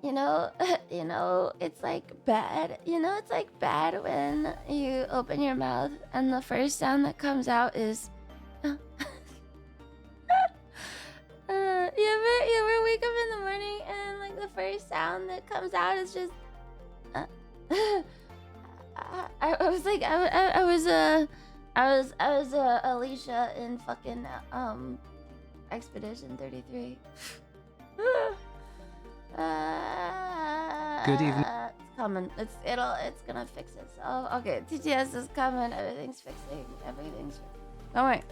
you know, it's like bad. You know, it's like bad when you open your mouth and the first sound that comes out is. You ever wake up in the morning and like the first sound that comes out is just. I was like I was Alicia in fucking Expedition 33. Good evening. It's coming. It's gonna fix itself. Okay, TTS is coming. Everything's fixing. Don't worry.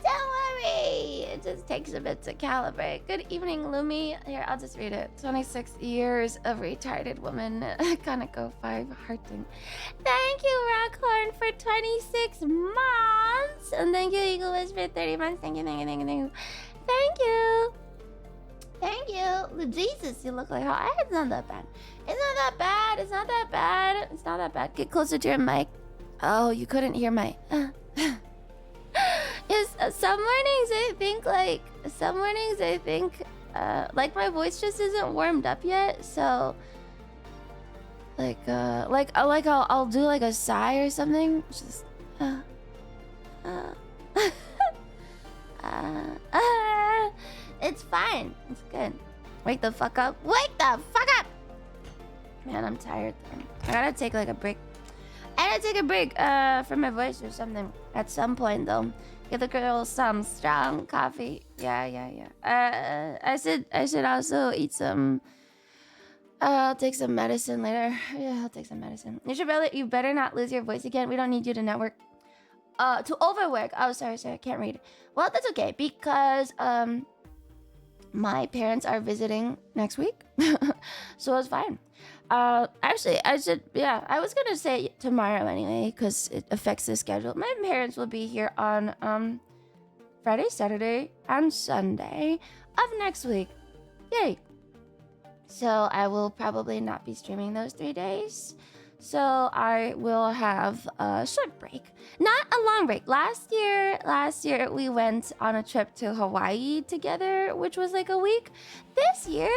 Don't worry. It just takes a bit to calibrate. Good evening, Lumi. Here, I'll just read it. 26 years of retarded woman. Kaneko 5 hearting. Thank you, Rockhorn, for 26 months. And thank you, Eagle Wish, for 30 months. Thank you. Thank you. Jesus, you look like hell. It's not that bad. It's not that bad. Get closer to your mic. Oh, you couldn't hear my... Yes, some mornings I think like my voice just isn't warmed up yet, so I'll do like a sigh or something. Just it's fine. It's good. Wake the fuck up. Man, I'm tired though. I gotta take like a break. From my voice or something at some point though. Give the girl some strong coffee. Yeah. I should also eat some. I'll take some medicine later. Yeah, I'll take some medicine. You better not lose your voice again. We don't need you to network. To overwork. Oh, sorry, I can't read. Well, that's okay because my parents are visiting next week, so it's fine. Actually, I was gonna say tomorrow anyway, because it affects the schedule. My parents will be here on Friday, Saturday, and Sunday of next week. Yay! So I will probably not be streaming those 3 days. So I will have a short break. Not a long break. Last year we went on a trip to Hawaii together, which was like a week. This year,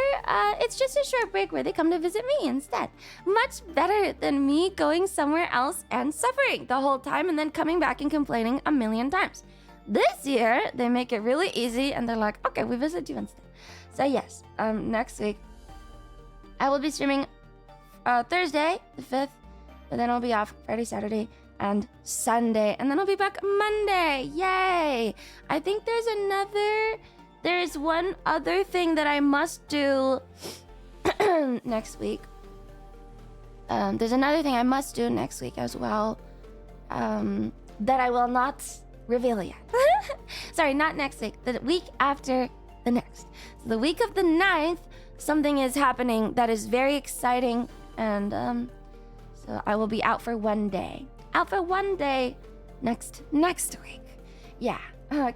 it's just a short break where they come to visit me instead. Much better than me going somewhere else and suffering the whole time and then coming back and complaining a million times. This year, they make it really easy and they're like, okay, we visit you instead. So yes, next week, I will be streaming Thursday, the 5th, but then I'll be off Friday, Saturday, and Sunday, and then I'll be back Monday. Yay! I think there's one other thing that I must do next week. There's another thing I must do next week as well, that I will not reveal yet. Sorry, not next week. The week after the next. So the week of the 9th, something is happening that is very exciting, and so I will be out for 1 day. Next week. Yeah.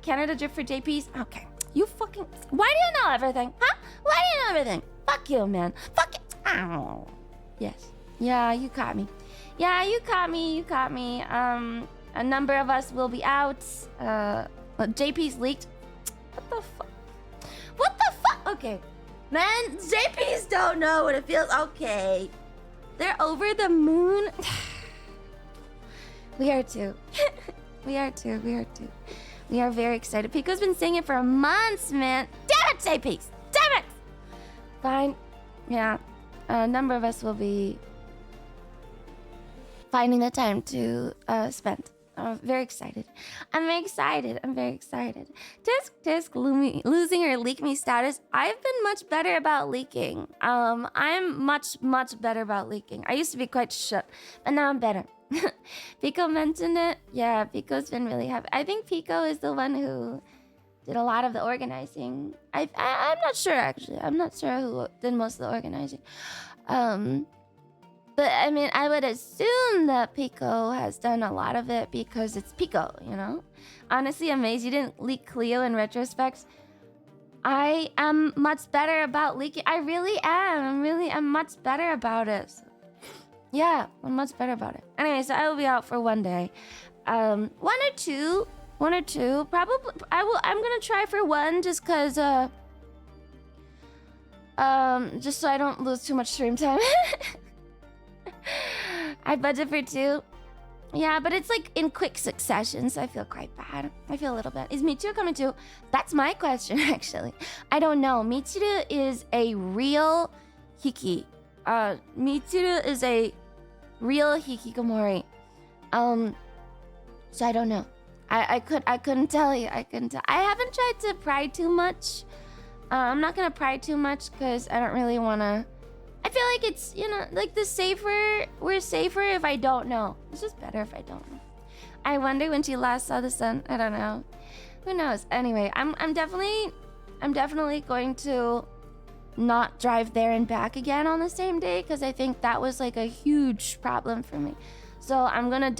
Canada Drift for JP's. Okay. You fucking... Why do you know everything? Huh? Why do you know everything? Fuck you, man. Fuck it. Ow. Yes. Yeah, you caught me. A number of us will be out. JP's leaked. What the fuck? Okay. Man, JP's don't know what it feels. Okay. They're over the moon. We are too. We are very excited. Pico's been saying it for months, man. Damn it, JP's. Damn it. Fine. Yeah. A number of us will be finding the time to spend. I'm very excited. I'm very excited. Tisk, Lumi, losing her leak me status. I've been much better about leaking. I'm much better about leaking. I used to be quite shook, but now I'm better. Pico mentioned it. Yeah, Pico's been really happy. I think Pico is the one who did a lot of the organizing. I'm not sure, actually. I'm not sure who did most of the organizing. But I mean, I would assume that Pico has done a lot of it because it's Pico, you know? Honestly, amazed you didn't leak Cleo in retrospect. I am much better about leaking. I really am. I'm much better about it. Yeah, I'm much better about it. Anyway, so I will be out for 1 day. One or two. Probably, I'm gonna try for one just cause, Just so I don't lose too much stream time. I budget for 2. Yeah, but it's like in quick succession, so I feel quite bad. I feel a little bad. Is Michiru coming too? That's my question, actually. I don't know. Michiru is a real hiki. Michiru is a real hikikomori. So I don't know. I couldn't tell you. I haven't tried to pry too much. I'm not gonna pry too much because I don't really wanna. I feel like it's, you know, like we're safer if I don't know. It's just better if I don't know. I wonder when she last saw the sun. I don't know. Who knows? Anyway, I'm definitely going to not drive there and back again on the same day because I think that was like a huge problem for me. So I'm gonna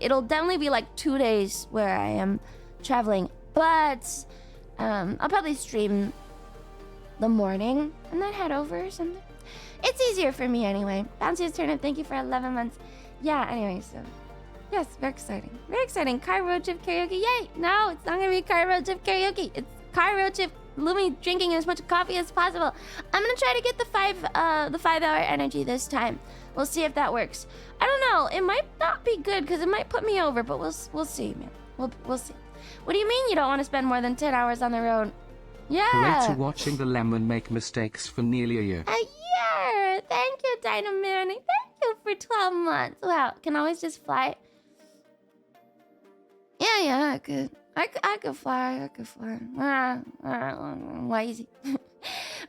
it'll definitely be like 2 days where I am traveling. But I'll probably stream the morning and then head over or something. It's easier for me anyway. Bouncey's Turnip, thank you for 11 months. Yeah, anyway, so yes, very exciting. Very exciting. Car road trip karaoke. Yay! No, it's not gonna be car road trip karaoke. It's car road trip Lumi drinking as much coffee as possible. I'm gonna try to get the 5-hour energy this time. We'll see if that works. I don't know. It might not be good because it might put me over, but we'll see, man. We'll see. What do you mean you don't want to spend more than 10 hours on the road? Yeah. Great to watching the lemon make mistakes for nearly a year. A year. Thank you, Dynamani. Thank you for 12 months. Wow. Can I always just fly? Yeah, I could. I could fly. Lazy.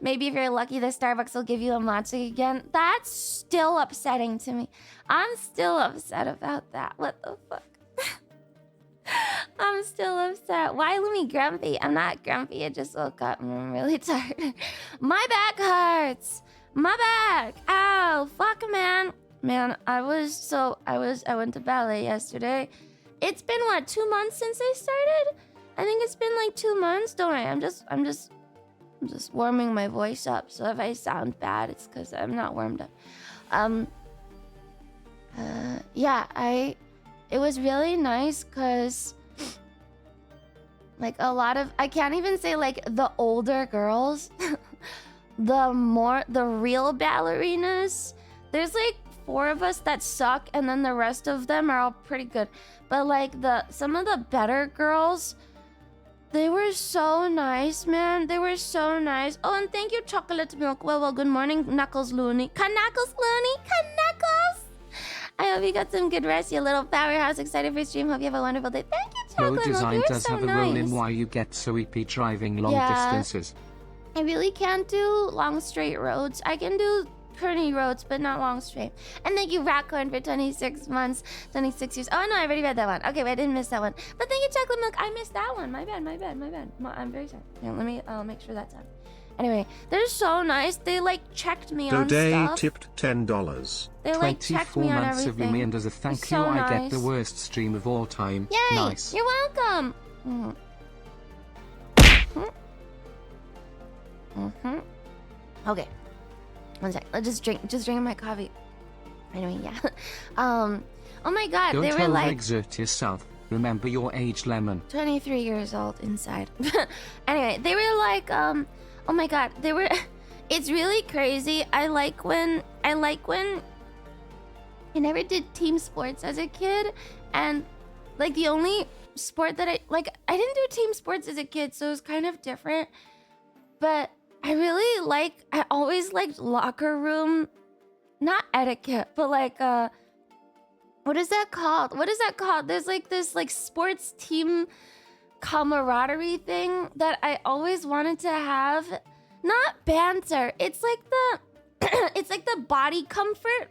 Maybe if you're lucky, the Starbucks will give you a matcha again. That's still upsetting to me. I'm still upset about that. What the fuck? I'm still upset. Why Lumi grumpy? I'm not grumpy. I just woke up and I'm really tired. My back hurts. My back. Ow. Fuck, man. Man, I went to ballet yesterday. It's been what, 2 months since I started? I think it's been like 2 months. Don't worry. I'm just warming my voice up. So if I sound bad, it's because I'm not warmed up. It was really nice because like a lot of, I can't even say like the older girls, the real ballerinas. There's like 4 of us that suck and then the rest of them are all pretty good. But like some of the better girls, they were so nice, man. They were so nice. Oh, and thank you, Chocolate Milk. Well, good morning, Knuckles Looney. Knuckles Looney? Knuckles! I hope you got some good rest, you little powerhouse. Excited for stream. Hope you have a wonderful day. Thank you, Chocolate Milk. Design You're does so have a nice. role in why you get so EP driving long distances. I really can't do long straight roads. I can do curny roads, but not long straight. And thank you, Ratcorn, for 26 months, 26 years. Oh no, I already read that one. Okay, but I didn't miss that one. But thank you, Chocolate Milk. I missed that one. My bad. I'm very sorry. Yeah, I'll make sure that's on. Anyway, they're so nice. They like checked me on stuff. tipped $10. They like checked me on everything. 24 months of Lumi, and as a thank you, so I get nice. the worst stream of all time. Yay! Nice. You're welcome. Okay. One sec. Let's just drink my coffee. Anyway, yeah. Oh my god, Don't they were like overexert yourself. Remember your age, Lemon. 23 years old inside. Anyway, they were like, oh my god, they were. It's really crazy. I like when I never did team sports as a kid, and like the only sport that I didn't do team sports as a kid, so it was kind of different. But I always liked locker room, not etiquette, but like what is that called? There's like this like sports team camaraderie thing that I always wanted to have. Not banter. It's like the body comfort,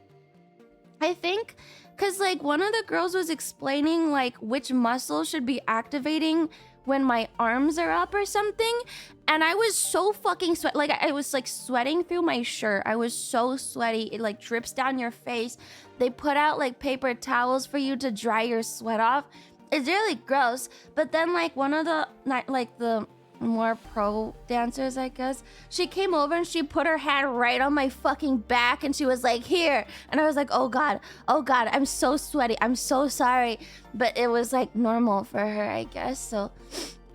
I think. Cause like one of the girls was explaining like which muscle should be activating when my arms are up or something. And I was so fucking sweat. Like I was like sweating through my shirt. I was so sweaty. It like drips down your face. They put out like paper towels for you to dry your sweat off. It's really gross. But then like one of the more pro dancers, I guess, she came over and she put her hand right on my fucking back and she was like, here. And I was like, oh god, I'm so sweaty, I'm so sorry. But it was like normal for her, I guess. So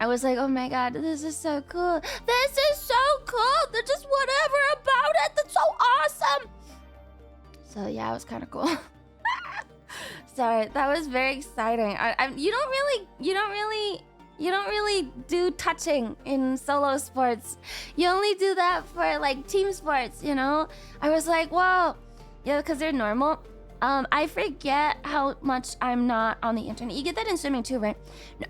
I was like, oh my god, this is so cool. This is so cool. They're just whatever about it. That's so awesome. So yeah, it was kind of cool. Sorry, that was very exciting. You don't really do touching in solo sports. You only do that for like team sports, you know? I was like, whoa. Yeah, because they're normal. I forget how much I'm not on the internet. You get that in swimming too, right?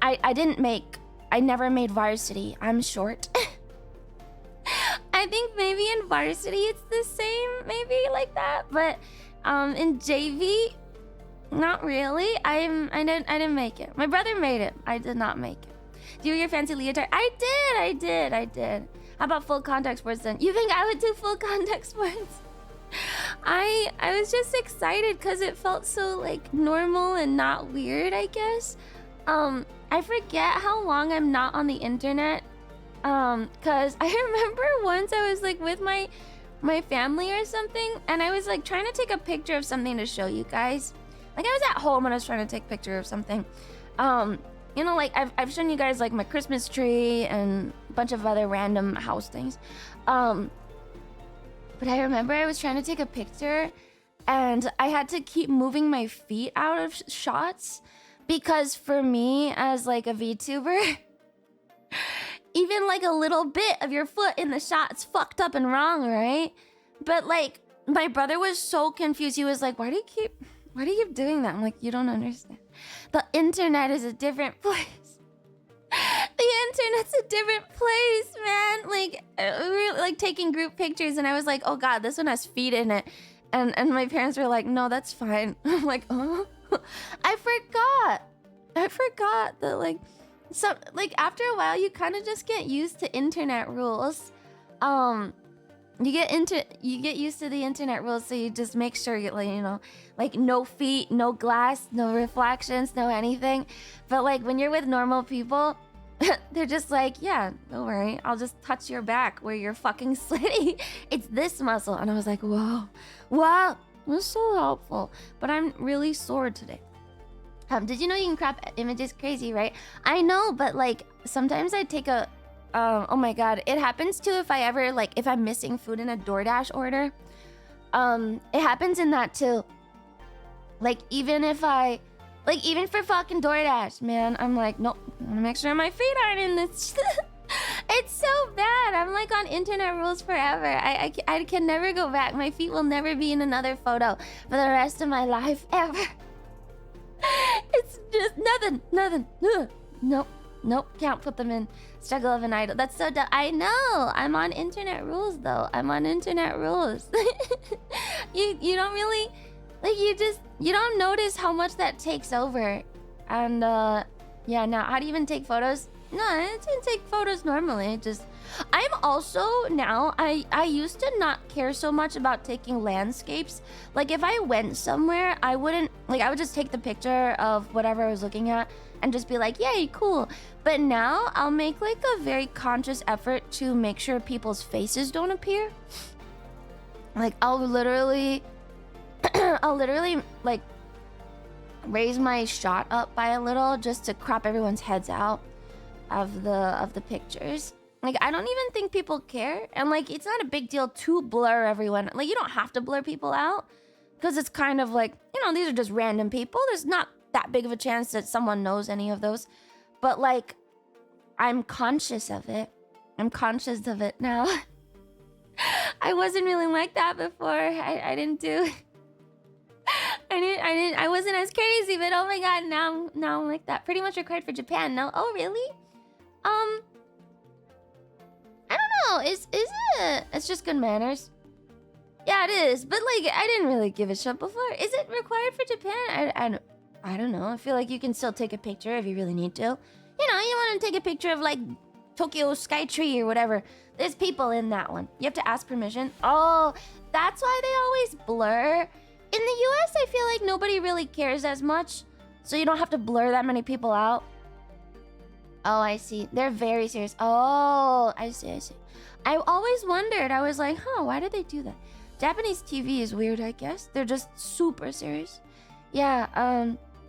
I never made varsity. I'm short. I think maybe in varsity it's the same, maybe like that. But in JV, not really. I didn't make it. My brother made it. I did not make it. Do you wear your fancy leotard? I did. How about full contact sports then? You think I would do full contact sports? I was just excited because it felt so like normal and not weird, I guess. I forget how long I'm not on the internet. Cause I remember once I was like with my family or something, and I was like trying to take a picture of something to show you guys. Like I was at home and I was trying to take a picture of something. You know, like I've shown you guys like my Christmas tree and a bunch of other random house things. But I remember I was trying to take a picture and I had to keep moving my feet out of shots because for me as like a VTuber, even like a little bit of your foot in the shot's fucked up and wrong, right? But like my brother was so confused. He was like, why do you keep doing that? I'm like, you don't understand. The internet is a different place. The internet's a different place, man. Like, we were like taking group pictures, and I was like, "Oh God, this one has feet in it," and my parents were like, "No, that's fine." I'm like, "Oh, I forgot that like after a while, you kind of just get used to internet rules. You get used to the internet rules, so you just make sure you like no feet, no glass, no reflections, no anything. But like when you're with normal people, they're just like, yeah, don't worry, I'll just touch your back where you're fucking slitty. It's this muscle, and I was like, whoa, it was so helpful. But I'm really sore today. Did you know you can crop images? Crazy, right? I know, but like sometimes I take a. Oh my God, it happens too if I'm missing food in a DoorDash order. It happens in that too. Like even for fucking DoorDash, man, I'm like, nope, I wanna make sure my feet aren't in this. It's so bad. I'm like on internet rules forever. I can never go back. My feet will never be in another photo for the rest of my life, ever. It's just nothing. Nope, can't put them in. Struggle of an idol. That's so dumb. I know. I'm on internet rules though. I'm on internet rules. You don't really like you don't notice how much that takes over. And yeah, now how do you even take photos? No, I didn't take photos normally. I'm also now I used to not care so much about taking landscapes. Like if I went somewhere, I would just take the picture of whatever I was looking at and just be like, yay, cool. But now I'll make like a very conscious effort to make sure people's faces don't appear. Like I'll literally like raise my shot up by a little just to crop everyone's heads out of the pictures. Like I don't even think people care, and like it's not a big deal to blur everyone. Like you don't have to blur people out because it's kind of like, these are just random people. There's not that big of a chance that someone knows any of those. But like I'm conscious of it. I'm conscious of it now. I wasn't really like that before. I didn't do I wasn't as crazy, but oh my God, now I'm like that. Pretty much required for Japan. No, oh really? I don't know. Is it? It's just good manners. Yeah, it is. But like, I didn't really give a shit before. Is it required for Japan? I don't know. I feel like you can still take a picture if you really need to. You want to take a picture of like Tokyo Skytree or whatever. There's people in that one. You have to ask permission. Oh, that's why they always blur. In the US, I feel like nobody really cares as much, so you don't have to blur that many people out. Oh, I see. They're very serious. Oh, I see. I always wondered. I was like, why did they do that? Japanese TV is weird, I guess. They're just super serious. Yeah,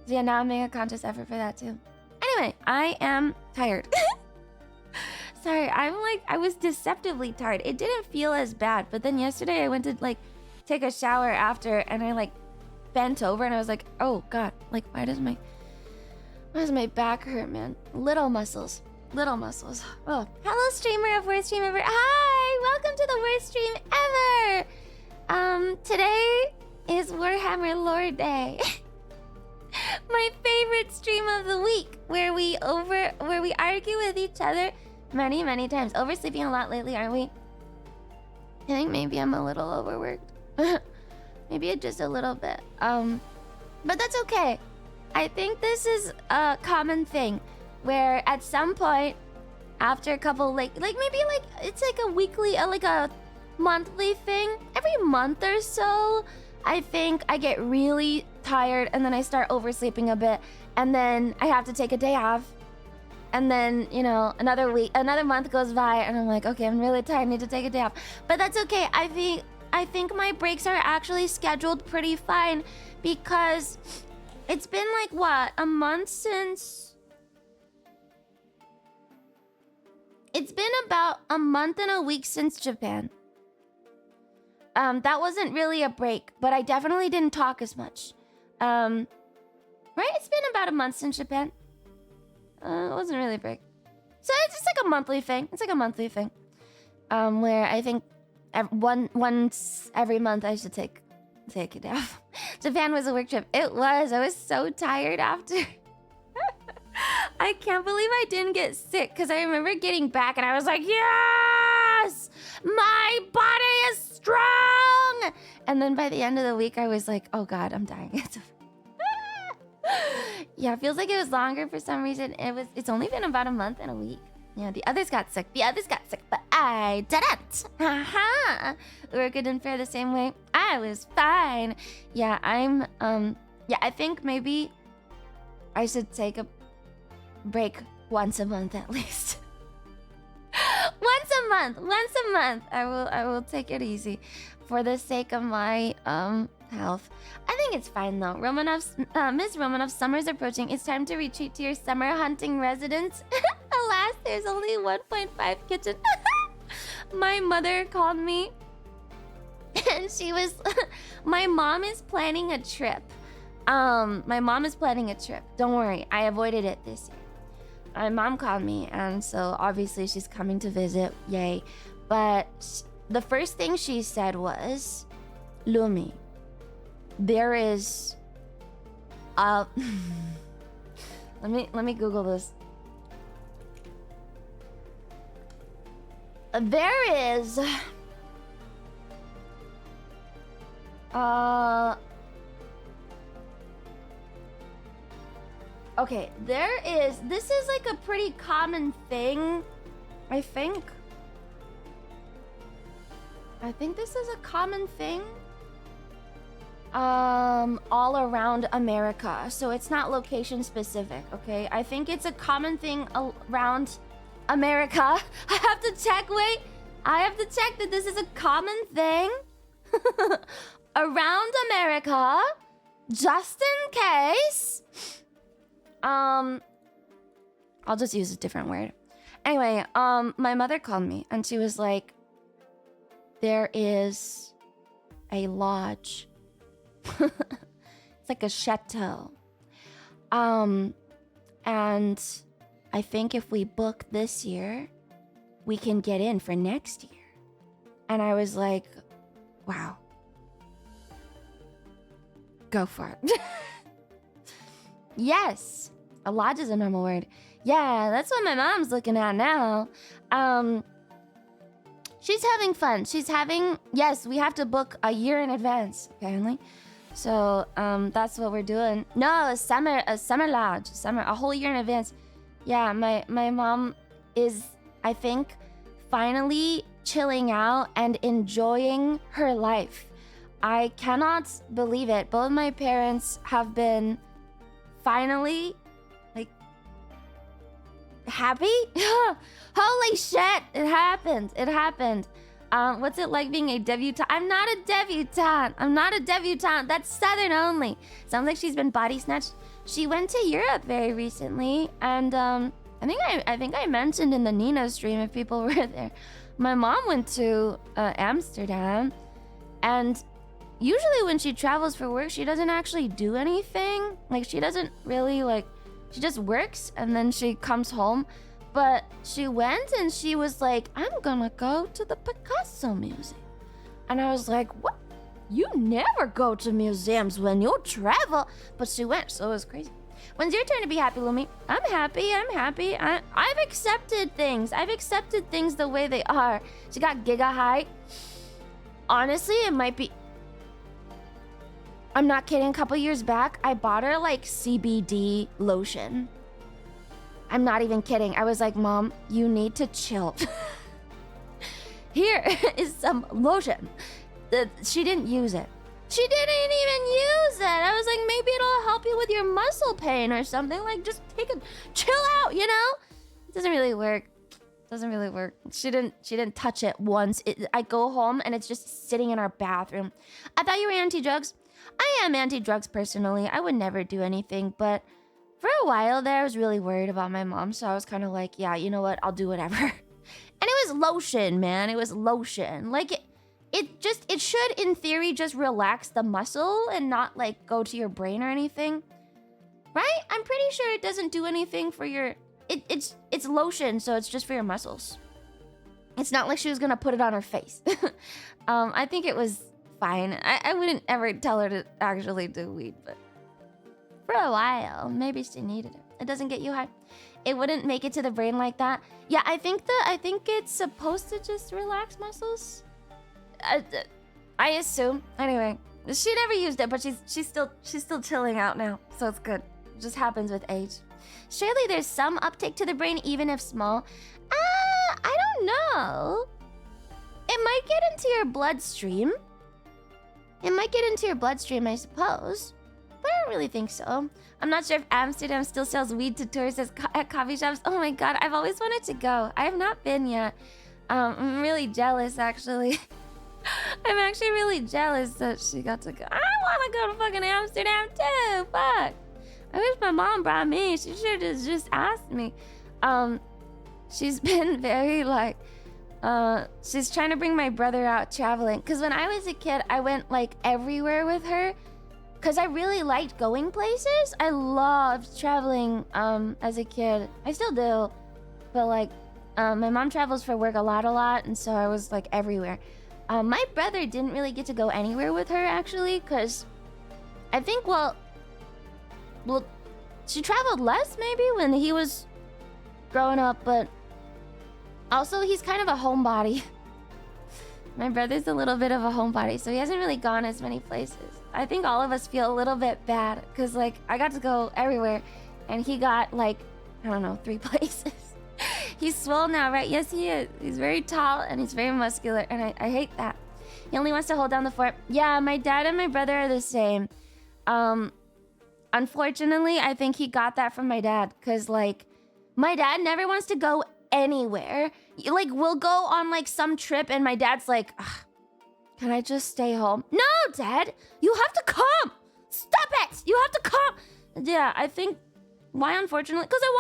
now I'm making a conscious effort for that too. Anyway, I am tired. Sorry, I was deceptively tired. It didn't feel as bad, but then yesterday I went to like take a shower after, and I like bent over, and I was like, oh god, like why does my back hurt, man? Little muscles. Oh, hello, streamer of worst stream ever. Hi, welcome to the worst stream ever. Today is Warhammer Lore Day. My favorite stream of the week, where we argue with each other many times. Oversleeping a lot lately, aren't we? I think maybe I'm a little overworked. Maybe just a little bit. But that's okay. I think this is a common thing where at some point after a couple like maybe like it's like a weekly like a monthly thing. Every month or so, I think I get really tired and then I start oversleeping a bit, and then I have to take a day off. And then, you know, another month goes by and I'm like, okay, I'm really tired, I need to take a day off. But that's okay. I think my breaks are actually scheduled pretty fine, because it's been like what, a month since. It's been about a month and a week since Japan. That wasn't really a break, but I definitely didn't talk as much. Right? It's been about a month since Japan. It wasn't really a break. So it's just like a monthly thing. It's like a monthly thing. Where I think once every month I should take it off. Japan was a work trip. It was. I was so tired after. I can't believe I didn't get sick, because I remember getting back and I was like, yes! My body is strong! And then by the end of the week, I was like, oh god, I'm dying. Yeah, it feels like it was longer for some reason. It's only been about a month and a week. Yeah, the others got sick, but I didn't. Haha. Urka didn't fare the same way. I was fine. Yeah, I think maybe I should take a break once a month at least. Once a month. I will take it easy for the sake of my health. I think it's fine though. Ms. Romanov, summer's approaching. It's time to retreat to your summer hunting residence. Alas, there's only 1.5 kitchen. My mother called me and she was my mom is planning a trip. Don't worry, I avoided it this year. My mom called me, and so obviously she's coming to visit. Yay. But the first thing she said was, Lumi, there is let me Google this. There is okay, this is like a pretty common thing, I think. This is a common thing all around America. So it's not location specific, okay? I think it's a common thing around America. I have to check that this is a common thing around America, just in case. I'll just use a different word. Anyway, my mother called me and she was like, there is a lodge. It's like a chateau. And I think if we book this year, we can get in for next year. And I was like, wow. Go for it. Yes, a lodge is a normal word. Yeah, that's what my mom's looking at now. She's having fun. Yes, we have to book a year in advance, apparently. So, that's what we're doing. No, a summer lodge. A whole year in advance. Yeah, my mom is, I think, finally chilling out and enjoying her life. I cannot believe it. Both my parents have been finally, like, happy? Holy shit, it happened. What's it like being a debutante? I'm not a debutante. That's Southern only. Sounds like she's been body snatched. She went to Europe very recently, and I think I mentioned in the Nina stream if people were there. My mom went to Amsterdam, and usually when she travels for work, she doesn't actually do anything. Like, she doesn't really, like, she just works and then she comes home. But she went and she was like, I'm gonna go to the Picasso Museum. And I was like, what? You never go to museums when you travel. But she went, so it was crazy. When's your turn to be happy, Lumi? I'm happy. I've accepted things. I've accepted things the way they are. She got giga high. Honestly, it might be... I'm not kidding. A couple years back, I bought her, like, CBD lotion. I'm not even kidding. I was like, Mom, you need to chill. Here is some lotion. She didn't use it. She didn't even use it. I was like, maybe it'll help you with your muscle pain or something. Like, just take a chill out, you know? It doesn't really work. Doesn't really work. She didn't touch it once. I go home and it's just sitting in our bathroom. I thought you were anti-drugs. I am anti-drugs personally. I would never do anything, but for a while there, I was really worried about my mom, so I was kind of like, yeah, you know what? I'll do whatever. And it was lotion, man. It was lotion. Like, it should, in theory, just relax the muscle and not, like, go to your brain or anything. Right? I'm pretty sure it doesn't do anything for your... It's lotion, so it's just for your muscles. It's not like she was gonna put it on her face. I think it was fine. I wouldn't ever tell her to actually do weed, but... For a while, maybe she needed it. It doesn't get you high. It wouldn't make it to the brain like that. Yeah, I think it's supposed to just relax muscles. I assume. Anyway, she never used it, but she's still chilling out now, so it's good. It just happens with age. Surely there's some uptake to the brain, even if small. I don't know. It might get into your bloodstream. I suppose. But I don't really think so. I'm not sure if Amsterdam still sells weed to tourists at coffee shops. Oh my god, I've always wanted to go. I have not been yet. I'm really jealous, actually. I'm actually really jealous that she got to go. I want to go to fucking Amsterdam too. Fuck. I wish my mom brought me. She should have just asked me. She's been very like... she's trying to bring my brother out traveling. Because when I was a kid, I went like everywhere with her. Because I really liked going places. I loved traveling as a kid. I still do. But like, my mom travels for work a lot. And so I was like everywhere. My brother didn't really get to go anywhere with her, actually. Because I think, well, she traveled less maybe when he was growing up. But also, he's kind of a homebody. My brother's a little bit of a homebody. So he hasn't really gone as many places. I think all of us feel a little bit bad because, like, I got to go everywhere and he got, like, I don't know, 3 places. He's swole now, right? Yes, he is. He's very tall and he's very muscular and I hate that. He only wants to hold down the fort. Yeah, my dad and my brother are the same. Unfortunately, I think he got that from my dad because, like, my dad never wants to go anywhere. Like, we'll go on, like, some trip and my dad's like, ugh, can I just stay home? No, Dad! You have to come! Stop it! You have to come! Yeah, I think... Why, unfortunately? Because I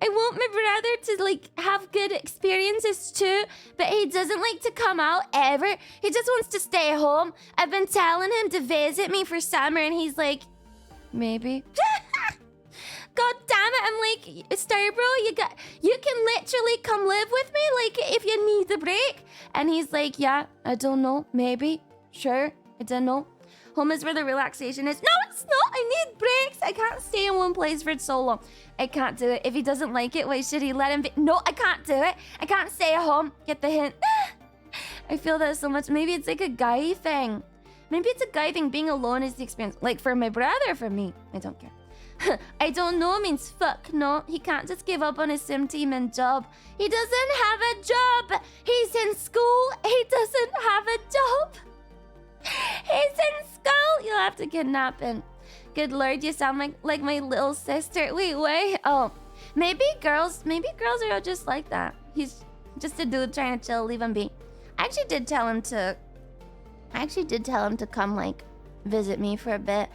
want my brother to, like, have good experiences too, but he doesn't like to come out ever. He just wants to stay home. I've been telling him to visit me for summer, and he's like, maybe. God damn it! I'm like, Starbro, you can literally come live with me, like, if you need a break. And he's like, yeah, I don't know, maybe, sure, I don't know. Home is where the relaxation is. No, it's not. I need breaks. I can't stay in one place for so long. I can't do it. If he doesn't like it, why should he let him be? No, I can't do it. I can't stay at home. Get the hint. I feel that so much. Maybe it's like a guy thing. Maybe it's a guy thing. Being alone is the experience. Like for my brother, for me, I don't care. I don't know means fuck no. He can't just give up on his sim team and job. He doesn't have a job. He's in school. He doesn't have a job. He's in school. You'll have to kidnap him. Good lord, you sound like my little sister. Wait. Oh, maybe girls are just like that. He's just a dude trying to chill. Leave him be. I actually did tell him to come like visit me for a bit.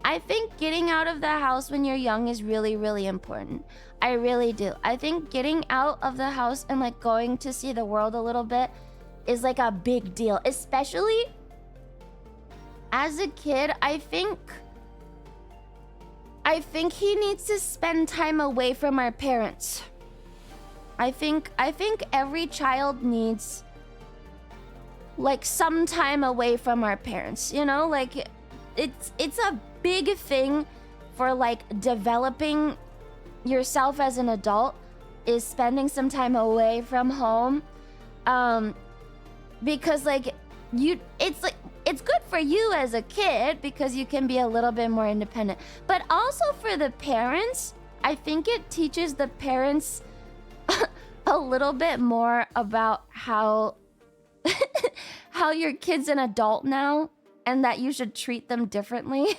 I think getting out of the house when you're young is really, really important. I really do. I think getting out of the house and like going to see the world a little bit is like a big deal, especially as a kid. I think he needs to spend time away from our parents. I think every child needs like some time away from our parents, you know? Like it's a big thing for like developing yourself as an adult, is spending some time away from home. Because like it's good for you as a kid because you can be a little bit more independent, but also for the parents, I think it teaches the parents a little bit more about how your kid's an adult now and that you should treat them differently.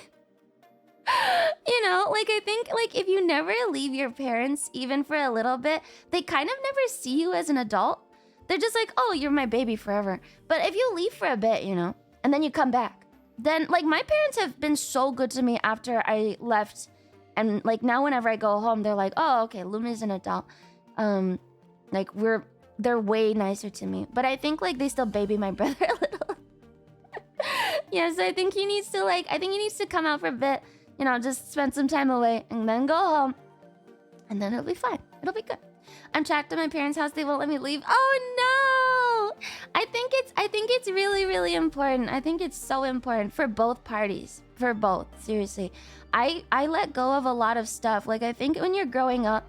You know, like I think like if you never leave your parents even for a little bit, they kind of never see you as an adult. They're just like, oh, you're my baby forever. But if you leave for a bit, you know, and then you come back, then like my parents have been so good to me after I left. And like now whenever I go home, they're like, oh, okay, Lumi's an adult. Like they're way nicer to me. But I think like they still baby my brother a little. Yeah, so I think he needs to come out for a bit, you know, just spend some time away and then go home. And then it'll be fine. It'll be good. I'm trapped at my parents' house. They won't let me leave. Oh no! I think it's really, really important. I think it's so important for both parties. For both, seriously. I let go of a lot of stuff. Like I think when you're growing up,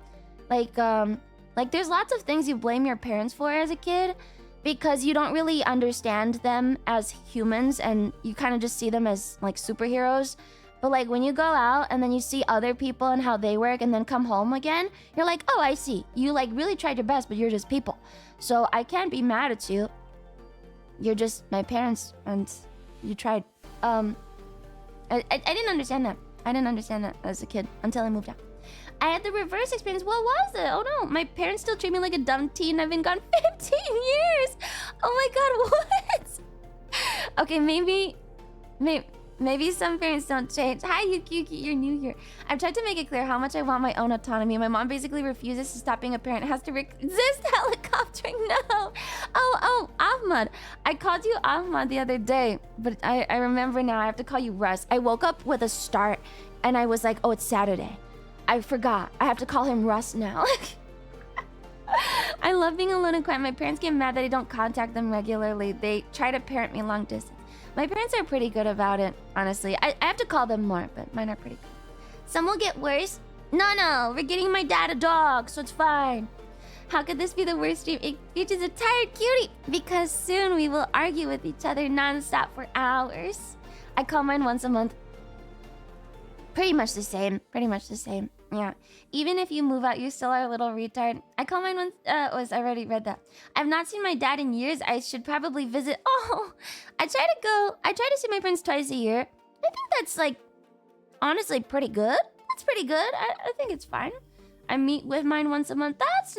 like there's lots of things you blame your parents for as a kid because you don't really understand them as humans and you kind of just see them as like superheroes. But like when you go out and then you see other people and how they work and then come home again, you're like, oh, I see. You like really tried your best, but you're just people. So I can't be mad at you. You're just my parents and you tried. I didn't understand that. I didn't understand that as a kid until I moved out. I had the reverse experience. What was it? Oh no, my parents still treat me like a dumb teen. I've been gone 15 years. Oh my god, what? Okay, maybe some parents don't change. Hi, Yuki, you're new here. I've tried to make it clear how much I want my own autonomy. My mom basically refuses to stop being a parent. It has to resist helicoptering. No. Oh, Ahmad. I called you Ahmad the other day, but I remember now I have to call you Russ. I woke up with a start and I was like, oh, it's Saturday. I forgot. I have to call him Russ now. I love being alone and quiet. My parents get mad that I don't contact them regularly. They try to parent me long distance. My parents are pretty good about it, honestly. I have to call them more, but mine are pretty good. Some will get worse. No, we're getting my dad a dog, so it's fine. How could this be the worst dream? It features a tired cutie, because soon we will argue with each other nonstop for hours. I call mine once a month. Pretty much the same. Yeah. Even if you move out, you still are a little retard. I call mine once. I already read that. I've not seen my dad in years. I should probably visit. Oh, I try to see my friends twice a year. I think that's like, honestly, pretty good. That's pretty good. I think it's fine. I meet with mine once a month. That's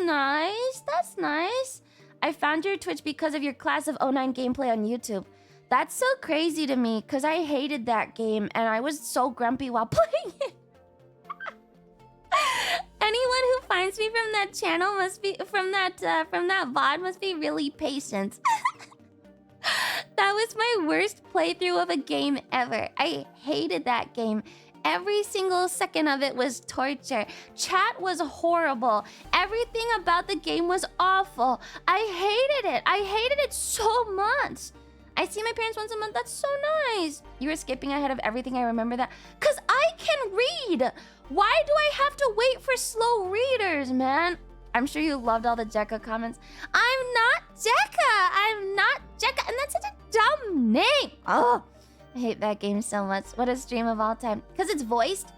nice. I found your Twitch because of your Class of 09 gameplay on YouTube. That's so crazy to me because I hated that game and I was so grumpy while playing it. Anyone who finds me from that channel must be from that VOD must be really patient. That was my worst playthrough of a game ever. I hated that game. Every single second of it was torture. Chat was horrible. Everything about the game was awful. I hated it so much. I see my parents once a month. That's so nice. You were skipping ahead of everything. I remember that. Because I can read. Why do I have to wait for slow readers, man? I'm sure you loved all the Jekka comments. I'm not Jekka. And that's such a dumb name. Oh, I hate that game so much. What a stream of all time. Because it's voiced?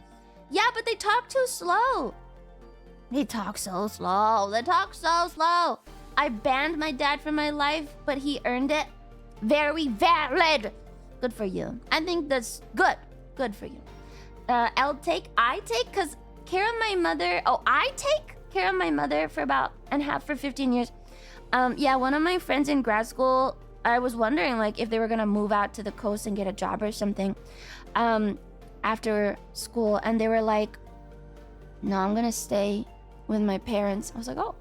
Yeah, but they talk too slow. They talk so slow. I banned my dad from my life, but he earned it. Very valid. Good for you. I think that's good. Good for you. I take, because care of my mother. Oh, I take care of my mother for 15 years. Yeah, one of my friends in grad school, I was wondering like if they were gonna move out to the coast and get a job or something. after school, and they were like, no, I'm gonna stay with my parents. I was like, oh,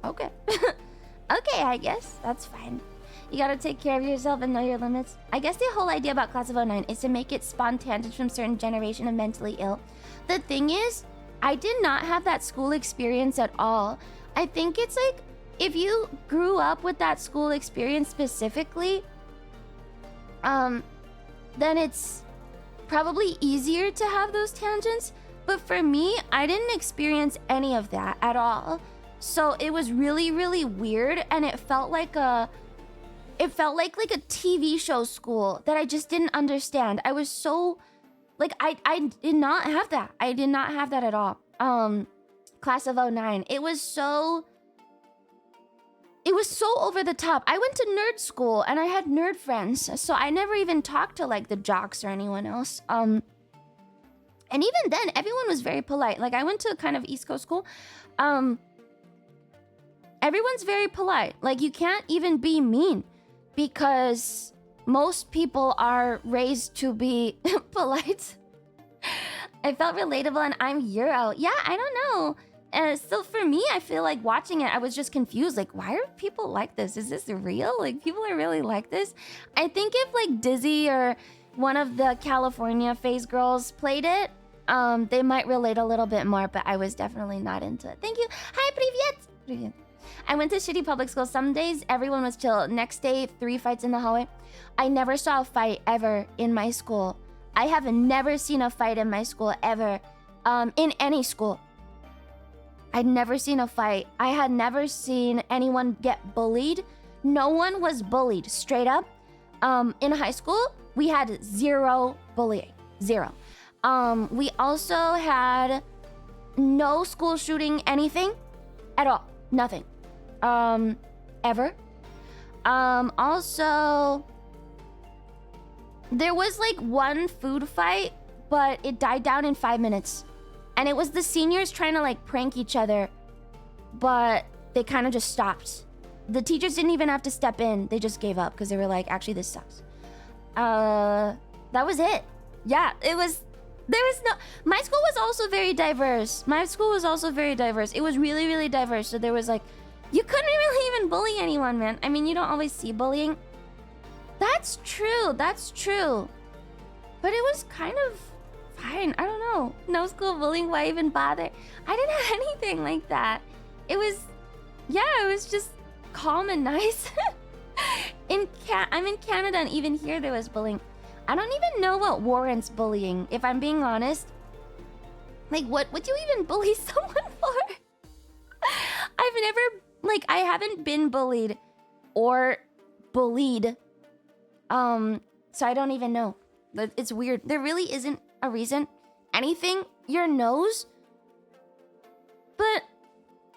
okay. Okay, I guess that's fine. You gotta take care of yourself and know your limits. I guess the whole idea about Class of '09 is to make it spawn tangents from certain generation of mentally ill. The thing is, I did not have that school experience at all. I think it's like, if you grew up with that school experience specifically, then it's probably easier to have those tangents. But for me, I didn't experience any of that at all. So it was really, really weird, and it felt like a TV show school that I just didn't understand. I was so like, I did not have that. I did not have that at all. Class of '09. It was so over the top. I went to nerd school and I had nerd friends, so I never even talked to like the jocks or anyone else. And even then, everyone was very polite. Like, I went to kind of East Coast school. Everyone's very polite. Like, you can't even be mean because most people are raised to be polite. I felt relatable, and I'm Euro. Yeah, I don't know. So for me, I feel like watching it, I was just confused. Like, why are people like this? Is this real? Like, people are really like this? I think if like Dizzy or one of the California phase girls played it, they might relate a little bit more, but I was definitely not into it. Thank you. Hi, привет. I went to shitty public school. Some days everyone was chill. Next day, 3 fights in the hallway. I never saw a fight ever in my school. I have never seen a fight in my school ever. In any school. I'd never seen a fight. I had never seen anyone get bullied. No one was bullied, straight up. In high school, we had 0 bullying. 0. We also had no school shooting anything at all. Nothing. Ever. Also, there was like one food fight, but it died down in 5 minutes. And it was the seniors trying to like prank each other, but they kind of just stopped. The teachers didn't even have to step in. They just gave up because they were like, actually, this sucks. That was it. Yeah, there was no, my school was also very diverse. It was really, really diverse. So there was like, you couldn't really even bully anyone, man. I mean, you don't always see bullying. That's true. But it was kind of fine. I don't know. No school bullying. Why even bother? I didn't have anything like that. It was just calm and nice. I'm in Canada, and even here there was bullying. I don't even know what warrants bullying, if I'm being honest. Like, what would you even bully someone for? I haven't been bullied or bullied. So I don't even know. It's weird. There really isn't a reason. Anything, your nose. But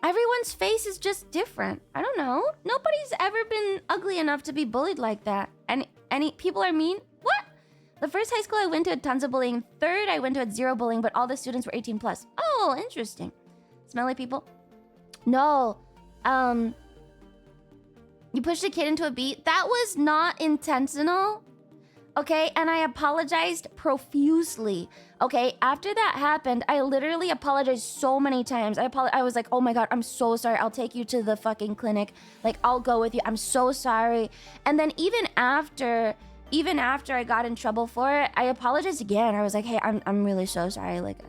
everyone's face is just different. I don't know. Nobody's ever been ugly enough to be bullied like that. And any people are mean? What? The first high school I went to had tons of bullying. Third, I went to had 0 bullying, but all the students were 18 plus. Oh, interesting. Smelly people? No. You pushed a kid into a beat. That was not intentional. Okay, and I apologized profusely. Okay, after that happened, I literally apologized so many times. I was like, oh my god, I'm so sorry. I'll take you to the fucking clinic. Like, I'll go with you. I'm so sorry. And then even after I got in trouble for it, I apologized again. I was like, hey, I'm really so sorry. Like,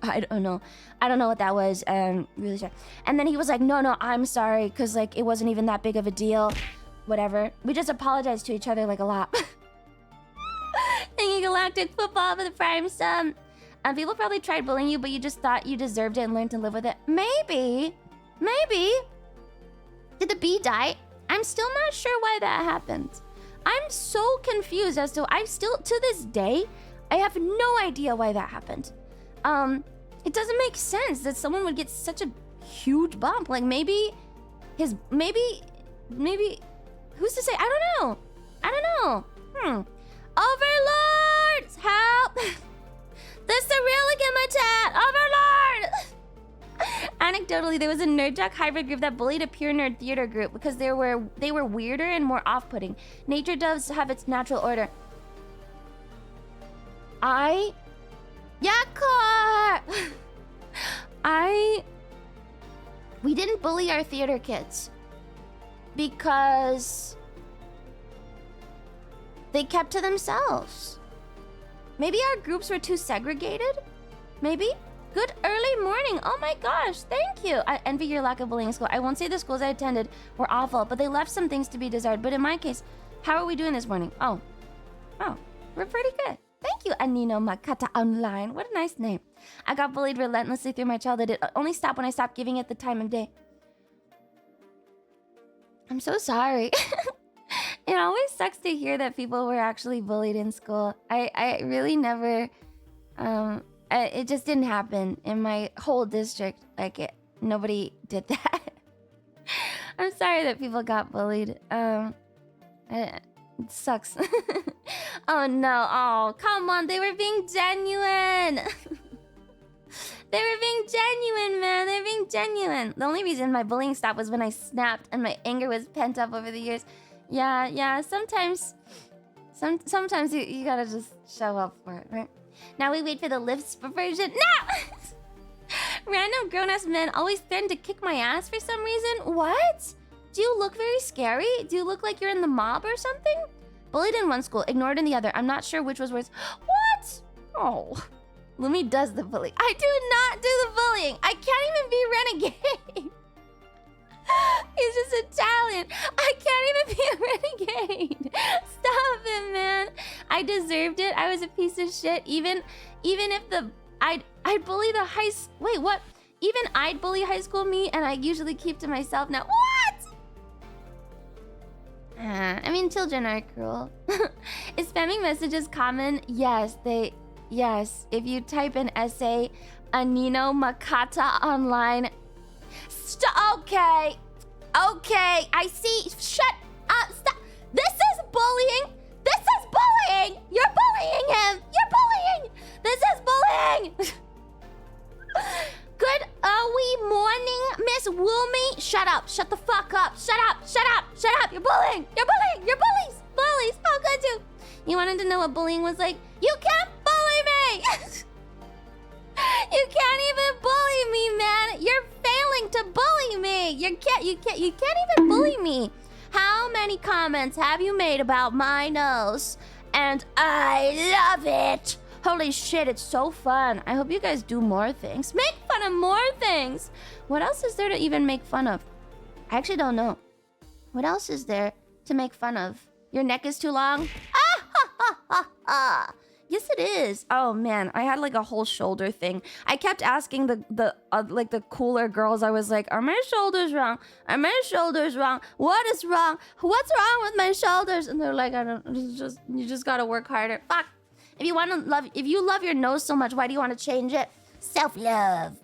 I don't know what that was. Really sorry. And then he was like, no, I'm sorry, because like it wasn't even that big of a deal. Whatever. We just apologized to each other like a lot. Thank you, Galactic Football, for the prime sub. People probably tried bullying you, but you just thought you deserved it and learned to live with it. Maybe. Did the bee die? I'm still not sure why that happened. I'm so confused as to, to this day, I have no idea why that happened. It doesn't make sense that someone would get such a huge bump. Like, maybe, who's to say? I don't know. Overlords, help! There's the relic in my chat! Overlord! Anecdotally, there was a nerd jock hybrid group that bullied a pure nerd theater group because they were weirder and more off-putting. Nature does have its natural order. We didn't bully our theater kids because they kept to themselves. Maybe our groups were too segregated? Maybe? Good early morning. Oh my gosh, thank you. I envy your lack of bullying in school. I won't say the schools I attended were awful, but they left some things to be desired. But in my case, how are we doing this morning? Oh, we're pretty good. Thank you, Anino Makata Online. What a nice name. I got bullied relentlessly through my childhood. It only stopped when I stopped giving it the time of day. I'm so sorry. It always sucks to hear that people were actually bullied in school. I really never... it just didn't happen in my whole district. Nobody did that. I'm sorry that people got bullied. It sucks. Oh no, oh, come on, they were being genuine. They were being genuine, man. They were being genuine. The only reason my bullying stopped was when I snapped and my anger was pent up over the years. Yeah, sometimes you gotta just show up for it, right? Now we wait for the lifts version. No! Random grown-ass men always threaten to kick my ass for some reason. What? Do you look very scary? Do you look like you're in the mob or something? Bullied in one school, ignored in the other. I'm not sure which was worse. What? Oh. Lumi does the bullying. I do not do the bullying. I can't even be renegade. He's just Italian. I can't even be a renegade. Stop it, man. I deserved it. I was a piece of shit. Even if I'd bully the wait, what? Even I'd bully high school me, and I usually keep to myself now. What? I mean, children are cruel. Is spamming messages common? Yes. If you type an essay, Anino Makata Online. Okay, I see. Shut up, stop. This is bullying. You're bullying him. This is bullying. Good early morning, Miss Lumi. Shut up. Shut the fuck up. Shut up. You're bullying. You're bullies. How could you? You wanted to know what bullying was like? You can't bully me. You can't even bully me, man. You're failing to bully me. You can't even bully me. How many comments have you made about my nose? And I love it. Holy shit, it's so fun. I hope you guys do more things. Make fun of more things. What else is there to even make fun of? I actually don't know. What else is there to make fun of? Your neck is too long? Ah, ha, ha, ha, ha. Yes, it is. Oh man, I had like a whole shoulder thing. I kept asking the cooler girls. I was like, "Are my shoulders wrong? Are my shoulders wrong? What is wrong? What's wrong with my shoulders?" And they're like, "I don't. You just gotta work harder." Fuck. If you love your nose so much, why do you want to change it? Self-love.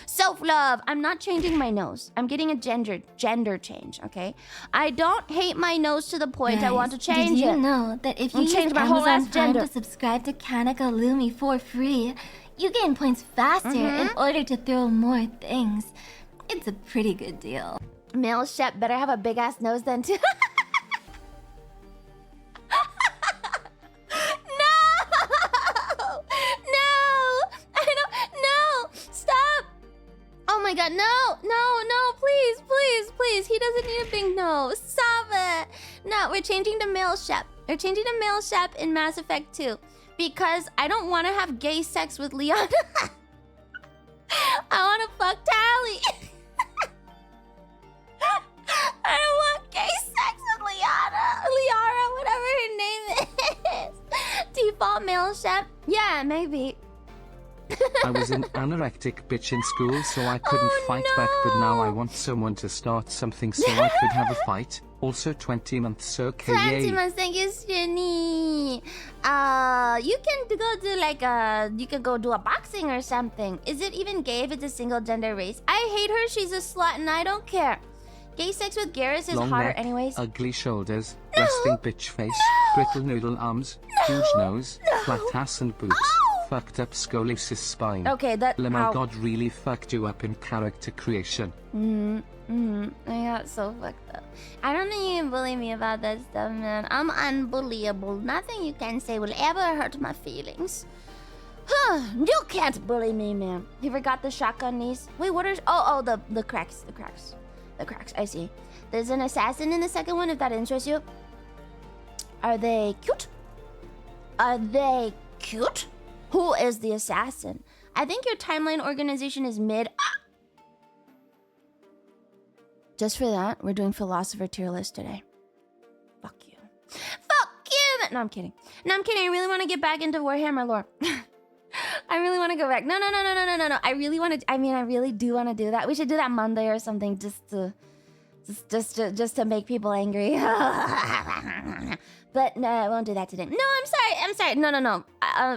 Self-love. I'm not changing my nose. I'm getting a gender change, okay? I don't hate my nose to the point I want to change it. Did you know that if you use Amazon Prime to subscribe to Kaneka Lumi for free, you gain points faster in order to throw more things? It's a pretty good deal. Male Shep better have a big-ass nose then, too. Oh my god, no, please. He doesn't need a big nose. Stop it. No, we're changing to male Shep. We're changing to male Shep in Mass Effect 2. Because I don't want to have gay sex with Liana. I want to fuck Tally. I don't want gay sex with Liara, whatever her name is. Default male Shep? Yeah, maybe. I was an anorectic bitch in school, so I couldn't fight back, but now I want someone to start something so I could have a fight. Also 20 months, okay, 20 months, thank you, Shinny. You can go do you could go do a boxing or something. Is it even gay if it's a single gender race? I hate her, she's a slut, and I don't care. Gay sex with Garrus is long hotter neck, anyways. Ugly shoulders, resting bitch face, brittle noodle arms, huge nose, flat ass and boobs. fucked up scoliosis spine. Okay, that. Oh my god, really fucked you up in character creation. I got so fucked up. I don't think you can bully me about that stuff, man. I'm unbullyable. Nothing you can say will ever hurt my feelings. You can't bully me, man. You forgot the shotgun knees. Wait, what are... Oh, the cracks. The cracks, I see. There's an assassin in the second one, if that interests you. Are they cute? Are they cute? Who is the assassin? I think your timeline organization is mid... Just for that, we're doing philosopher tier list today. Fuck you. Fuck you! No, I'm kidding. I really want to get back into Warhammer lore. I really want to go back. No. I really do want to do that. We should do that Monday or something, just to make people angry. But no, I won't do that today. No, I'm sorry. No.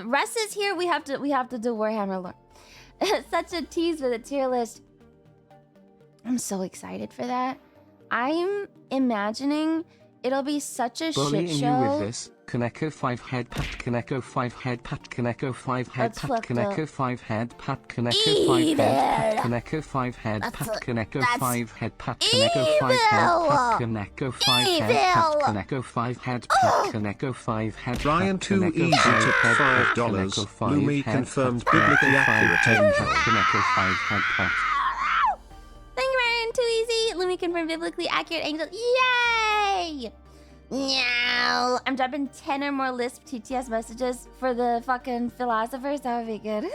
Russ is here. We have to do Warhammer lore. Such a tease with a tier list. I'm so excited for that. I'm imagining it'll be such a Bullying shit you show. with this. Kaneko 5 head pat, Kaneko 5 head pat, Kaneko 5 head That's pat, fucked Kaneko up. 5 head pat, Kaneko 5 head pat, Evil. Kaneko 5 head pat, That's- Kaneko that's 5 head pat, Kaneko 5 head pat, Kaneko 5 head pat, Evil. Kaneko 5 head pat, Kaneko 5 head pat, Ryan too Kaneko easy 5 to head pat, $5. Kaneko 5 Lumi head confirmed pat, biblically Kaneko 5 accurate head info. pat, Kaneko 5 head pat. Thank you, Ryan. Too easy. Let me confirm biblically accurate angels. Yay! No. I'm dropping 10 or more Lisp TTS messages for the fucking philosophers. That would be good.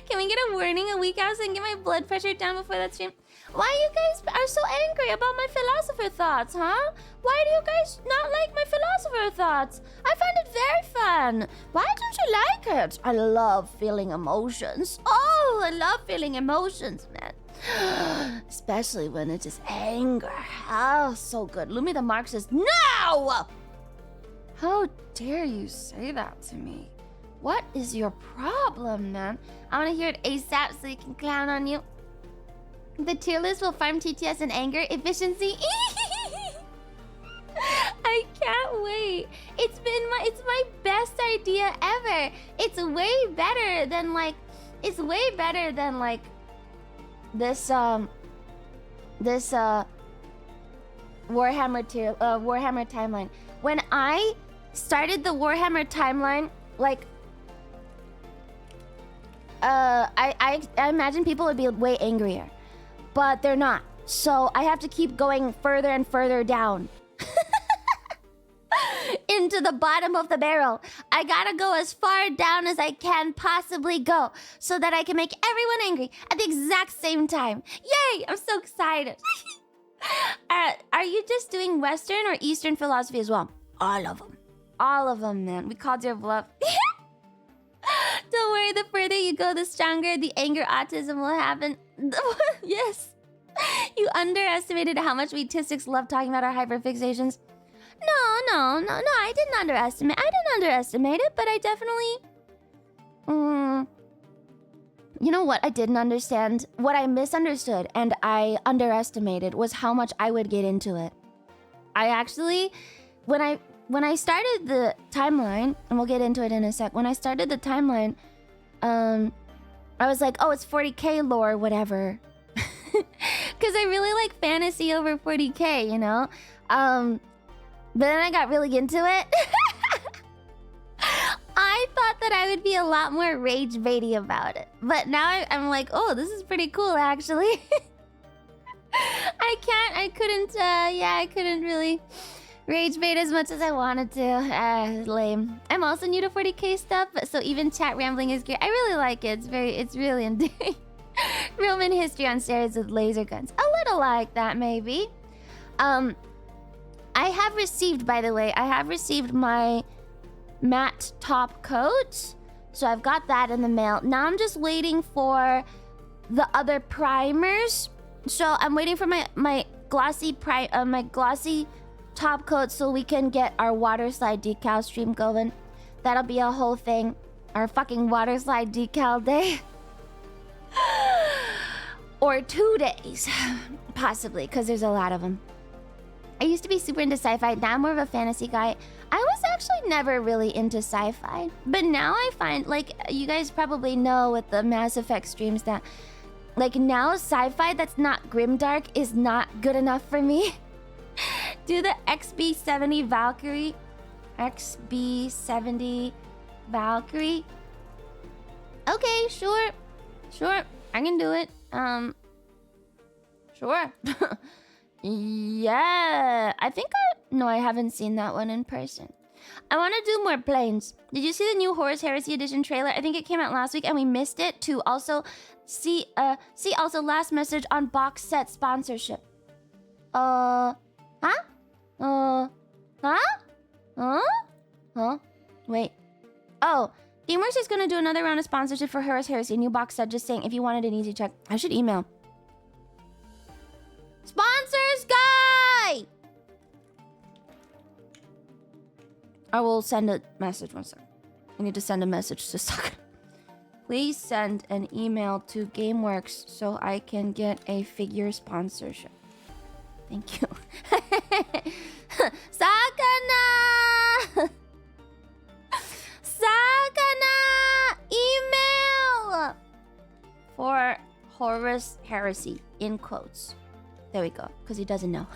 Can we get a warning a week out so I can get my blood pressure down before that stream? Why you guys are so angry about my philosopher thoughts, huh? Why do you guys not like my philosopher thoughts? I find it very fun. Why don't you like it? I love feeling emotions. Oh, I love feeling emotions, man. Especially when it's just anger. Oh, so good. Lumi the Mark says, no! How dare you say that to me? What is your problem, man? I want to hear it ASAP so you can clown on you. The tier list will farm TTS and anger efficiency. I can't wait. It's my best idea ever. It's way better than this Warhammer timeline. When I started the Warhammer timeline, like I imagine people would be way angrier, but they're not. So I have to keep going further and further down into the bottom of the barrel. I gotta go as far down as I can possibly go so that I can make everyone angry at the exact same time. Yay! I'm so excited. Are you just doing Western or Eastern philosophy as well? All of them. All of them, man. We called your bluff. Don't worry, the further you go, the stronger the anger autism will happen. Yes. You underestimated how much we autistics love talking about our hyperfixations. No, I didn't underestimate it, but I definitely... You know what I didn't understand? What I misunderstood and I underestimated was how much I would get into it. I actually... When I started the timeline, and we'll get into it in a sec. When I started the timeline, I was like, oh, it's 40k lore, whatever. Because I really like fantasy over 40k, you know? But then I got really into it. I thought that I would be a lot more rage baity about it. But now I'm like, oh, this is pretty cool, actually. I couldn't really rage bait as much as I wanted to. Lame. I'm also new to 40k stuff, so even chat rambling is great. I really like it. It's really endearing. Roman history on steroids with laser guns. A little like that, maybe. I have received, by the way, my matte top coat. So I've got that in the mail. Now I'm just waiting for the other primers. So I'm waiting for my glossy top coat so we can get our water slide decal stream going. That'll be a whole thing. Our fucking water slide decal day. Or 2 days, possibly, because there's a lot of them. I used to be super into sci-fi. Now I'm more of a fantasy guy. I was actually never really into sci-fi, but now I find, like, you guys probably know with the Mass Effect streams that, like, now sci-fi that's not grimdark is not good enough for me. Do the XB70 Valkyrie. XB70 Valkyrie. Okay, sure. Sure, I can do it. Sure. Yeah, I think no, I haven't seen that one in person. I want to do more planes. Did you see the new Horus Heresy Edition trailer? I think it came out last week and we missed it to also see also last message on box set sponsorship. Huh? Huh? Wait. Oh, Gameworks is gonna do another round of sponsorship for Horus Heresy, a new box set, just saying if you wanted an easy check. I should email. Sponsors guy! I will send a message. One sec. I need to send a message to Saka. Please send an email to Gameworks so I can get a figure sponsorship. Thank you. Sakana! Sakana! Email! For Horus Heresy, in quotes. There we go, because he doesn't know.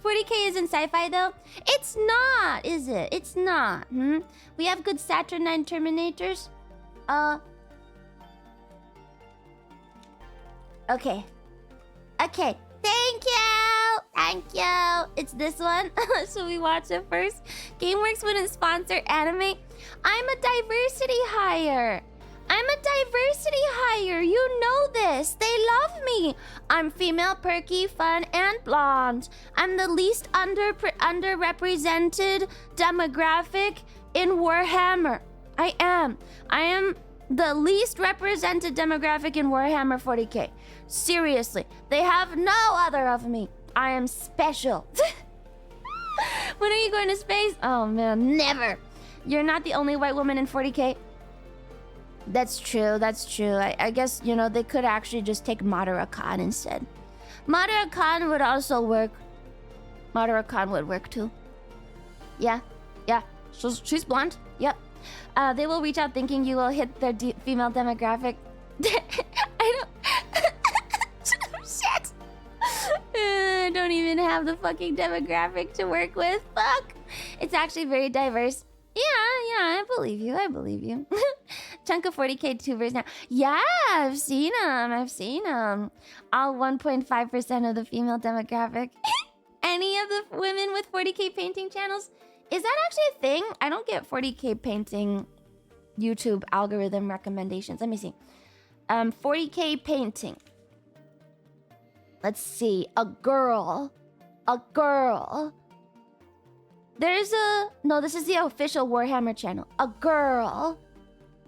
40K isn't sci-fi though? It's not, is it? It's not. We have good Saturnine Terminators. Okay. Okay. Thank you! Thank you! It's this one. Should we watch it first? Gameworks wouldn't sponsor anime. I'm a diversity hire. You know this. They love me. I'm female, perky, fun, and blonde. I'm the least underrepresented demographic in Warhammer. I am the least represented demographic in Warhammer 40K. Seriously, they have no other of me. I am special. When are you going to space? Oh man, never. You're not the only white woman in 40K. That's true. I guess, you know, they could actually just take Madara Khan instead. Madara Khan would also work. Madara Khan would work too. Yeah. She's blonde. Yep. They will reach out thinking you will hit their female demographic. I don't... Shit! I don't even have the fucking demographic to work with. Fuck! It's actually very diverse. Yeah, I believe you. Chunk of 40K tubers now. Yeah, I've seen them. All 1.5% of the female demographic. Any of the women with 40K painting channels? Is that actually a thing? I don't get 40K painting YouTube algorithm recommendations. Let me see. 40K painting. Let's see. A girl. No, this is the official Warhammer channel. A girl.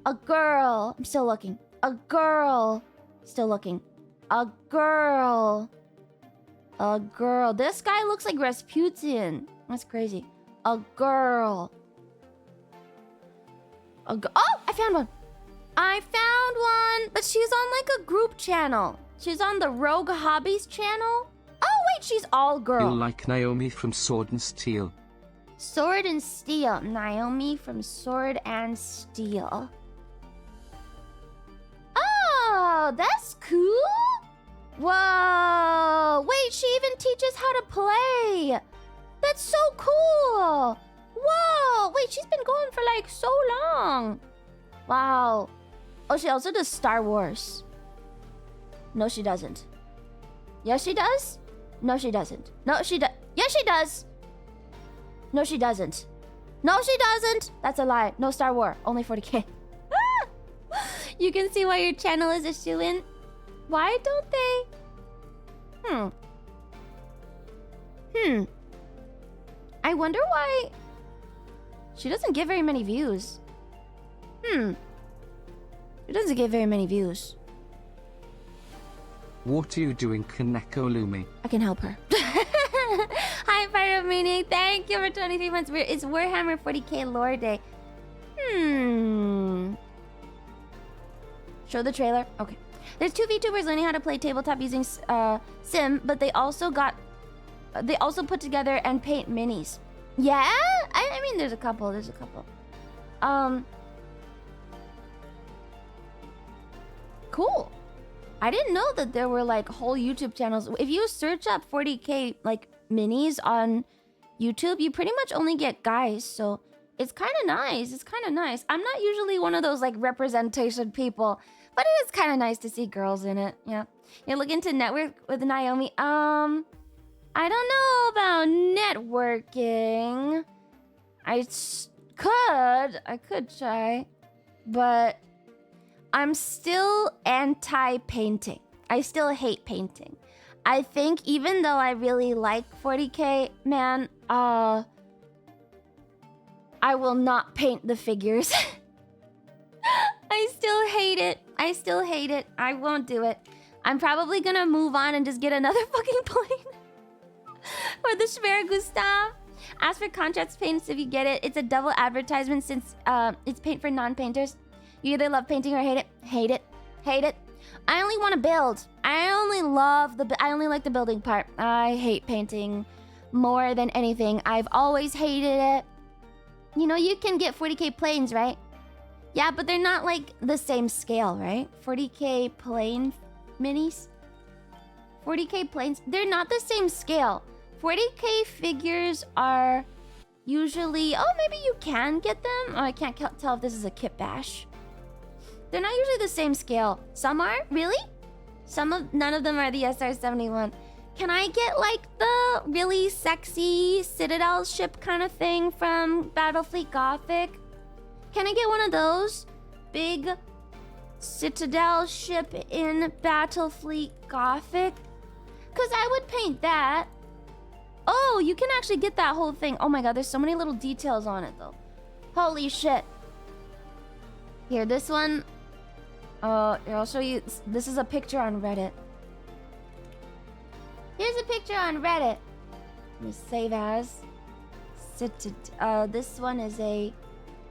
I'm still looking. A girl. This guy looks like Rasputin. That's crazy. A girl. Oh, I found one. But she's on like a group channel. She's on the Rogue Hobbies channel. Oh, wait, she's all girl. You like Naomi from Sword and Steel. Sword and Steel. Naomi from Sword and Steel. Oh, that's cool. Whoa. Wait, she even teaches how to play. That's so cool. Whoa. Wait, she's been going for like so long. Wow. Oh, she also does Star Wars. No, she doesn't. Yes, she does? No, she doesn't. No, she does. Yes, she does. No, she doesn't. No, she doesn't. That's a lie. No Star Wars. Only 40K. You can see why your channel is a shoo-in. Why don't they? I wonder why she doesn't get very many views. She doesn't get very many views. What are you doing, Kaneko Lumi? I can help her. Hi, Pyromaniac. Thank you for 23 months. It's Warhammer 40K lore day. Show the trailer. Okay. There's two VTubers learning how to play tabletop using Sim, but they also put together and paint minis. Yeah? I mean, there's a couple. Cool. I didn't know that there were like whole YouTube channels. If you search up 40K like minis on YouTube, you pretty much only get guys, so it's kind of nice. I'm not usually one of those like representation people, but it is kind of nice to see girls in it. Yeah. You're looking to network with Naomi. I don't know about networking. I could try, but I'm still anti-painting. I still hate painting. I think even though I really like 40K, man, I will not paint the figures. I still hate it. I won't do it. I'm probably gonna move on and just get another fucking plane. For the Schwer Gustav. Ask for contrast paints if you get it. It's a double advertisement since it's paint for non-painters. You either love painting or hate it. Hate it. I only want to build. I only like the building part. I hate painting more than anything. I've always hated it. You know, you can get 40K planes, right? Yeah, but they're not like the same scale, right? 40K plane minis? 40K planes, they're not the same scale. 40K figures are usually... Oh, maybe you can get them? Oh, I can't tell if this is a kit bash. They're not usually the same scale. Some are? Really? None of them are the SR-71. Can I get like the really sexy Citadel ship kind of thing from Battlefleet Gothic? Can I get one of those? Big Citadel ship in Battlefleet Gothic? Because I would paint that. Oh, you can actually get that whole thing. Oh my god, there's so many little details on it though. Holy shit. Here, this one. Here, I'll show you. This is a picture on Reddit. Here's a picture on Reddit. Let me save as. This one is a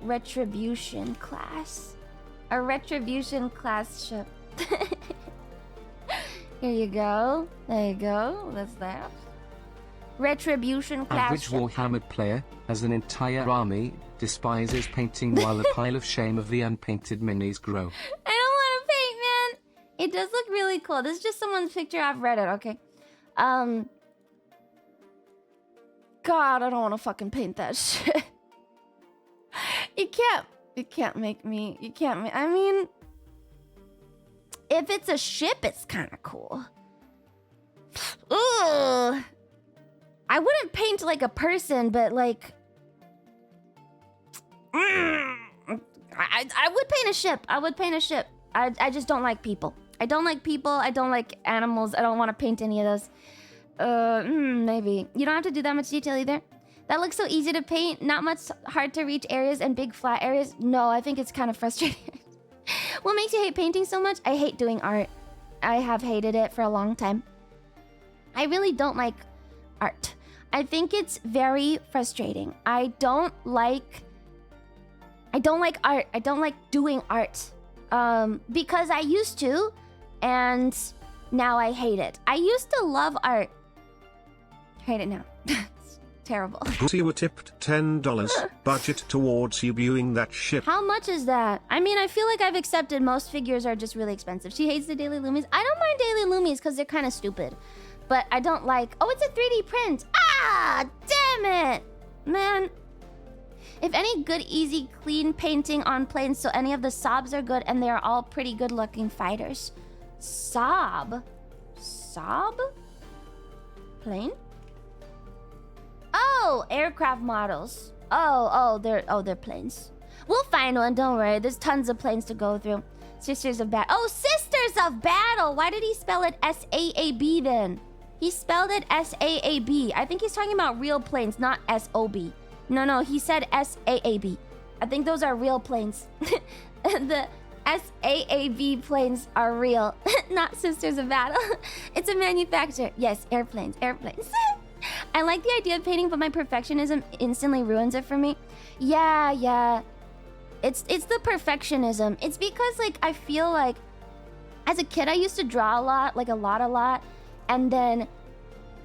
Retribution class. A Retribution class ship. Here you go. There you go. That's that. Retribution class Average ship. Warhammer player has an entire army, despises painting while a pile of shame of the unpainted minis grow. I don't want to paint, man. It does look really cool. This is just someone's picture off Reddit, okay? God, I don't want to fucking paint that shit. You can't make me. I mean, if it's a ship, it's kind of cool. Ugh. I wouldn't paint like a person, but like... I would paint a ship. I just don't like people. I don't like animals. I don't want to paint any of those. Maybe. You don't have to do that much detail either. That looks so easy to paint. Not much hard to reach areas and big flat areas. No, I think it's kind of frustrating. What makes you hate painting so much? I hate doing art. I have hated it for a long time. I really don't like art. I think it's very frustrating. I don't like art. I don't like doing art. Because I used to, and now I hate it. I used to love art. Hate it now. It's terrible. Pussy were tipped $10 budget towards you viewing that ship. How much is that? I mean, I feel like I've accepted most figures are just really expensive. She hates the daily Lumis. I don't mind daily Lumis because they're kind of stupid. But I don't like... Oh, it's a 3D print. Ah, damn it. Man. If any good, easy, clean painting on planes, so any of the Saabs are good, and they're all pretty good-looking fighters. Saab? Saab? Plane? Oh, aircraft models. They're planes. We'll find one, don't worry. There's tons of planes to go through. Sisters of Battle. Oh, Sisters of Battle! Why did he spell it S-A-A-B then? He spelled it S-A-A-B. I think he's talking about real planes, not S-O-B. No, he said S-A-A-B. I think those are real planes. The S-A-A-B planes are real, not Sisters of Battle. It's a manufacturer. Yes, airplanes. I like the idea of painting, but my perfectionism instantly ruins it for me. Yeah. It's the perfectionism. It's because, like, I feel like as a kid, I used to draw a lot. And then,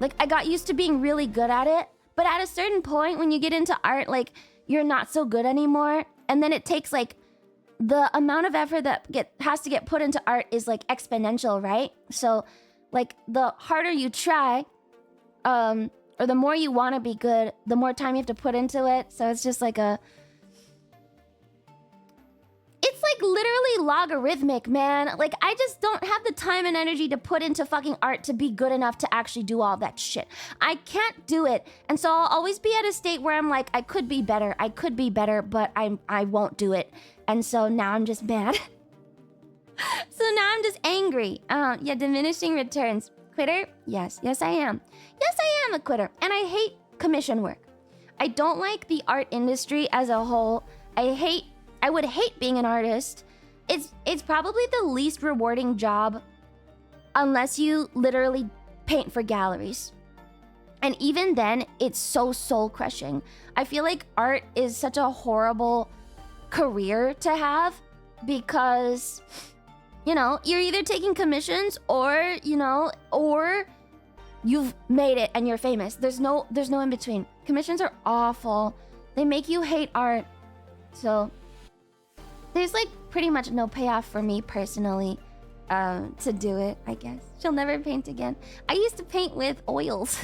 like, I got used to being really good at it. But at a certain point, when you get into art, like, you're not so good anymore. And then it takes, like, the amount of effort that has to get put into art is, like, exponential, right? So, like, the harder you try, or the more you want to be good, the more time you have to put into it. So it's just like it's like literally logarithmic, man. Like, I just don't have the time and energy to put into fucking art to be good enough to actually do all that shit. I can't do it. And so I'll always be at a state where I'm like, I could be better, but I won't do it. And so now I'm just mad. So now I'm just angry. Yeah, diminishing returns. Quitter? Yes, I am. Yes, I am a quitter. And I hate commission work. I don't like the art industry as a whole. I would hate being an artist. It's probably the least rewarding job unless you literally paint for galleries. And even then, it's so soul-crushing. I feel like art is such a horrible career to have because, you know, you're either taking commissions or, you know, or you've made it and you're famous. There's no in between. Commissions are awful. They make you hate art. So there's like pretty much no payoff for me personally to do it, I guess. She'll never paint again. I used to paint with oils.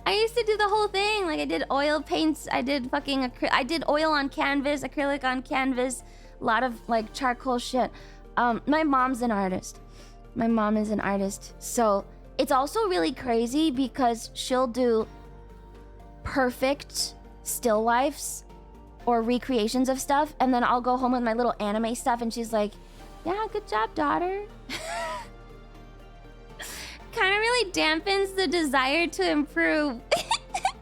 I used to do the whole thing. Like, I did oil paints. I did I did oil on canvas, acrylic on canvas, a lot of like charcoal shit. My mom's an artist. My mom is an artist. So it's also really crazy because she'll do perfect still lifes or recreations of stuff, and then I'll go home with my little anime stuff, and she's like, yeah, good job, daughter. Kind of really dampens the desire to improve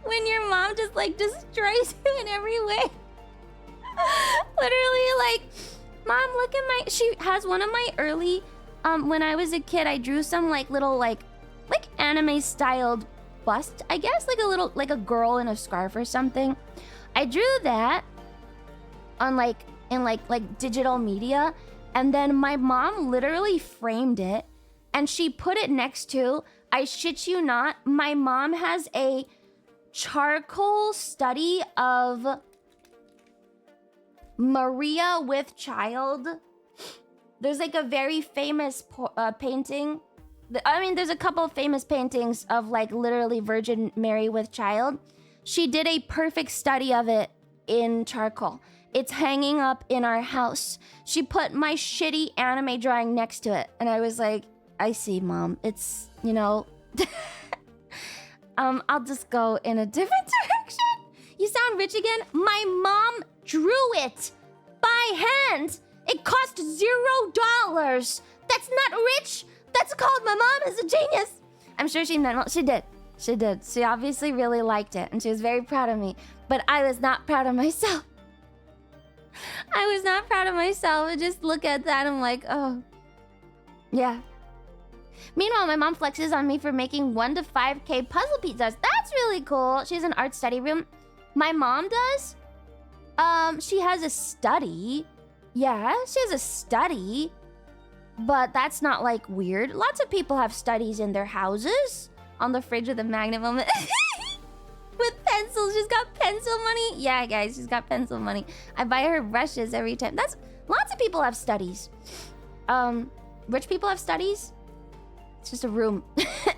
when your mom just like destroys you in every way. Literally, like, mom, look at my... She has one of my early... when I was a kid, I drew some like little like anime styled bust, I guess, like a little, like a girl in a scarf or something. I drew that on like in like digital media, and then my mom literally framed it and she put it next to, I shit you not, my mom has a charcoal study of Maria with child. There's like a very famous painting. I mean, there's a couple of famous paintings of like literally Virgin Mary with child. She did a perfect study of it in charcoal. It's hanging up in our house. She put my shitty anime drawing next to it. And I was like, I see, Mom. It's, you know... I'll just go in a different direction. You sound rich again? My mom drew it by hand. It cost $0. That's not rich. That's called my mom is a genius. I'm sure she meant well. She did. She did. She obviously really liked it, and she was very proud of me. But I was not proud of myself. I was not proud of myself. I just look at that and I'm like, oh, yeah. Meanwhile, my mom flexes on me for making 1 to 5K puzzle pizzas. That's really cool. She has an art study room. My mom does. She has a study. Yeah, she has a study. But that's not like weird. Lots of people have studies in their houses. On the fridge with a magnet moment. With pencils. She's got pencil money. Yeah, guys, she's got pencil money. I buy her brushes every time. Lots of people have studies. Rich people have studies. It's just a room.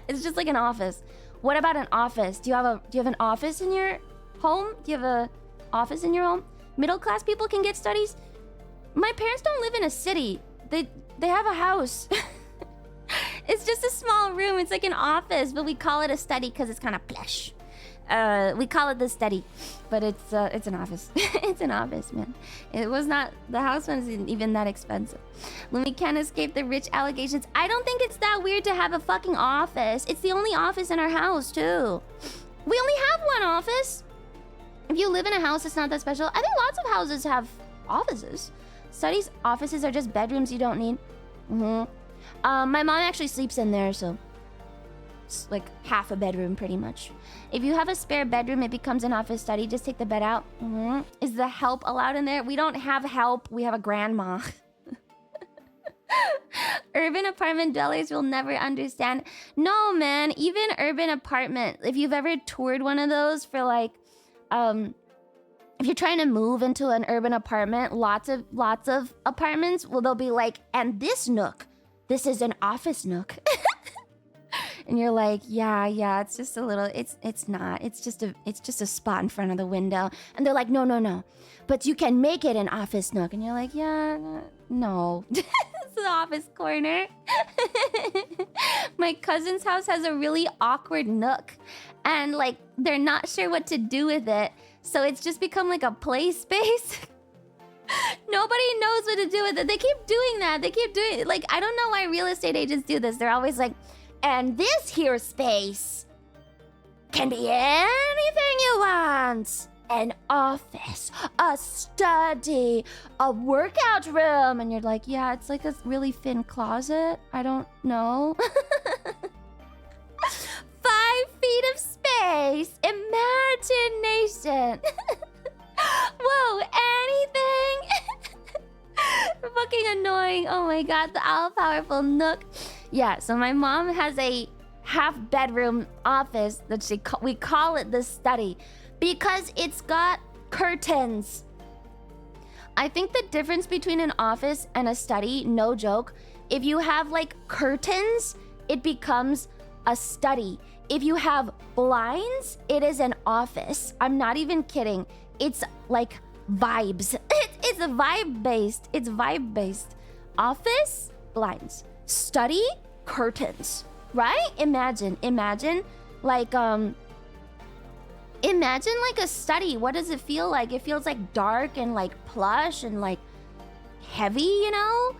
It's just like an office. What about an office? Do you have an office in your home? Do you have a office in your home? Middle class people can get studies. My parents don't live in a city. They have a house. It's just a small room. It's like an office, but we call it a study because it's kind of plush. We call it the study, but it's an office. It's an office, man. It was not, the house wasn't even that expensive. Lumi can't escape the rich allegations. I don't think it's that weird to have a fucking office. It's the only office in our house, too. We only have one office. If you live in a house, it's not that special. I think lots of houses have offices. Studies, offices are just bedrooms you don't need. My mom actually sleeps in there, so it's like half a bedroom pretty much. If you have a spare bedroom, it becomes an office study. Just take the bed out. Is the help allowed in there? We don't have help. We have a grandma. urban apartment dwellers will never understand. No, man, even urban apartment, if you've ever toured one of those for like, if you're trying to move into an urban apartment, lots of apartments, well, they'll be like, and this nook, this is an office nook. And you're like, yeah, it's just a little, it's not, it's just a spot in front of the window. And they're like, no, but you can make it an office nook. And you're like, yeah, no, it's the office corner. My cousin's house has a really awkward nook, and like, they're not sure what to do with it. So it's just become like a play space. Nobody knows what to do with it. They keep doing that. They keep doing it. Like, I don't know why real estate agents do this. They're always like, and this here space can be anything you want. An office, a study, a workout room. And you're like, yeah, it's like a really thin closet. I don't know. 5 feet of space. Imagination. Whoa, anything? Fucking annoying. Oh my god, the all-powerful Nook. Yeah, so my mom has a half-bedroom office that we call it the study because it's got curtains. I think the difference between an office and a study, no joke, if you have like curtains, it becomes a study. If you have blinds, it is an office. I'm not even kidding. It's like vibes. It's a vibe-based. It's vibe-based. Office, blinds. Study, curtains. Right? Imagine like imagine like a study. What does it feel like? It feels like dark and like plush and like heavy, you know?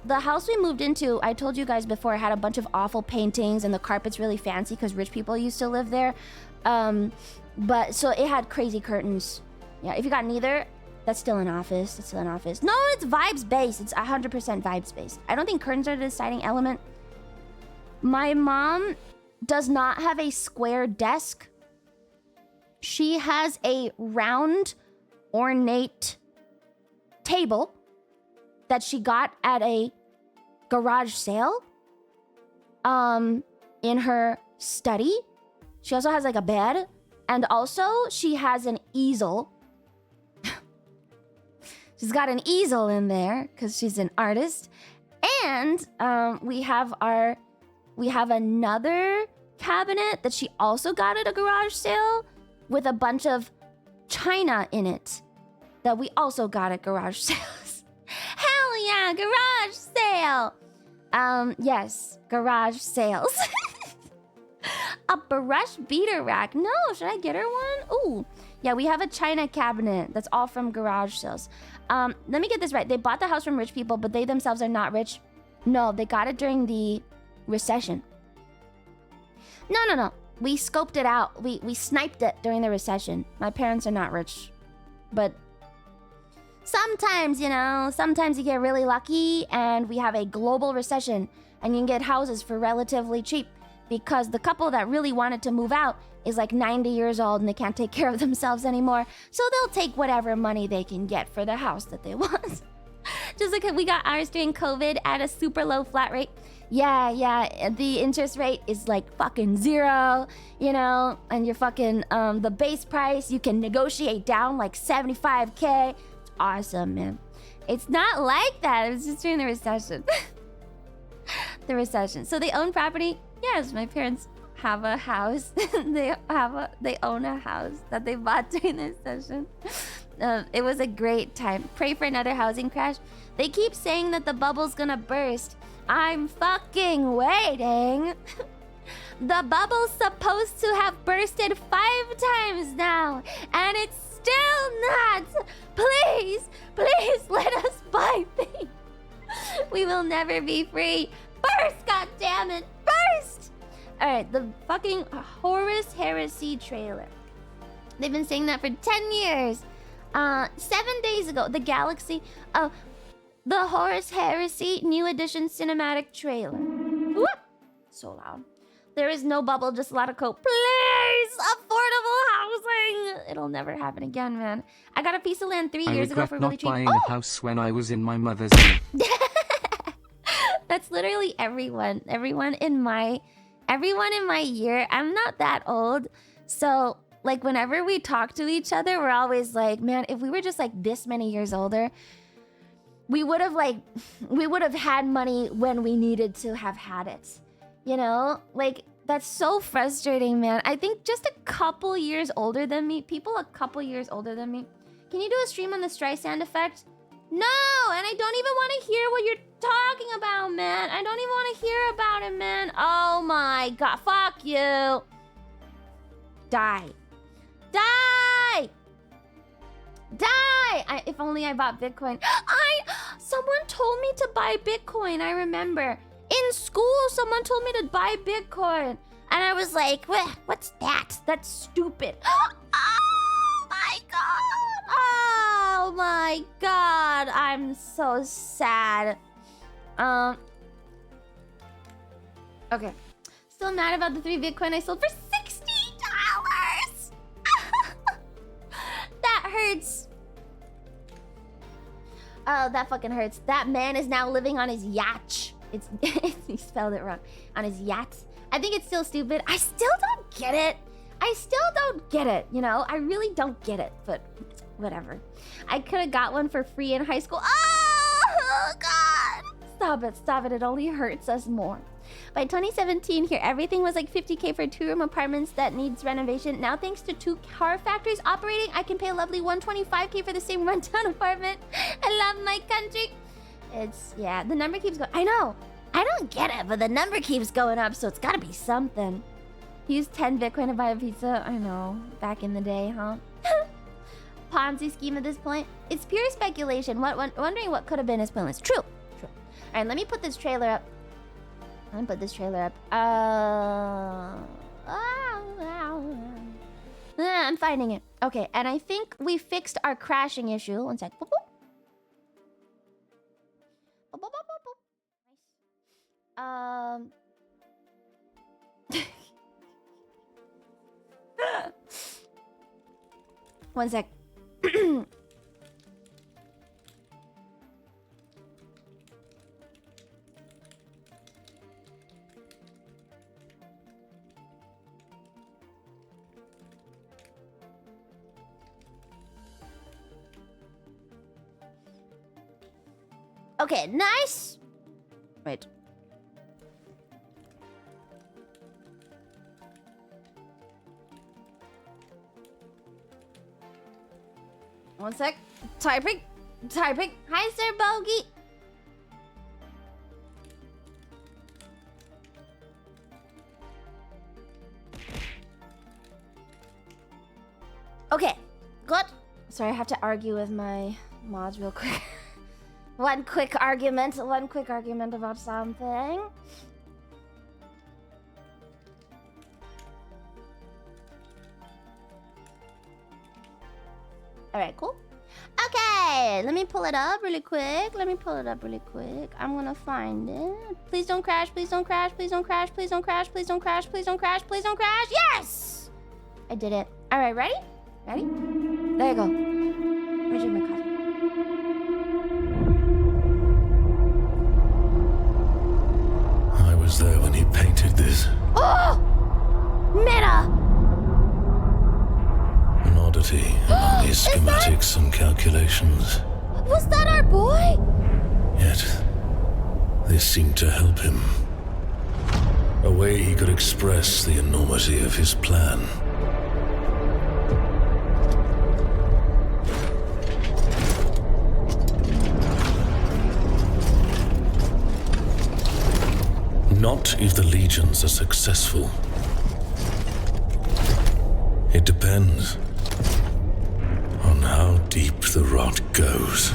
The house we moved into, I told you guys before, had a bunch of awful paintings and the carpet's really fancy because rich people used to live there. But so it had crazy curtains. Yeah, if you got neither, that's still an office. It's still an office. No, it's vibes based. It's 100% vibes based. I don't think curtains are the deciding element. My mom does not have a square desk. She has a round, ornate table that she got at a garage sale in her study. She also has like a bed, and also she has an easel. She's got an easel in there because she's an artist. And we have another cabinet that she also got at a garage sale with a bunch of china in it that we also got at garage sales. Hell yeah, garage sale. Yes, garage sales. A brush beater rack. No, should I get her one? Ooh, yeah, we have a china cabinet that's all from garage sales. Let me get this right. They bought the house from rich people, but they themselves are not rich. No, they got it during the recession. No. We scoped it out. We sniped it during the recession. My parents are not rich. But sometimes, you know, sometimes you get really lucky and we have a global recession and you can get houses for relatively cheap because the couple that really wanted to move out is like 90 years old and they can't take care of themselves anymore. So they'll take whatever money they can get for the house that they want. Just like we got ours during COVID at a super low flat rate. Yeah, the interest rate is like fucking 0, you know, and you're fucking, the base price, you can negotiate down like 75K. It's awesome, man. It's not like that. It was just during the recession. The recession. So they own property? Yes, my parents have a house. They own a house that they bought during the recession. It was a great time. Pray for another housing crash. They keep saying that the bubble's gonna burst. I'm fucking waiting. The bubble's supposed to have bursted 5 times now, and it's still not. Please let us buy things. We will never be free. Burst, goddammit, burst! Alright, the fucking Horus Heresy trailer. They've been saying that for 10 years. 7 days ago, the Horus Heresy New Edition Cinematic Trailer. Whoop! So loud. There is no bubble, just a lot of coke. Please! Affordable housing! It'll never happen again, man. I got a piece of land 3 years ago for really cheap. I regret not buying a house when I was in my mother's. That's literally everyone. Everyone in my year. I'm not that old. So, like, whenever we talk to each other, we're always like, man, if we were just like this many years older, we would have had money when we needed to have had it. You know? Like, that's so frustrating, man. I think just a couple years older than me, people a couple years older than me. Can you do a stream on the Streisand effect? No, and I don't even want to hear what you're talking about, man. I don't even want to hear about it, man. Oh my god, fuck you. Die. Die! Die! If only I bought Bitcoin. Someone told me to buy Bitcoin, I remember. In school, someone told me to buy Bitcoin. And I was like, what's that? That's stupid. Oh my god! Oh my god! I'm so sad. Okay. Still mad about the 3 Bitcoin I sold for $60! That hurts. Oh, that fucking hurts. That man is now living on his yacht. He spelled it wrong. On his yacht. I think it's still stupid. I still don't get it. You know, I really don't get it, but whatever. I could have got one for free in high school. Oh, God. Stop it. It only hurts us more. By 2017 here, everything was like $50K for 2-room apartments that needs renovation. Now, thanks to 2 car factories operating, I can pay a lovely $125K for the same rundown apartment. I love my country. Yeah, the number keeps going. I know. I don't get it, but the number keeps going up, so it's gotta be something. Use 10 Bitcoin to buy a pizza. I know. Back in the day, huh? Ponzi scheme at this point. It's pure speculation. Wondering what could have been is pointless. True. All right, let me put this trailer up. I'm finding it. Okay, and I think we fixed our crashing issue. One sec. Boop, boop. Boop, boop, boop, boop, boop. Nice. One sec. Okay, nice. Wait. One sec. Typing. Hi, Sir Bogey. Okay, good. Sorry, I have to argue with my mods real quick. One quick argument about something. Alright, cool. Okay, let me pull it up really quick. I'm gonna find it. Please don't crash. Yes! I did it. Alright, ready? There you go. Let me drink my coffee. I was there when he painted this. Oh! Meta! An oddity among his schematics and calculations. Was that our boy? Yet, this seemed to help him. A way he could express the enormity of his plan. Not if the legions are successful. It depends on how deep the rot goes.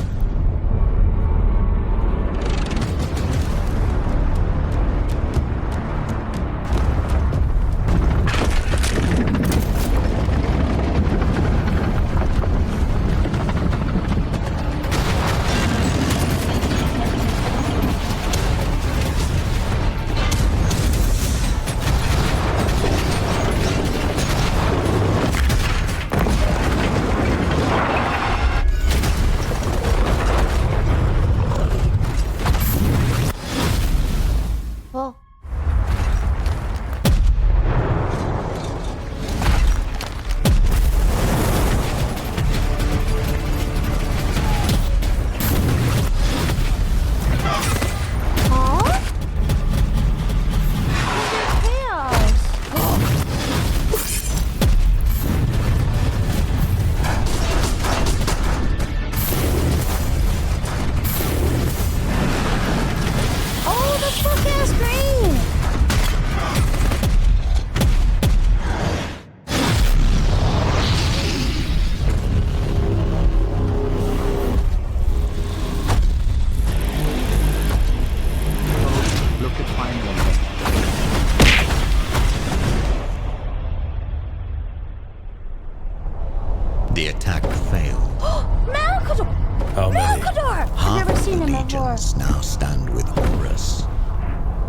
seen him before. legions now stand with Horus.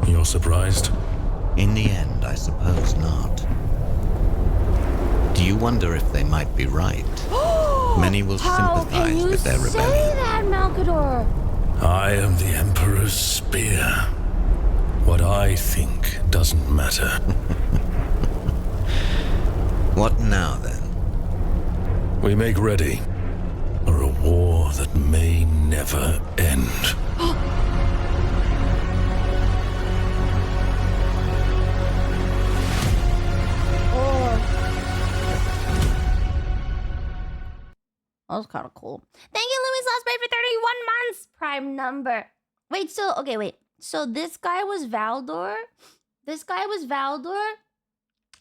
You're surprised? In the end, I suppose not. Do you wonder if they might be right? Many will sympathize with their rebellion. How can you say that, Malkador? I am the Emperor's spear. What I think doesn't matter. What now, then? We make ready for a war that may never end. That was kind of cool. Thank you, Louis Lost Bay, for 31 months. Prime number. Wait, so, okay, wait. So this guy was Valdor? This guy was Valdor?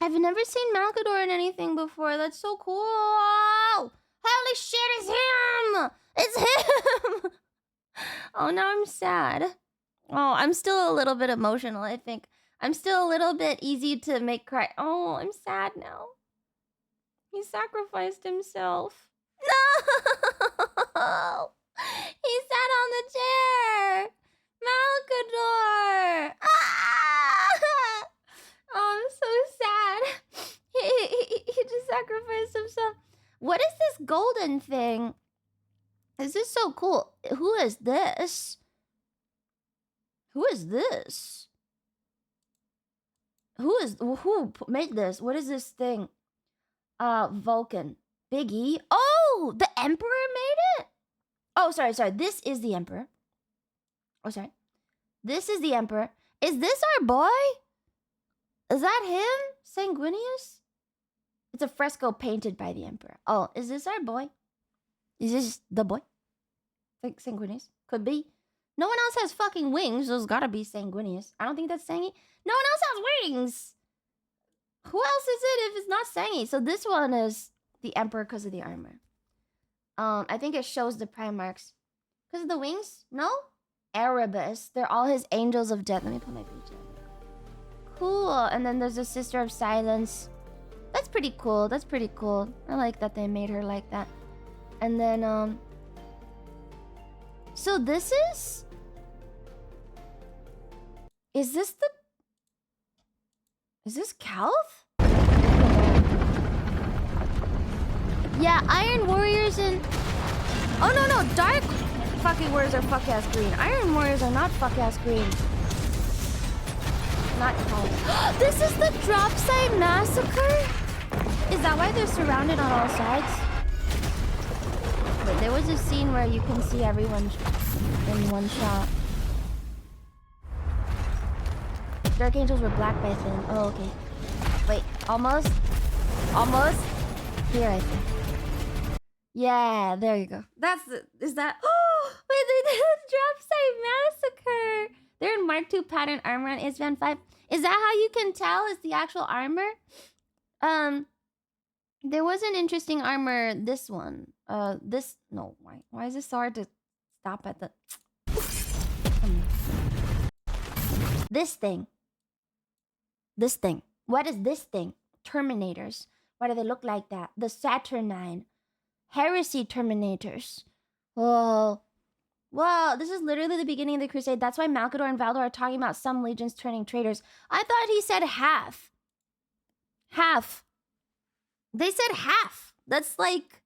I've never seen Malkador in anything before. That's so cool. Holy shit, it's him! It's him! Oh, now I'm sad. Oh, I'm still a little bit emotional, I think. I'm still a little bit easy to make cry. Oh, I'm sad now. He sacrificed himself. No! He sat on the chair! Malkador! Ah! Oh, I'm so sad. He just sacrificed himself. What is this golden thing? This is so cool. Who is this? Who is this? Who made this? What is this thing? Vulcan. Big E. Oh, the Emperor made it? Oh, sorry. This is the Emperor. Oh, sorry. This is the Emperor. Is this our boy? Is that him? Sanguinius? It's a fresco painted by the Emperor. Oh, is this our boy? Is this the boy? Like Sanguinius? Could be. No one else has fucking wings, so it's gotta be Sanguinius. I don't think that's Sangi. No one else has wings! Who else is it if it's not Sangi? So this one is the Emperor because of the armor. I think it shows the prime marks. Because of the wings? No? Erebus. They're all his angels of death. Let me put my page in. Cool. And then there's a Sister of Silence. That's pretty cool. That's pretty cool. I like that they made her like that. And then, so this is... Is this Calth? Yeah, Iron Warriors and... Oh, no. Dark fucking Warriors are fuck-ass green. Iron Warriors are not fuck-ass green. Not Calth. This is the Dropside Massacre? Is that why they're surrounded on all sides? Wait, there was a scene where you can see everyone in one shot. Dark Angels were black by then. Oh, okay. Wait, almost? Almost? Here, I think. Yeah, there you go. Is that... Oh, wait, they did the Dropside Massacre. They're in Mark II pattern armor on Isvan 5. Is that how you can tell it's the actual armor? There was an interesting armor, this one. No, why is this so hard to stop at the... This thing. What is this thing? Terminators. Why do they look like that? The Saturnine. Heresy Terminators. Whoa. Whoa, this is literally the beginning of the Crusade. That's why Malkador and Valdor are talking about some legions turning traitors. I thought he said half. Half. They said half. That's like...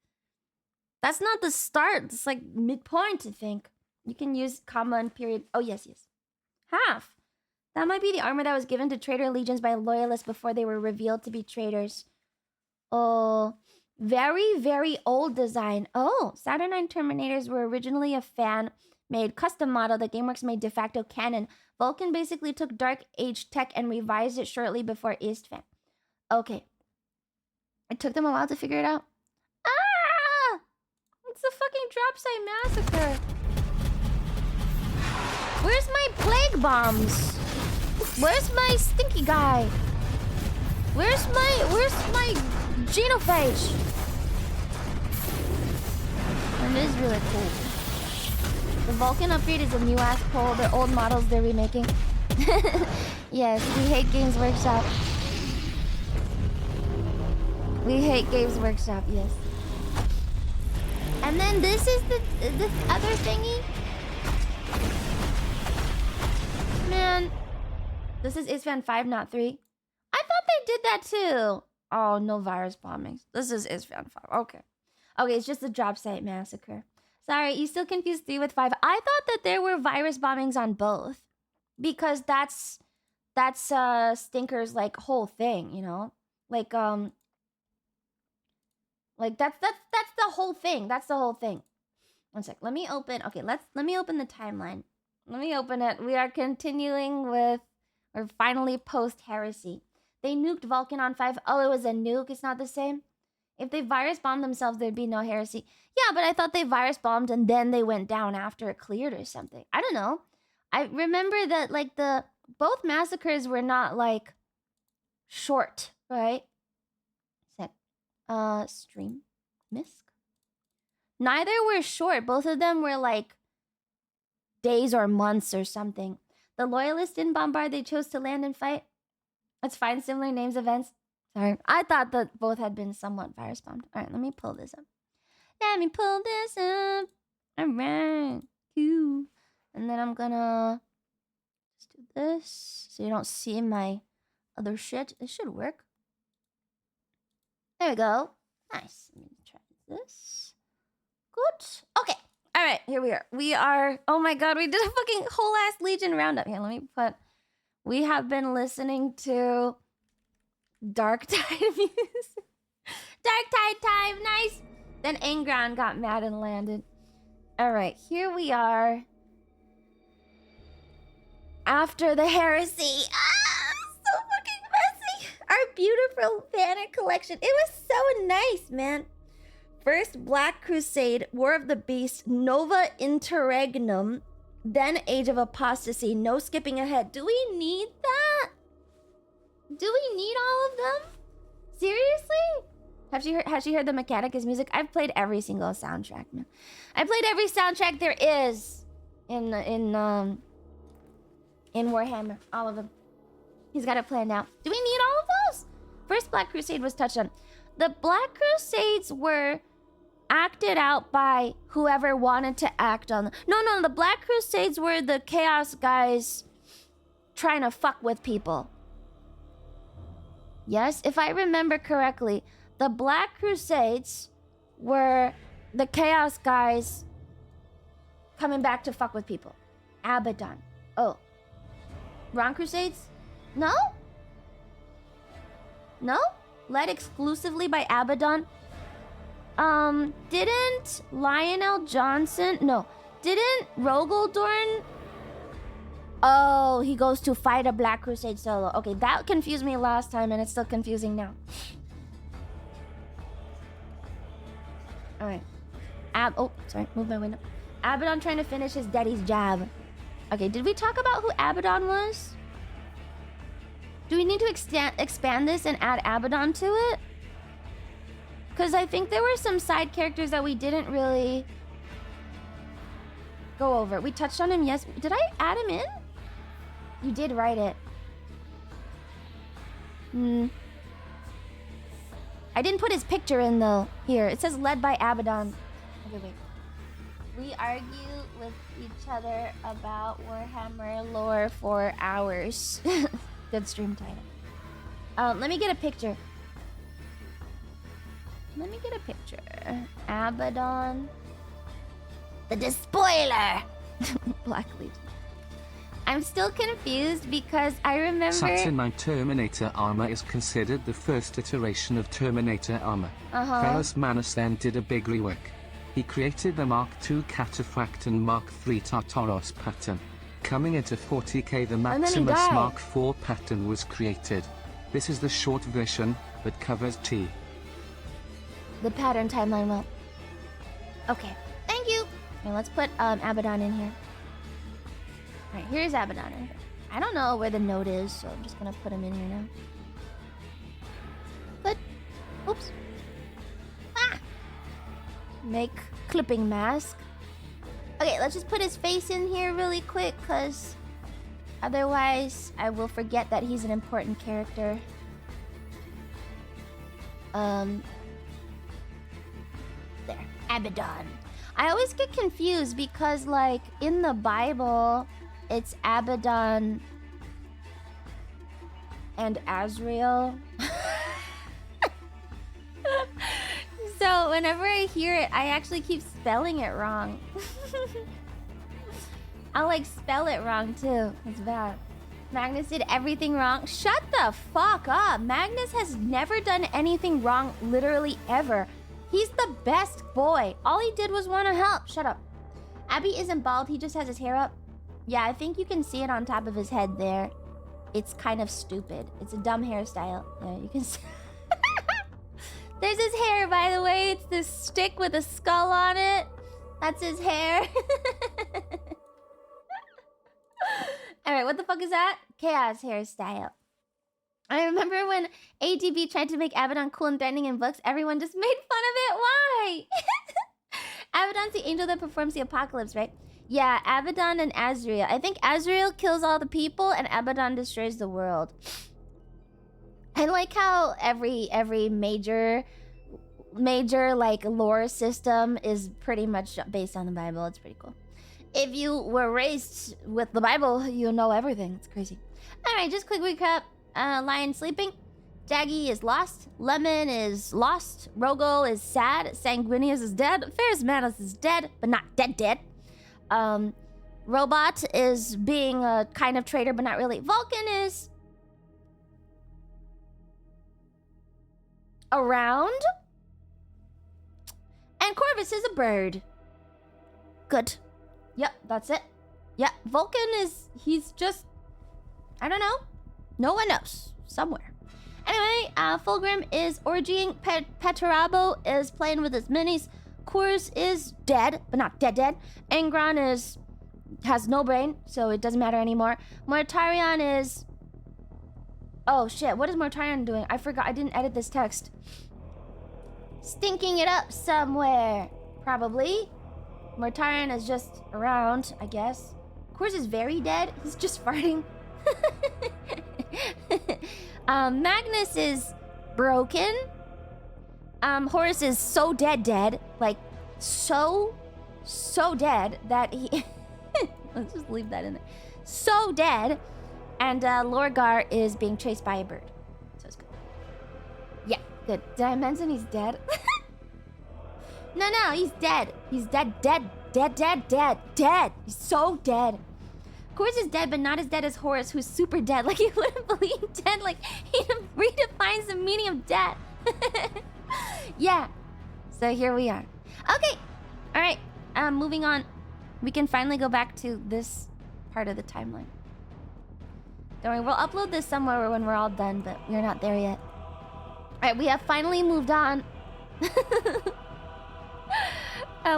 That's not the start. It's like midpoint, I think. You can use comma and period. Oh, yes. Half. That might be the armor that was given to traitor legions by loyalists before they were revealed to be traitors. Oh, very, very old design. Oh, Saturnine Terminators were originally a fan-made custom model that GameWorks made de facto canon. Vulcan basically took Dark Age tech and revised it shortly before Istvan. Okay. It took them a while to figure it out. Ah! It's a fucking Dropside Massacre. Where's my plague bombs? Where's my stinky guy? Where's my genophage? And it is really cool. The Vulcan upgrade is a new ass pole. They're old models they're remaking. Yes, we hate Games Workshop. We hate Games Workshop, yes. And then this is the other thingy. Isfan. This is Isfan 5, not 3. I thought they did that too. Oh, no virus bombings. This is Isfan 5. Okay. Okay, it's just a drop site massacre. Sorry, you still confused 3 with 5. I thought that there were virus bombings on both. Because that's Stinker's like whole thing, you know? Like that's the whole thing. That's the whole thing. One sec. Let me open. Okay, let me open the timeline. Let me open it. We are continuing with, or finally post heresy. They nuked Vulcan on 5. Oh, it was a nuke. It's not the same. If they virus bombed themselves, there'd be no heresy. Yeah, but I thought they virus bombed and then they went down after it cleared or something. I don't know. I remember that like both massacres were not like short, right? Sec. Stream. Misk. Neither were short. Both of them were like days or months or something. The loyalists didn't bombard. They chose to land and fight. Let's find similar names, events. Sorry. I thought that both had been somewhat virus bombed. All right, let me pull this up. Let me pull this up. All right. Cool. And then I'm gonna just do this so you don't see my other shit. This should work. There we go. Nice. Let me try this. Good. Okay. All right. Here we are. We are. Oh my god. We did a fucking whole ass Legion roundup. Here, let me put. We have been listening to Dark Tide music. Dark Tide time. Nice. Then Angron got mad and landed. All right. Here we are. After the heresy. So fucking messy. Our beautiful banner collection. It was so nice, man. First, Black Crusade, War of the Beast, Nova Interregnum, then Age of Apostasy. No skipping ahead. Do we need that? Do we need all of them? Seriously? Has she heard the Mechanicus music? I've played every single soundtrack, man. I played every soundtrack there is in Warhammer. All of them. He's got it planned out. Do we need all of those? First Black Crusade was touched on. The Black Crusades were acted out by whoever wanted to act on them. No, the Black Crusades were the Chaos guys trying to fuck with people. Yes, if I remember correctly, the Black Crusades were the Chaos guys coming back to fuck with people. Abaddon. Oh. Wrong Crusades? No? No? Led exclusively by Abaddon? Didn't Lionel Johnson... No. Didn't Rogaldorn... Oh, he goes to fight a Black Crusade solo. Okay, that confused me last time and it's still confusing now. Alright. Oh, sorry. Move my window. Abaddon trying to finish his daddy's jab. Okay, did we talk about who Abaddon was? Do we need to expand this and add Abaddon to it? Because I think there were some side characters that we didn't really go over. We touched on him, yes. Did I add him in? You did write it. I didn't put his picture in though. Here, it says led by Abaddon. Okay, wait. We argue with each other about Warhammer lore for hours. Good stream title. Let me get a picture. Abaddon. The Despoiler. Black Legion. I'm still confused because I remember... Saturn 9 Terminator armor is considered the first iteration of Terminator armor. Ferrus Manus then did a big rework. He created the Mark II Cataphract and Mark III Tartaros pattern. Coming into 40k, the Maximus Mark IV pattern was created. This is the short version, but covers T. The pattern timeline will. Okay, thank you. Okay, let's put Abaddon in here. Alright, here's Abaddon in here. I don't know where the note is, so I'm just gonna put him in here now. But, oops. Make clipping mask. Okay, let's just put his face in here really quick, because otherwise I will forget that he's an important character. There, Abaddon. I always get confused because, like, in the Bible, it's Abaddon and Azrael. So whenever I hear it, I actually keep spelling it wrong. I'll like spell it wrong too. It's bad. Magnus did everything wrong. Shut the fuck up. Magnus has never done anything wrong, literally ever. He's the best boy. All he did was want to help. Shut up. Abby isn't bald. He just has his hair up. Yeah, I think you can see it on top of his head there. It's kind of stupid. It's a dumb hairstyle. Yeah, you can see. There's his hair, by the way. It's this stick with a skull on it. That's his hair. Alright, what the fuck is that? Chaos hairstyle. I remember when ATB tried to make Abaddon cool and threatening in books, everyone just made fun of it. Why? Abaddon's the angel that performs the apocalypse, right? Yeah, Abaddon and Azrael. I think Azrael kills all the people and Abaddon destroys the world. I like how every major like lore system is pretty much based on the Bible. It's pretty cool. If you were raised with the Bible, you'll know everything. It's crazy. Alright, just quick recap. Lion sleeping. Jaggy is lost. Lemon is lost. Rogel is sad. Sanguinius is dead. Ferris Manus is dead, but not dead. Robot is being a kind of traitor, but not really. Vulcan is around. And Corvus is a bird. Good. Yep, that's it. Yeah, Vulcan is... He's just... I don't know. No one knows. Somewhere. Anyway, Fulgrim is orgying. Petarabo is playing with his minis. Kurs is dead, but not dead. Angron has no brain, so it doesn't matter anymore. Mortarion is... Oh, shit. What is Mortarion doing? I forgot. I didn't edit this text. Stinking it up somewhere. Probably. Mortarion is just around, I guess. Kurs is very dead. He's just farting. Magnus is broken. Horus is so dead. Like, so dead that he... Let's just leave that in there. So dead. And Lorgar is being chased by a bird. So it's good. Yeah, good. Did I mention he's dead? No, he's dead. He's dead. He's so dead. Kors is dead, but not as dead as Horus, who's super dead. Like, you wouldn't believe dead. Like, he redefines the meaning of death. Yeah. So here we are. Okay. All right. Moving on. We can finally go back to this part of the timeline. Don't worry, we'll upload this somewhere when we're all done, but we're not there yet. All right, we have finally moved on.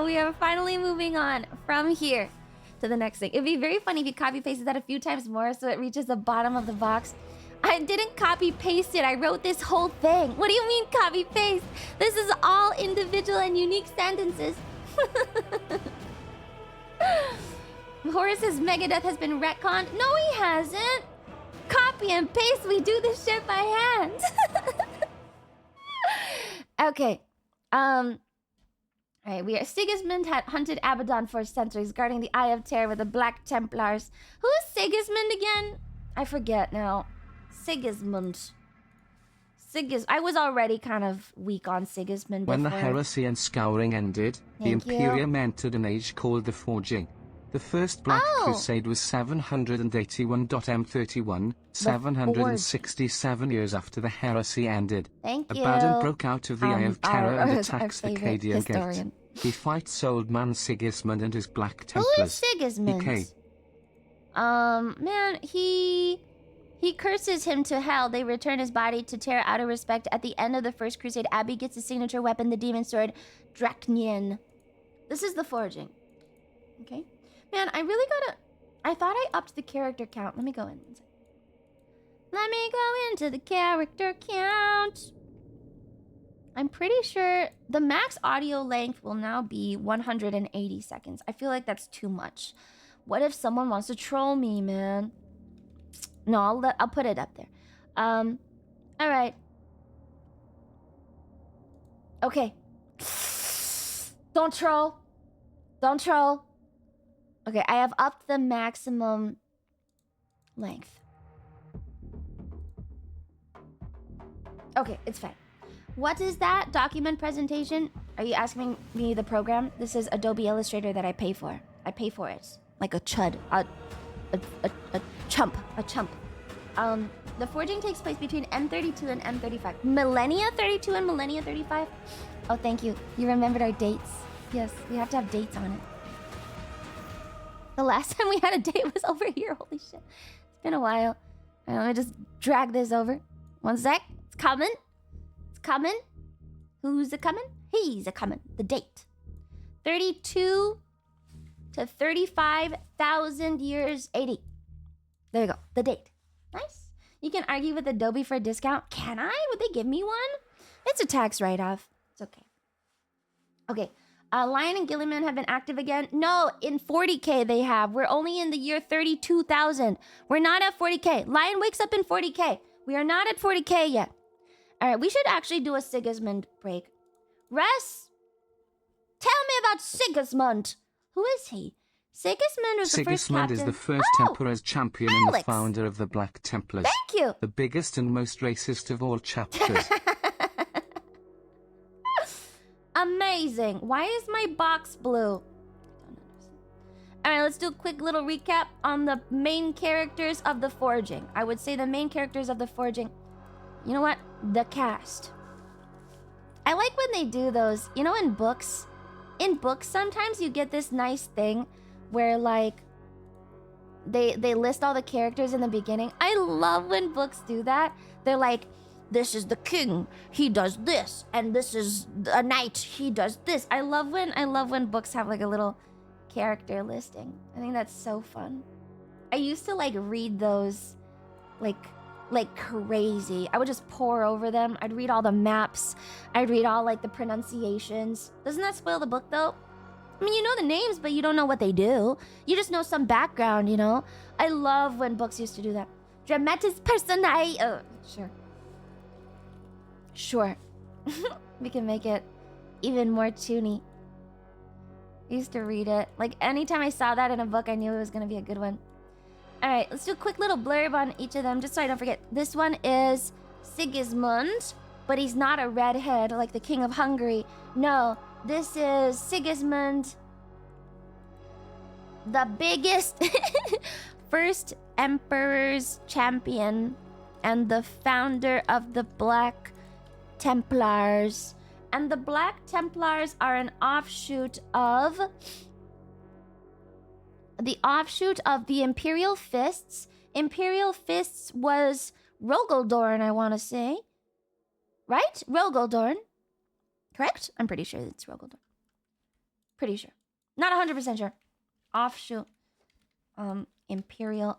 We are finally moving on from here to the next thing. It'd be very funny if you copy-pasted that a few times more so it reaches the bottom of the box. I didn't copy-paste it. I wrote this whole thing. What do you mean copy-paste? This is all individual and unique sentences. Horus's Megadeth has been retconned. No, he hasn't. Copy and paste. We do this shit by hand. Okay. Alright, Sigismund had hunted Abaddon for centuries, guarding the Eye of Terror with the Black Templars. Who is Sigismund again? I forget now. Sigismund. I was already kind of weak on Sigismund before. When the heresy and scouring ended, the Imperium entered an age called the Forging. The first Black Crusade was 781 M31, 767 years after the heresy ended. Thank you. Abaddon broke out of the Eye of Terror and attacks the Cadia Gate. He fights Old Man Sigismund and his Black Templars. Who is Sigismund? Man, he curses him to hell. They return his body to Terra out of respect. At the end of the First Crusade, Abby gets his signature weapon, the demon sword, Dracnian. This is the Forging. Okay. Man, I really gotta... I thought I upped the character count. Let me go in. Let me go into the character count. I'm pretty sure the max audio length will now be 180 seconds. I feel like that's too much. What if someone wants to troll me, man? No, I'll put it up there. All right. Okay. Don't troll. Don't troll. Okay, I have upped the maximum length. Okay, it's fine. What is that document presentation? Are you asking me the program? This is Adobe Illustrator that I pay for. I pay for it. Like a chud. A chump. A chump. The forging takes place between M32 and M35. Millennia 32 and Millennia 35? Oh, thank you. You remembered our dates. Yes, we have to have dates on it. The last time we had a date was over here. Holy shit. It's been a while. All right, let me just drag this over. One sec. It's coming. It's coming. Who's it coming? He's a coming. The date. 32 to 35,000 years AD. There you go. The date. Nice. You can argue with Adobe for a discount. Can I? Would they give me one? It's a tax write-off. It's okay. Okay. Lion and Gilliman have been active again. No, in 40K they have. We're only in the year 32,000. We're not at 40K. Lion wakes up in 40K. We are not at 40K yet. All right, we should actually do a Sigismund break. Russ, tell me about Sigismund. Who is he? Sigismund was the first captain. Sigismund is the first Emperor's champion and the founder of the Black Templars. Thank you. The biggest and most racist of all chapters. Amazing. Why is my box blue? Alright, let's do a quick little recap on the main characters of the forging. I would say the main characters of the forging. You know what? The cast. I like when they do those. You know, in books sometimes you get this nice thing where like they list all the characters in the beginning. I love when books do that. They're like, this is the king, he does this, and this is a knight, he does this. I love when books have like a little character listing. I think that's so fun. I used to like read those like crazy. I would just pore over them. I'd read all the maps. I'd read all like the pronunciations. Doesn't that spoil the book though? I mean, you know the names, but you don't know what they do. You just know some background, you know? I love when books used to do that. Dramatis personae. Sure. We can make it even more toony. I used to read it. Like, anytime I saw that in a book, I knew it was going to be a good one. Alright, let's do a quick little blurb on each of them, just so I don't forget. This one is Sigismund, but he's not a redhead like the King of Hungary. No, this is Sigismund, the biggest first Emperor's champion and the founder of the Black Templars. And the Black Templars are an offshoot of the Imperial Fists. Imperial Fists was Rogaldorn, I want to say. Right? Rogaldorn. Correct? I'm pretty sure it's Rogaldorn. Pretty sure. Not 100% sure. Offshoot. Imperial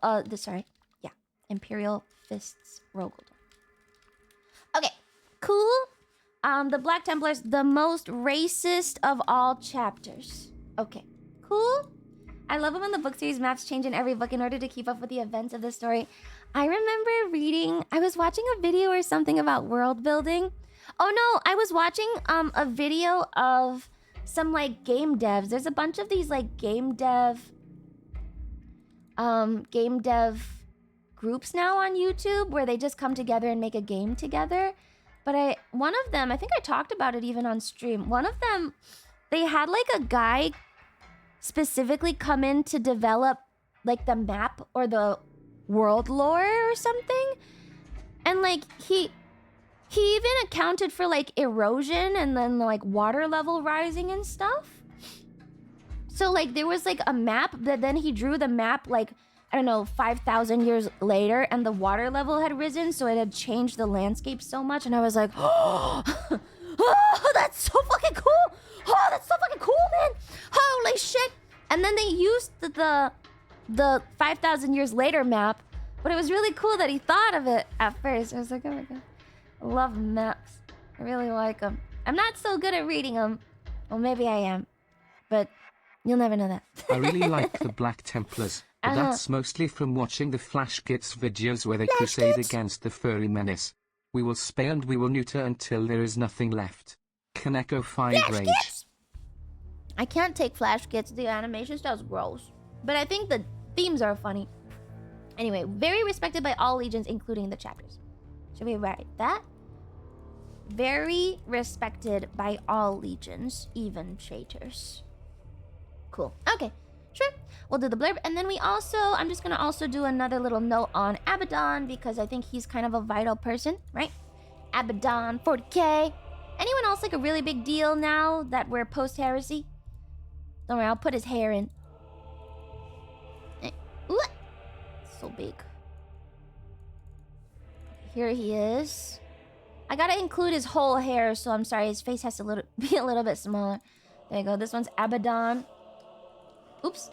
Fists Rogaldorn. Okay. Cool. The Black Templars, the most racist of all chapters. Okay. Cool. I love it when the book series maps change in every book in order to keep up with the events of the story. I remember I was watching a video or something about world building. Oh no, I was watching a video of some like game devs. There's a bunch of these like game dev groups now on YouTube where they just come together and make a game together. But one of them, I think I talked about it even on stream. One of them, they had like a guy specifically come in to develop like the map or the world lore or something. And like he even accounted for like erosion and then like water level rising and stuff. So like there was like a map, but then he drew the map like, I don't know, 5,000 years later, and the water level had risen, so it had changed the landscape so much, and I was like, oh, that's so fucking cool! Oh, that's so fucking cool, man! Holy shit! And then they used the 5,000 years later map, but it was really cool that he thought of it at first. I was like, oh my god, I love maps. I really like them. I'm not so good at reading them. Well, maybe I am, but you'll never know that. I really like the Black Templars. But that's mostly from watching the Flash Gits videos where they crusade against the furry menace. We will spay and we will neuter until there is nothing left. Kaneko 5 Rage. I can't take Flash Gits. The animation style's gross. But I think the themes are funny. Anyway, very respected by all legions, including the chapters. Should we write that? Very respected by all legions, even traitors. Cool. Okay, sure. We'll do the blurb. And then I'm just going to also do another little note on Abaddon because I think he's kind of a vital person, right? Abaddon, 40k. Anyone else like a really big deal now that we're post-heresy? Don't worry, I'll put his hair in. So big. Here he is. I gotta include his whole hair, so I'm sorry, his face has to be a little bit smaller. There you go, this one's Abaddon. Oops.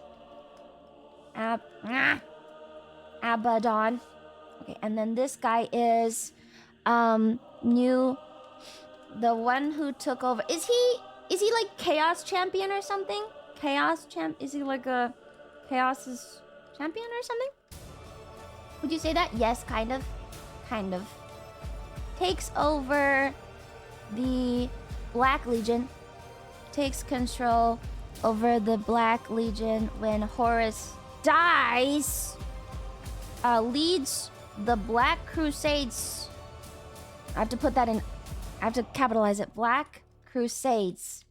Abaddon. Okay, and then this guy is the one who took over. Is he like Chaos Champion or something? Is he like a Chaos's champion or something? Would you say that? Yes, kind of. Kind of. Takes over the Black Legion. Takes control over the Black Legion when Horus dies. Leads the Black Crusades. I have to put that in. I have to capitalize it. Black Crusades.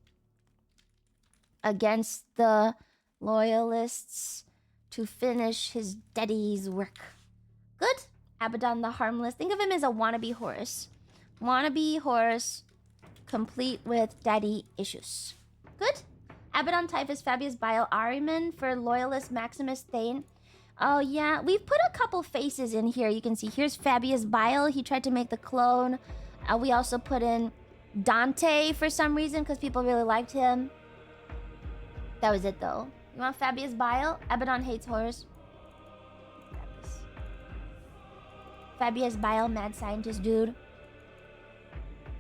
Against the Loyalists to finish his daddy's work. Good. Abaddon the Harmless. Think of him as a wannabe Horus. Wannabe Horus, complete with daddy issues. Good. Abaddon Typhus, Fabius Bile, Ahriman for Loyalist Maximus Thane. Oh yeah, we've put a couple faces in here. You can see here's Fabius Bile. He tried to make the clone. We also put in Dante for some reason because people really liked him. That was it though. You want Fabius Bile? Abaddon hates Horus. Fabius Bile, mad scientist dude.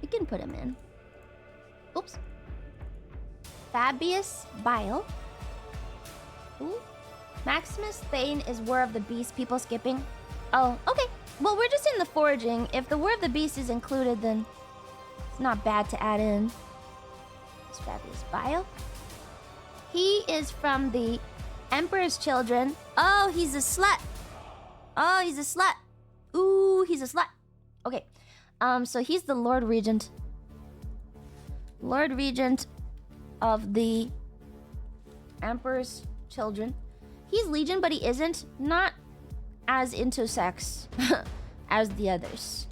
We can put him in. Oops. Fabius Bile. Ooh. Maximus Thane is War of the Beast. People skipping. Oh, okay. Well, we're just in the foraging. If the War of the Beast is included, then it's not bad to add in. It's Fabius Bile. He is from the Emperor's Children. Oh, he's a slut. Oh, he's a slut. Ooh, he's a slut. Okay. So he's the Lord Regent. Lord Regent of the Emperor's Children. He's Legion, but he isn't. Not as into sex as the others.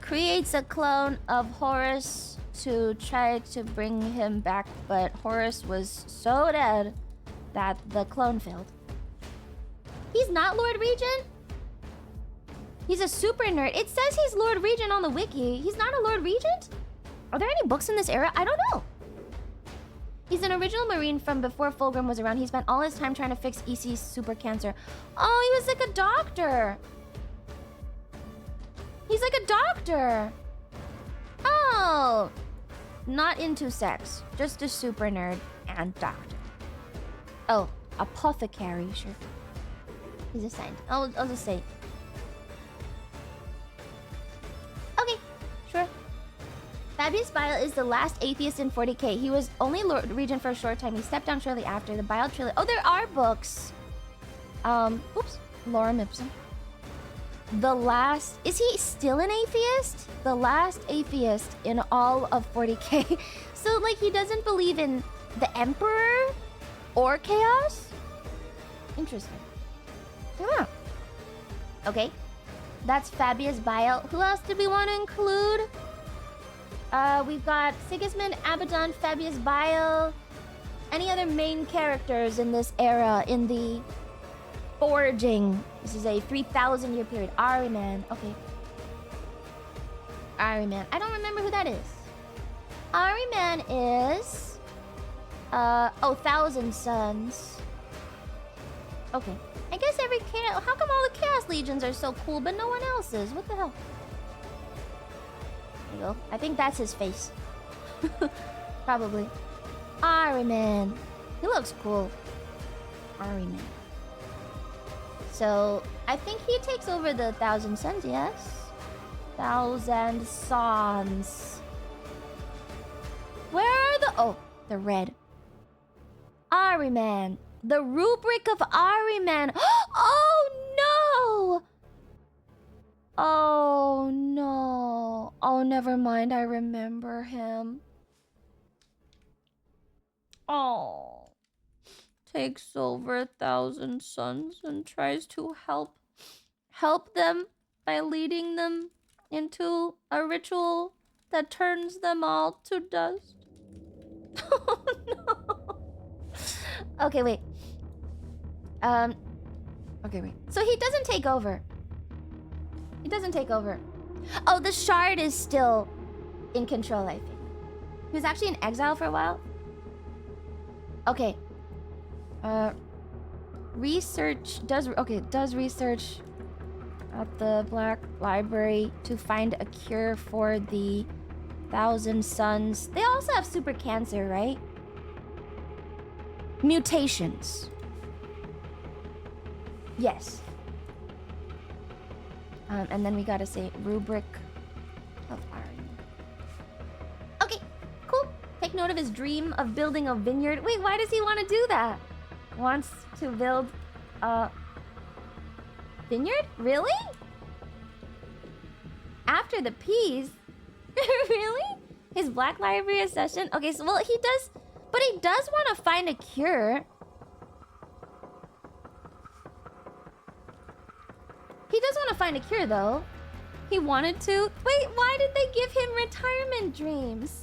Creates a clone of Horus to try to bring him back, but Horus was so dead that the clone failed. He's not Lord Regent? He's a super nerd. It says he's Lord Regent on the wiki. He's not a Lord Regent? Are there any books in this era? I don't know. He's an original Marine from before Fulgrim was around. He spent all his time trying to fix EC's super cancer. Oh, he was like a doctor. He's like a doctor. Oh. Not into sex. Just a super nerd and doctor. Oh, apothecary, sure. He's a scientist. I'll just say. Okay, sure. Fabius Bile is the last atheist in 40k. He was only Lord Regent for a short time. He stepped down shortly after. The Bile trilogy. Oh, there are books. Oops. Lorem Ipsum. The last... Is he still an atheist? The last atheist in all of 40k. So, like, he doesn't believe in the Emperor or Chaos? Interesting. Yeah. Okay. That's Fabius Bile. Who else did we want to include? We've got Sigismund, Abaddon, Fabius Bile. Any other main characters in this era in the foraging? This is a 3,000 year period. Ahriman. Okay. Ahriman. I don't remember who that is. Ahriman is... Thousand Sons. Okay. I guess every How come all the Chaos Legions are so cool, but no one else is? What the hell? There you go. I think that's his face. Probably. Ahriman. He looks cool. Ahriman. So, I think he takes over the Thousand Sons, yes? Thousand Sons. Where are the... Oh, they're red. Ahriman. The rubric of Ahriman. Oh, no! Oh no. Oh, never mind. I remember him. Oh. Takes over 1,000 suns and tries to help them by leading them into a ritual that turns them all to dust. Oh no. Okay, wait. Okay, wait. So he doesn't take over. He doesn't take over. Oh, the shard is still in control, I think. He was actually in exile for a while. Okay. Does research at the Black Library to find a cure for the 1,000 suns. They also have super cancer, right? Mutations. Yes. And then we gotta say rubric of iron. Okay, cool. Take note of his dream of building a vineyard. Wait, why does he want to do that? Wants to build a vineyard? Really? After the peas? Really? His Black Library accession? Okay, so well he does, but he does want to find a cure. He does want to find a cure though. He wanted to. Wait, why did they give him retirement dreams?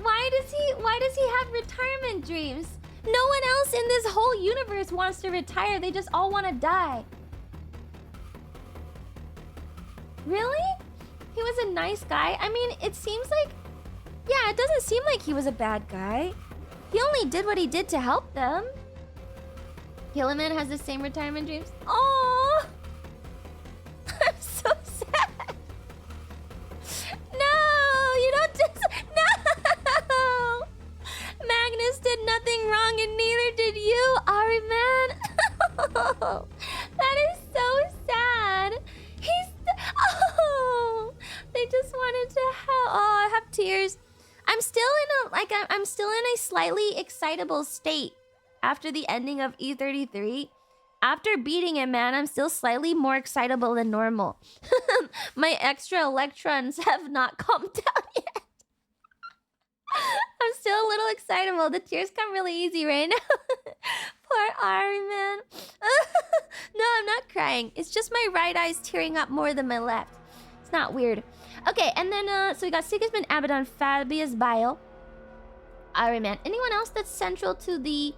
Why does he have retirement dreams? No one else in this whole universe wants to retire. They just all want to die. Really? He was a nice guy. I mean, it seems like... Yeah, it doesn't seem like he was a bad guy. He only did what he did to help them. Gilliman has the same retirement dreams. Aww! I'm so sad. No! You don't just... No! Magnus did nothing wrong and neither did you, Ariman. That is so sad. They just wanted to help. Oh, I have tears. I'm still in a slightly excitable state after the ending of E33. After beating it, man, I'm still slightly more excitable than normal. My extra electrons have not calmed down yet. I'm still a little excitable. The tears come really easy right now. Poor Ari, man. No, I'm not crying. It's just my right eye's tearing up more than my left. It's not weird. Okay, and then, so we got Sigismund Abaddon, Fabius Bile. Ari, man. Anyone else that's central to the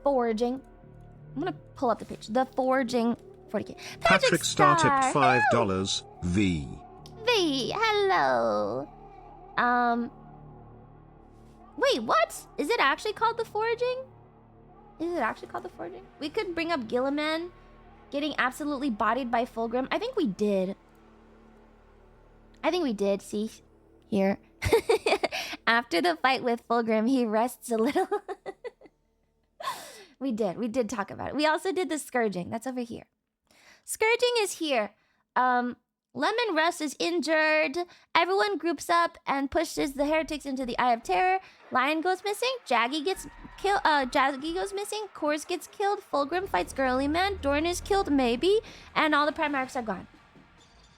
foraging? I'm gonna pull up the page. The foraging 40K. Patrick Star tipped $5. V. V, hello. Wait, what? Is it actually called the foraging? Is it actually called the foraging? We could bring up Gilliman getting absolutely bodied by Fulgrim. I think we did. See, here. After the fight with Fulgrim, he rests a little. We did talk about it. We also did the Scourging. That's over here. Scourging is here. Lemon Russ is injured. Everyone groups up and pushes the heretics into the Eye of Terror. Lion goes missing. Jaggy gets killed. Jaggy goes missing. Kors gets killed. Fulgrim fights Girly Man. Dorn is killed, maybe. And all the Primarchs are gone.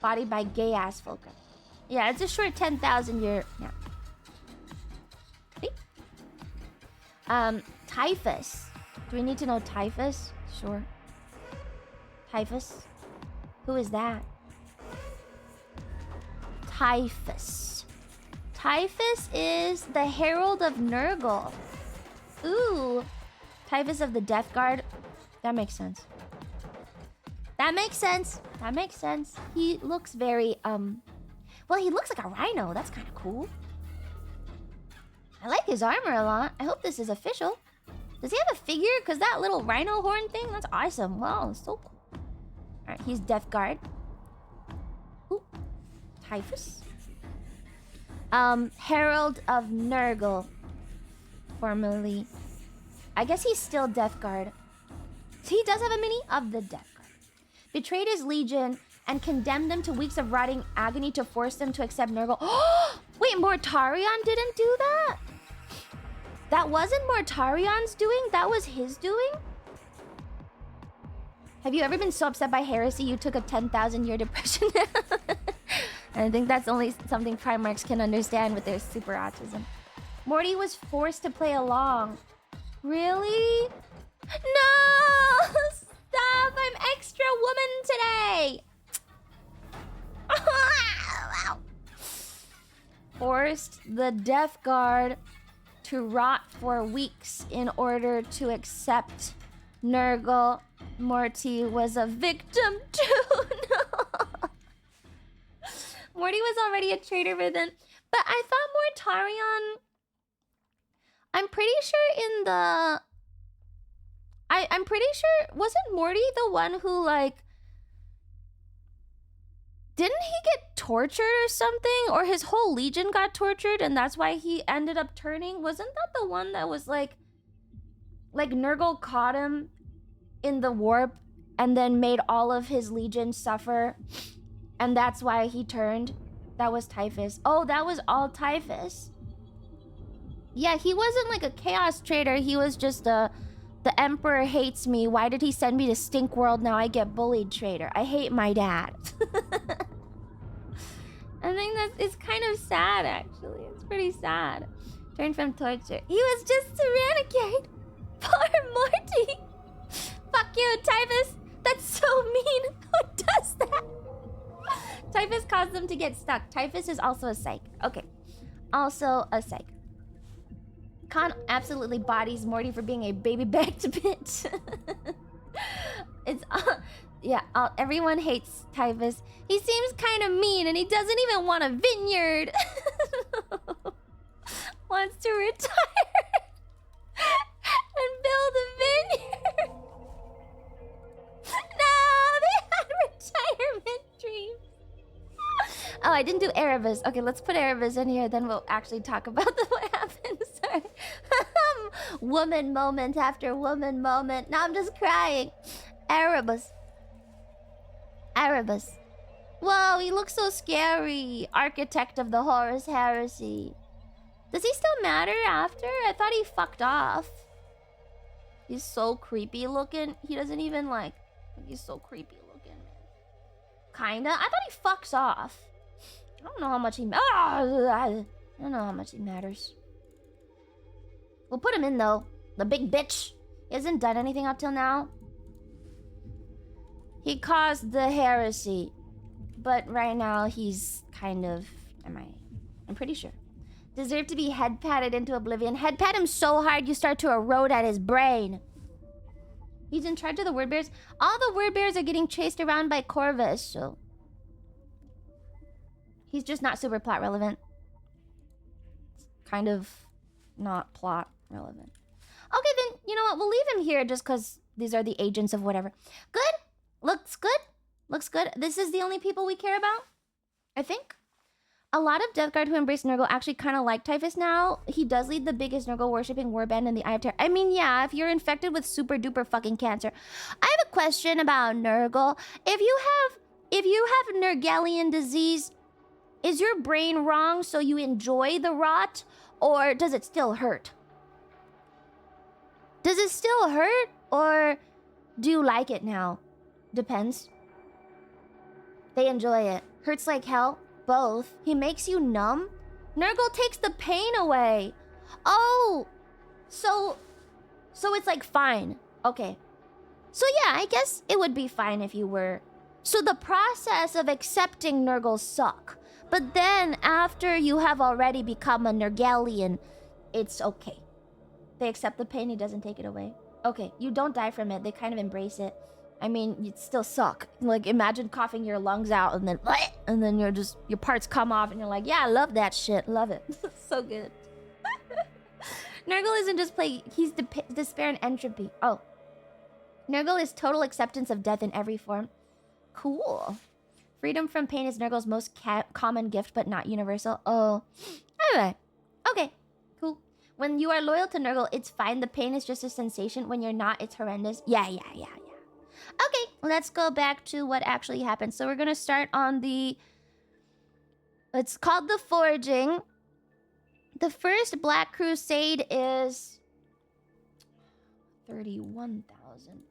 Bodied by gay-ass Fulgrim. Yeah, it's a short 10,000 year... Yeah. Typhus. Do we need to know Typhus? Sure. Typhus? Who is that? Typhus. Typhus is the Herald of Nurgle. Ooh. Typhus of the Death Guard. That makes sense. That makes sense. He looks very, well, he looks like a rhino. That's kind of cool. I like his armor a lot. I hope this is official. Does he have a figure? Because that little rhino horn thing, that's awesome. Wow, so cool. Alright, he's Death Guard. Ooh. Typhus. Herald of Nurgle. Formerly. I guess he's still Death Guard. So he does have a mini of the Death Guard. Betrayed his legion and condemned them to weeks of rotting agony to force them to accept Nurgle. Wait, Mortarion didn't do that? That wasn't Mortarion's doing? That was his doing? Have you ever been so upset by heresy you took a 10,000-year depression? And I think that's only something Primarchs can understand with their super autism. Morty was forced to play along. Really? No! Stop! I'm extra woman today! Forced the Death Guard to rot for weeks in order to accept Nurgle. Morty was a victim too. No. Morty was already a traitor for them. But I thought Mortarion... I'm pretty sure in the... I'm pretty sure... Wasn't Morty the one who, like... Didn't he get tortured or something? Or his whole legion got tortured and that's why he ended up turning? Wasn't that the one that was like Nurgle caught him in the warp and then made all of his legion suffer? And that's why he turned? That was Typhus. Oh, that was all Typhus. Yeah, he wasn't like a chaos traitor. He was just the Emperor hates me. Why did he send me to Stink World? Now I get bullied traitor. I hate my dad. I think it's kind of sad, actually. It's pretty sad. Turned from torture. He was just a renegade. Poor Morty. Fuck you, Typhus. That's so mean. Who does that? Typhus caused them to get stuck. Typhus is also a psych. Okay. Also a psych. Khan absolutely bodies Morty for being a baby-backed bitch. It's... everyone hates Typhus. He seems kind of mean and he doesn't even want a vineyard. Wants to retire and build a vineyard. No, they had retirement dreams. Oh, I didn't do Erebus. Okay, let's put Erebus in here, then we'll actually talk about what happened. Sorry. Woman moment after woman moment. Now I'm just crying. Erebus. Erebus. Whoa, he looks so scary. Architect of the Horus Heresy. Does he still matter after? I thought he fucked off. He's so creepy looking. He doesn't even like... He's so creepy looking, man. Kinda. I thought he fucks off. I don't know how much he... I don't know how much he matters. We'll put him in, though. The big bitch. He hasn't done anything up till now. He caused the heresy. But right now, he's kind of... I'm pretty sure. Deserve to be head patted into oblivion. Head pat him so hard you start to erode at his brain. He's in charge of the word bears. All the word bears are getting chased around by Corvus, so... He's just not super plot relevant. It's kind of not plot relevant. Okay, then, you know what? We'll leave him here just because these are the agents of whatever. Good? Looks good? Looks good. This is the only people we care about? I think. A lot of Death Guard who embrace Nurgle actually kind of like Typhus now. He does lead the biggest Nurgle-worshipping warband in the Eye of Terror. I mean, yeah, if you're infected with super-duper fucking cancer. I have a question about Nurgle. If you have Nurgelian disease, is your brain wrong so you enjoy the rot? Or does it still hurt? Does it still hurt? Or do you like it now? Depends. They enjoy it. Hurts like hell? Both. He makes you numb? Nurgle takes the pain away. Oh! So it's like fine. Okay. So yeah, I guess it would be fine if you were... So the process of accepting Nurgle suck. But then after you have already become a Nurgelian, it's okay. They accept the pain, he doesn't take it away. Okay, you don't die from it. They kind of embrace it. I mean, you'd still suck. Like, imagine coughing your lungs out and then your parts come off and you're like, yeah, I love that shit. Love it. So good. Nurgle isn't just play, he's despair and entropy. Oh. Nurgle is total acceptance of death in every form. Cool. Freedom from pain is Nurgle's most common gift, but not universal. Oh. Alright. Okay. Cool. When you are loyal to Nurgle, it's fine. The pain is just a sensation. When you're not, it's horrendous. Yeah. Okay, let's go back to what actually happened. So we're going to start on the... It's called the Forging. The first Black Crusade is... 31,000.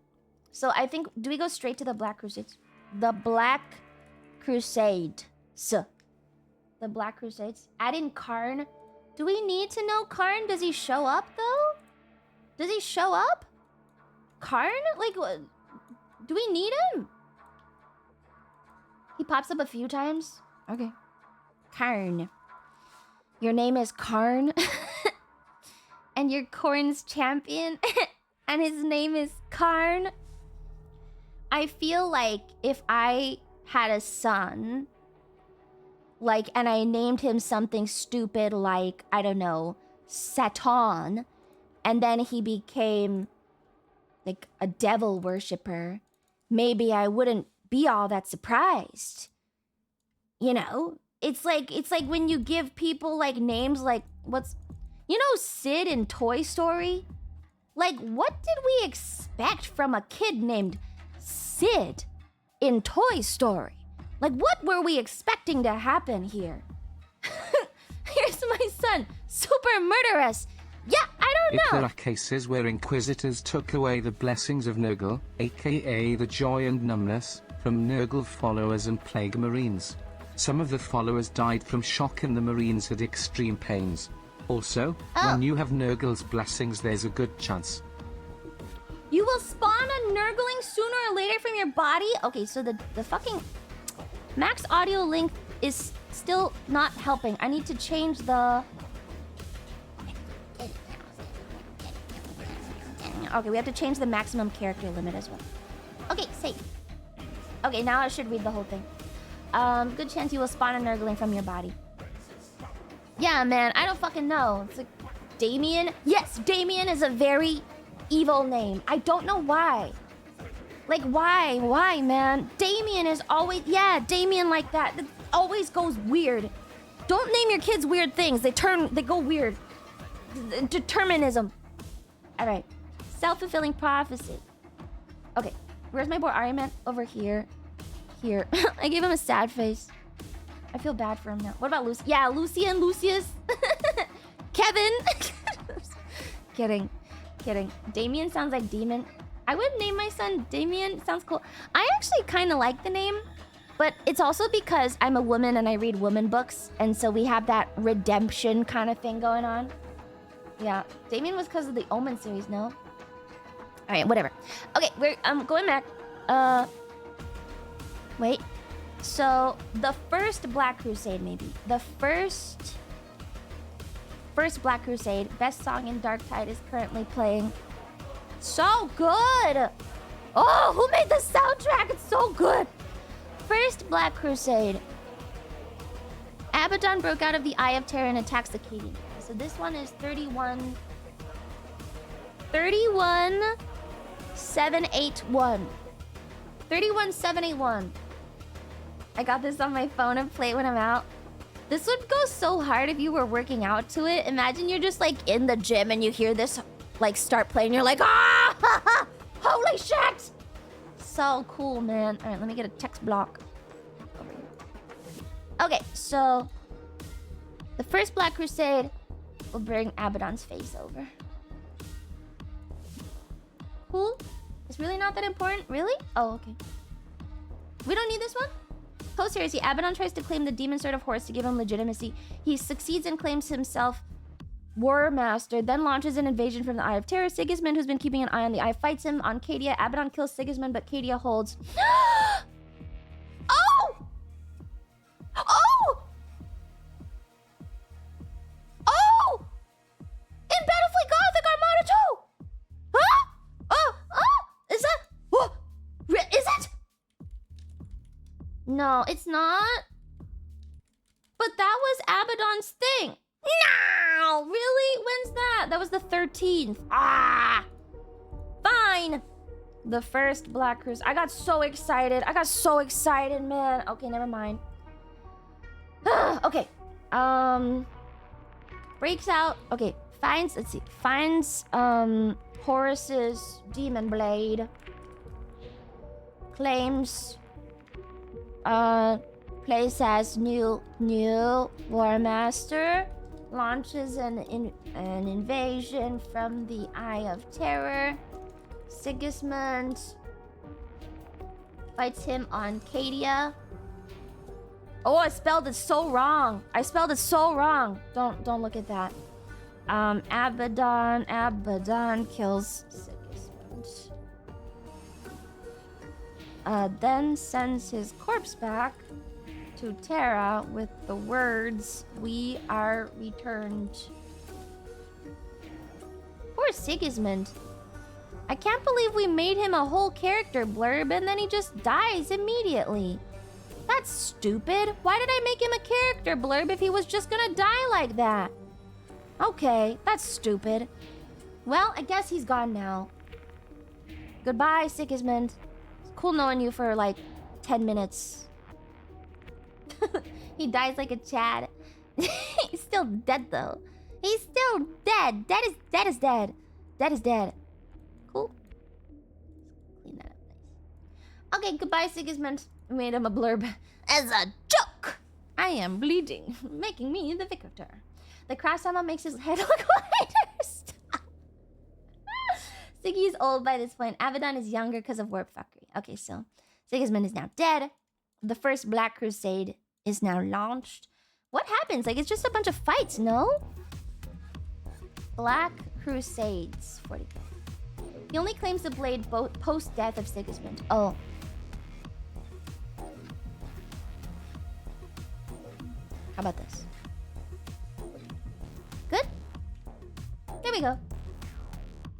So I think, do we go straight to the Black Crusades? The Black Crusades. The Black Crusades. Add in Karn. Do we need to know Karn? Does he show up, though? Does he show up? Karn? Like, what? Do we need him? He pops up a few times? Okay. Karn. Your name is Karn? And you're Korn's champion? And his name is Karn? I feel like if I had a son, like, and I named him something stupid like, I don't know, Satan, and then he became like a devil worshiper, maybe I wouldn't be all that surprised. You know? It's like when you give people like names like you know Sid in Toy Story? Like, what did we expect from a kid named Sid in Toy Story? Like, what were we expecting to happen here? Here's my son, super murderous. Yeah, I don't know. If there are cases where Inquisitors took away the blessings of Nurgle, aka the joy and numbness, from Nurgle followers and Plague Marines. Some of the followers died from shock and the Marines had extreme pains. Also, when you have Nurgle's blessings, there's a good chance you will spawn a Nurgling sooner or later from your body? Okay, so the fucking max audio length is still not helping. I need to change the... Okay, we have to change the maximum character limit as well. Okay, save. Okay, now I should read the whole thing. Good chance you will spawn a Nurgling from your body. Yeah, man, I don't fucking know. It's like Damien. Yes, Damien is a very evil name. I don't know why. Like, why? Why, man? Damien is always... Yeah, Damien like that. It always goes weird. Don't name your kids weird things. They go weird. Determinism. All right. Self-fulfilling prophecy. Okay. Where's my boy Iron Man? Over here. Here. I gave him a sad face. I feel bad for him now. What about Lucy? Yeah, Lucian, Lucius. Kevin. Kidding. Damien sounds like demon. I would name my son Damien. Sounds cool. I actually kind of like the name, but it's also because I'm a woman and I read woman books, and so we have that redemption kind of thing going on. Yeah, Damien was because of the Omen series, no? All right, whatever. Okay, we're going back. Wait. So the first Black Crusade, maybe the first Black Crusade. Best song in Dark Tide is currently playing. So good. Oh, who made the soundtrack? It's so good. First Black Crusade. Abaddon broke out of the Eye of Terror and attacks the Acadian. So this one is 31781. 31781. I got this on my phone and play it when I'm out. This would go so hard if you were working out to it. Imagine you're just like in the gym and you hear this like start playing. You're like, ah, holy shit. So cool, man. All right, let me get a text block over here. Okay, so the first Black Crusade will bring Abaddon's face over. Cool. It's really not that important. Really? Oh, okay. We don't need this one? Post-heresy, Abaddon tries to claim the demon sword of Horus to give him legitimacy. He succeeds and claims himself War Master, then launches an invasion from the Eye of Terror. Sigismund, who's been keeping an eye on the Eye, fights him on Cadia. Abaddon kills Sigismund, but Cadia holds... Oh! Oh! Oh! In Battlefleet Gothic Armada 2! Huh? Oh! Is that... Oh! Is it? No, it's not. But that was Abaddon's thing. No! Really? When's that? That was the 13th. Ah! Fine. The first Black Crusade. I got so excited, man. Okay, never mind. Okay. Breaks out. Okay, finds, let's see. Finds, Horus's demon blade. Claims... plays as new War Master, launches an invasion from the Eye of Terror. Sigismund fights him on Cadia. Oh, I spelled it so wrong. I spelled it so wrong. Don't look at that. Abaddon kills Sigismund. Then sends his corpse back to Terra with the words, "We are returned." Poor Sigismund. I can't believe we made him a whole character blurb and then he just dies immediately. That's stupid. Why did I make him a character blurb if he was just gonna die like that? Okay, that's stupid. Well, I guess he's gone now. Goodbye, Sigismund. It's cool knowing you for like 10 minutes. He dies like a Chad. He's still dead though. He's still dead. Dead is dead. Dead is dead. Cool. Clean that up nice. Okay, goodbye, Sigismund. I made him a blurb as a joke. I am bleeding, making me the victor. The crash ammo makes his head look lighter. Stop. Siggy's old by this point. Abaddon is younger because of warp fuckery. Okay, so Sigismund is now dead. The first Black Crusade is now launched. What happens? Like, it's just a bunch of fights, no? Black Crusades 40. He only claims the blade post-death of Sigismund. Oh. How about this? Good? There we go.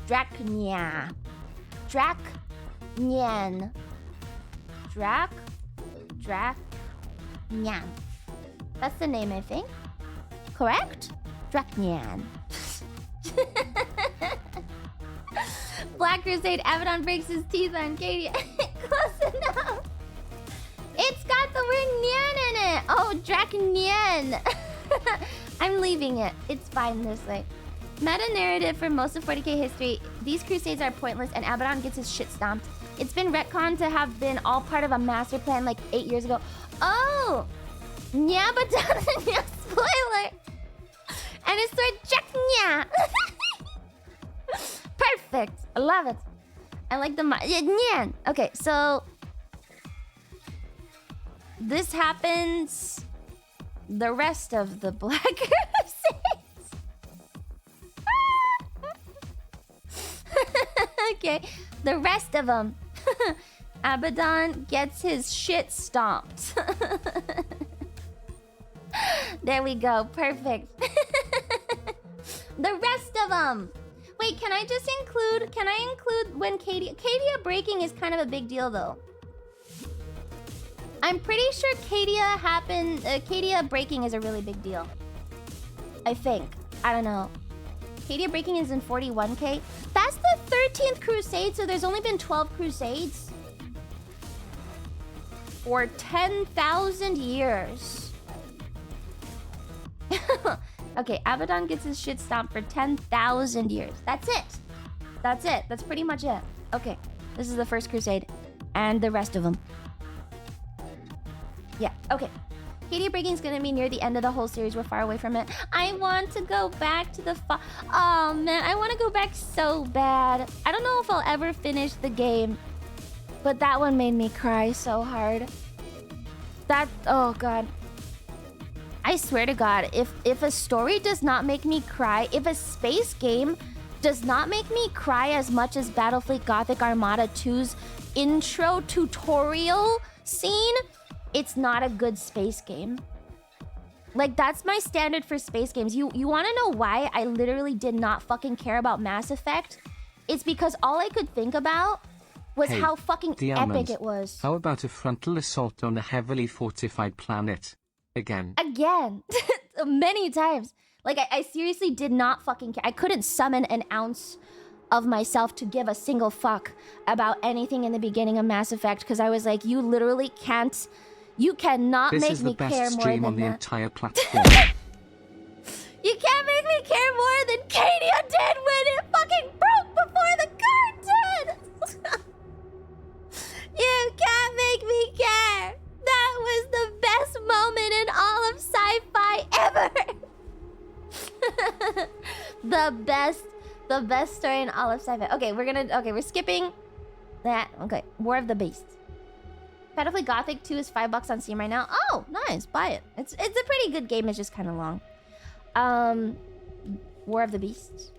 Draknya. Draknyan. Draknyan. That's the name, I think. Correct? Draknyan. Black Crusade, Abaddon breaks his teeth on Cadia. Close enough. It's got the word Nyan in it. Oh, Draknyan. I'm leaving it. It's fine this way. Meta-narrative for most of 40k history. These crusades are pointless and Abaddon gets his shit stomped. It's been retconned to have been all part of a master plan like 8 years ago. Oh! Nyabaddon. Yeah, spoiler. And it's sword Draknya. Perfect. I love it. I like the Nyan. Okay, so this happens the rest of the Black Crusades. Okay, the rest of them. Abaddon gets his shit stomped. There we go. Perfect. The rest of them. Wait, can I include when Cadia breaking is kind of a big deal though. I'm pretty sure Cadia breaking is a really big deal. I think. I don't know. Cadia breaking is in 41k. That's the 13th crusade, so there's only been 12 crusades. For 10,000 years. Okay, Abaddon gets his shit stomped for 10,000 years. That's it. That's it. That's pretty much it. Okay, this is the first crusade. And the rest of them. Yeah, okay. Cadia breaking is gonna be near the end of the whole series. We're far away from it. I want to go back to the oh man, I want to go back so bad. I don't know if I'll ever finish the game, but that one made me cry so hard. Oh god. I swear to God, if a story does not make me cry, if a space game does not make me cry as much as Battlefleet Gothic Armada 2's intro tutorial scene, it's not a good space game. Like, that's my standard for space games. You want to know why I literally did not fucking care about Mass Effect? It's because all I could think about was how fucking epic it was. How about a frontal assault on a heavily fortified planet? Again. Many times. Like, I seriously did not fucking care. I couldn't summon an ounce of myself to give a single fuck about anything in the beginning of Mass Effect because I was like, you literally can't. You cannot make me care more than that. This is the best stream on the entire platform. You can't make me care more than Cadia did when it fucking broke before the card did. You can't make me care. That was the best moment in all of sci-fi ever. The best story in all of sci-fi. Okay, we're skipping that. Okay, War of the Beasts. Battlefield Gothic 2 is $5 on Steam right now. Oh, nice. Buy it. It's a pretty good game. It's just kind of long. War of the Beast.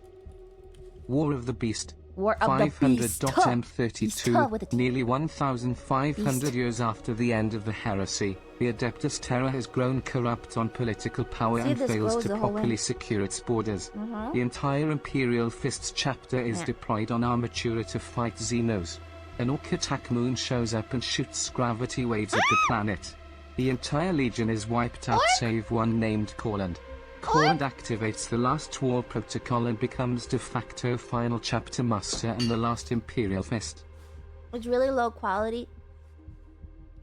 War of the Beast. War of the Beast. 500.m32, nearly 1,500 years after the end of the heresy, the Adeptus Terra has grown corrupt on political power and fails to properly secure its borders. The entire Imperial Fists chapter is deployed on Armatura to fight Xenos. An Orc attack moon shows up and shoots gravity waves at the planet. The entire Legion is wiped out save one named Corland. Corland activates the last war protocol and becomes de facto final chapter master and the last Imperial Fist. It's really low quality.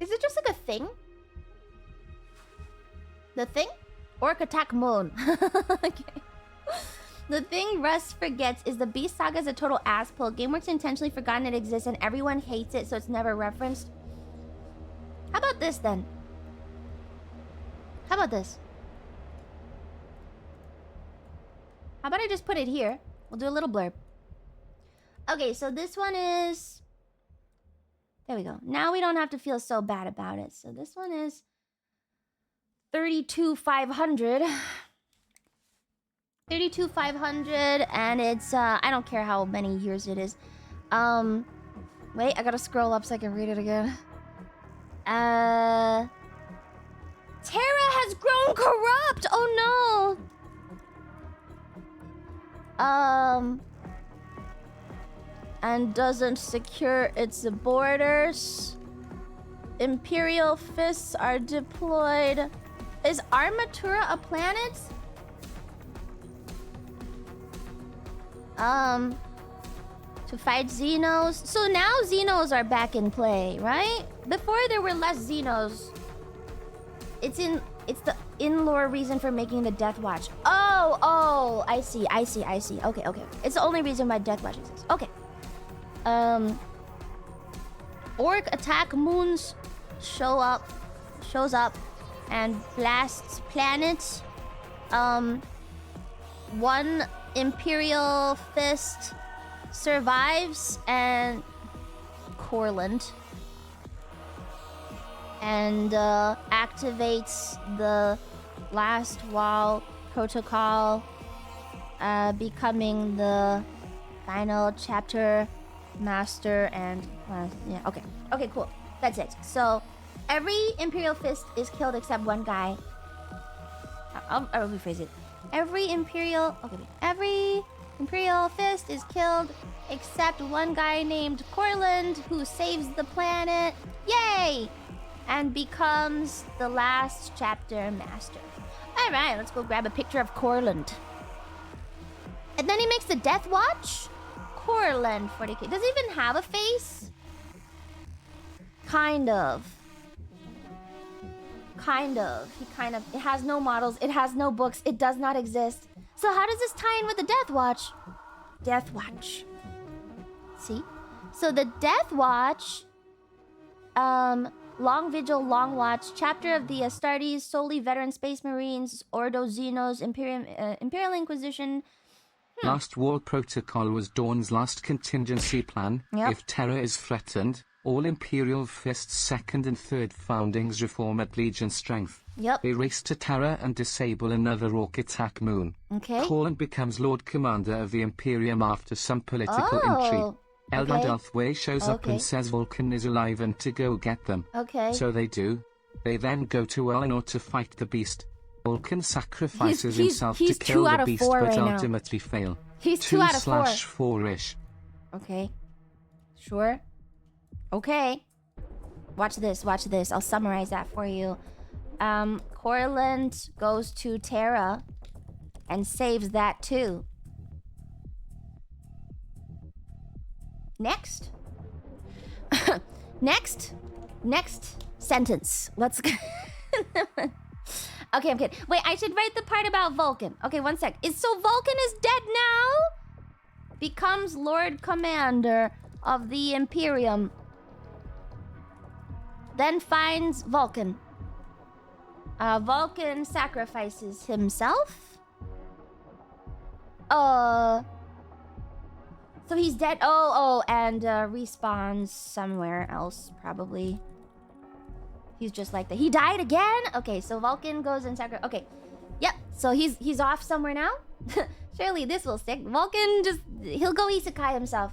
Is it just like a thing? The thing? Orc attack moon. Okay. The thing Russ forgets is the Beast Saga is a total ass pull. GameWorks intentionally forgotten it exists and everyone hates it, so it's never referenced. How about this then? How about this? How about I just put it here? We'll do a little blurb. Okay, so this one is... There we go. Now we don't have to feel so bad about it. So this one is 32,500. 32,500, and it's I don't care how many years it is. Wait, I gotta scroll up so I can read it again. Terra has grown corrupt. Oh no. And doesn't secure its borders. Imperial fists are deployed. Is Armatura a planet? To fight Xenos. So now Xenos are back in play, right? Before there were less Xenos. It's the in-lore reason for making the Death Watch. Oh, I see. Okay. It's the only reason why Death Watch exists. Okay. Orc attack moons shows up and blasts planets. One Imperial Fist survives and Corland and activates the last wall protocol, becoming the final chapter master and yeah, okay, cool. That's it. So every Imperial Fist is killed except one guy. I'll rephrase it. Every Imperial Fist is killed except one guy named Corland who saves the planet. Yay! And becomes the last chapter master. Alright, let's go grab a picture of Corland. And then he makes the Death Watch. Corland 40k. Does he even have a face? Kind of. It has no models. It has no books. It does not exist. So how does this tie in with the Death Watch? Death Watch. See? So the Death Watch, Long Vigil, Long Watch, chapter of the Astartes, solely veteran Space Marines, Ordo Xenos, Imperial Inquisition. Last War Protocol was Dawn's last contingency plan. Yep. If Terra is threatened, all Imperial Fist's second and third foundings reform at Legion strength. Yep. They race to Terra and disable another Orc attack moon. Okay. Corland becomes Lord Commander of the Imperium after some political intrigue. Eldad Elfway shows up and says Vulcan is alive and to go get them. Okay. So they do. They then go to Eleanor to fight the beast. Vulcan sacrifices himself to kill the beast but ultimately fail. He's 2 out of 4. 2/4-ish. Okay. Sure. Okay. Watch this. I'll summarize that for you. Corland goes to Terra and saves that too. Next. Next sentence. Let's go. Okay, I'm kidding. Wait, I should write the part about Vulcan. Okay, one sec. So Vulcan is dead now? Becomes Lord Commander of the Imperium. Then finds Vulcan. Vulcan sacrifices himself. So he's dead. And respawns somewhere else, probably. He's just like that. He died again? Okay, so Vulcan goes and sacrifice. Okay. Yep, so he's off somewhere now. Surely this will stick. Vulcan he'll go isekai himself.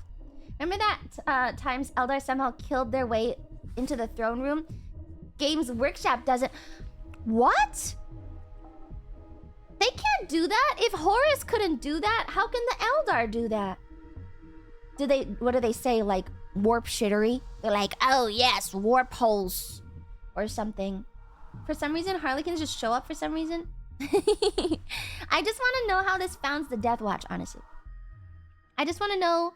Remember that times Eldar somehow killed their way into the throne room? Games Workshop doesn't. What? They can't do that? If Horus couldn't do that, how can the Eldar do that? What do they say? Like warp shittery? They're like, oh yes, warp holes. Or something. For some reason, Harlequins just show up for some reason. I just want to know how this founds the Death Watch, honestly. I just want to know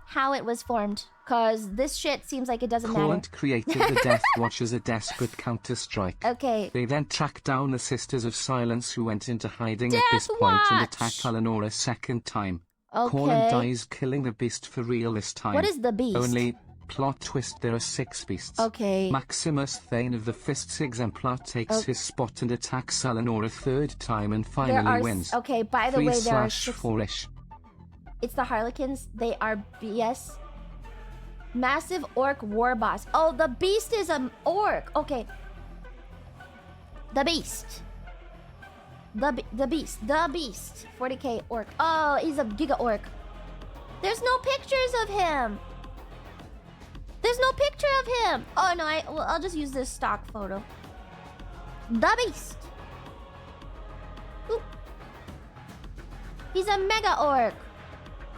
how it was formed. Because this shit seems like it doesn't matter. Corland created the Death Watch as a desperate counter-strike. Okay. They then tracked down the Sisters of Silence who went into hiding at this point and attacked Eleanor a second time. Okay. Corland dies, killing the beast for real this time. What is the beast? Only plot twist, there are 6 beasts. Okay. Maximus Thane of the Fists Exemplar takes his spot and attacks Eleanor a third time and finally wins. Okay, by the way, there are 6... 3/4-ish. It's the Harlequins. They are BS. Massive Orc War Boss. Oh, the beast is an orc. Okay. The beast. The beast. The beast. 40k orc. Oh, he's a giga orc. There's no pictures of him. There's no picture of him. Oh no, I'll just use this stock photo. The beast. Ooh. He's a mega orc.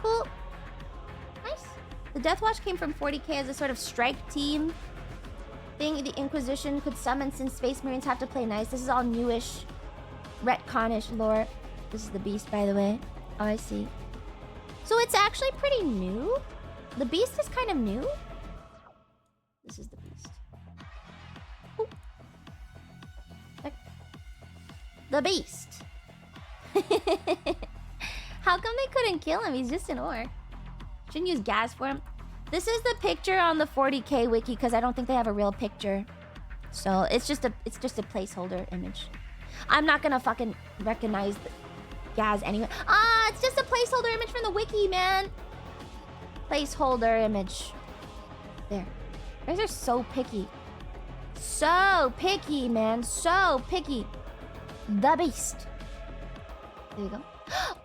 Cool. Nice. The Death Watch came from 40k as a sort of strike team thing the Inquisition could summon since Space Marines have to play nice. This is all newish, retconish lore. This is the beast, by the way. Oh, I see. So it's actually pretty new? The beast is kind of new? This is the beast. Ooh. The beast. How come they couldn't kill him? He's just an orc. Shouldn't use gas for him. This is the picture on the 40k wiki because I don't think they have a real picture. So it's just a placeholder image. I'm not gonna fucking recognize the Gaz anyway. Ah, it's just a placeholder image from the wiki, man. Placeholder image. There. You guys are so picky. So picky, man. So picky. The beast. There you go.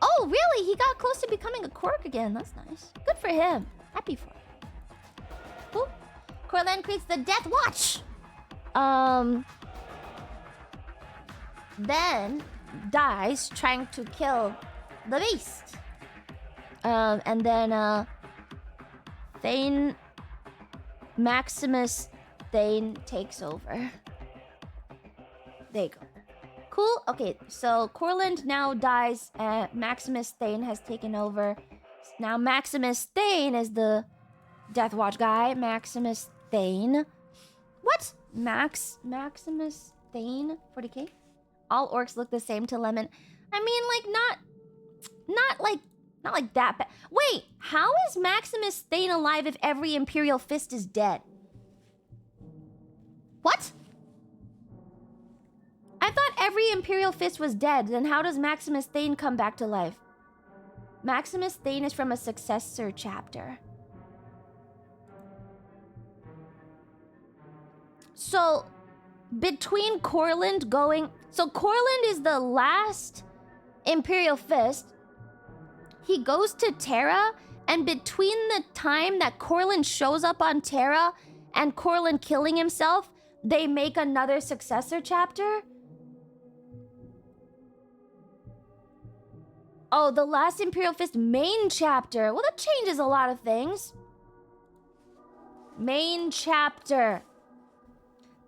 Oh, really? He got close to becoming a quirk again. That's nice. Good for him. Happy for him. Ooh. Corland creates the Death Watch. Then dies trying to kill the beast. And then Thane Maximus Thane takes over. There you go. Cool. Okay, so Corland now dies. Maximus Thane has taken over. Now Maximus Thane is the Death Watch guy. Maximus Thane. What? Maximus Thane? 40k? All orcs look the same to Lemon. I mean, like, not like that bad. Wait, how is Maximus Thane alive if every Imperial Fist is dead? What? I thought every Imperial Fist was dead. Then how does Maximus Thane come back to life? Maximus Thane is from a successor chapter. So, between Corland going... So, Corland is the last Imperial Fist. He goes to Terra, and between the time that Corland shows up on Terra and Corland killing himself, they make another successor chapter? Oh, the last Imperial Fist main chapter. Well, that changes a lot of things. Main chapter.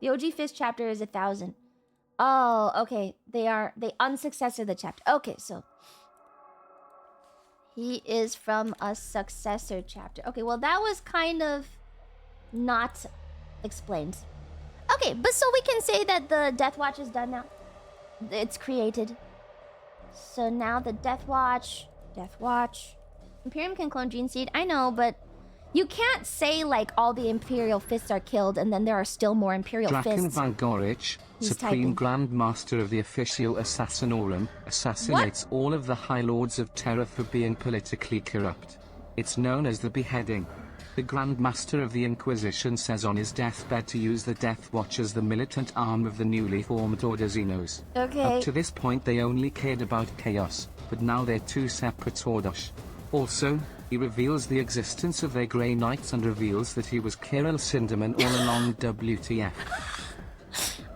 The OG Fist chapter is 1,000. Oh, okay. They unsuccessor the chapter. Okay, so he is from a successor chapter. Okay, well, that was kind of not explained. Okay, but so we can say that the Death Watch is done now. It's created. So now the Death Watch. Imperium can clone Gene Seed. I know, but you can't say like all the Imperial Fists are killed and then there are still more Imperial Draken Fists. Van Gorich, Supreme Grand Master of the Officio Assassinorum, assassinates all of the High Lords of Terra for being politically corrupt. It's known as the beheading. The Grand Master of the Inquisition says on his deathbed to use the Death Watch as the militant arm of the newly formed Order Xenos. Okay. Up to this point they only cared about chaos, but now they're two separate orders. Also, he reveals the existence of their Grey Knights and reveals that he was Kirill Sinderman all along. WTF.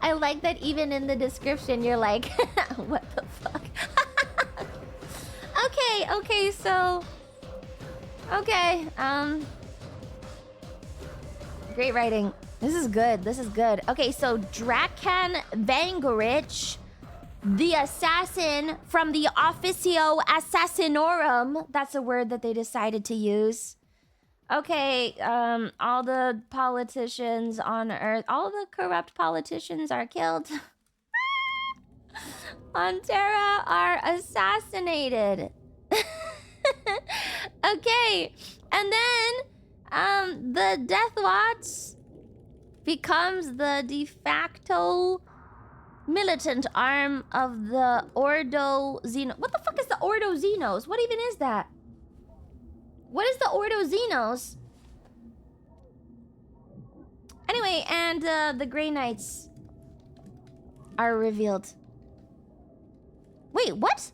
I like that even in the description you're like, what the fuck? Okay, so... Okay, great writing. This is good. Okay, so Drakan Vangorich, the assassin from the Officio Assassinorum. That's a word that they decided to use. Okay, all the politicians on Earth, all the corrupt politicians are killed. On Terra are assassinated. Okay, and then the Death Watch becomes the de facto militant arm of the Ordo Xenos. What the fuck is the Ordo Xenos? What even is that? What is the Ordo Xenos? Anyway, and the Grey Knights are revealed. Wait, what?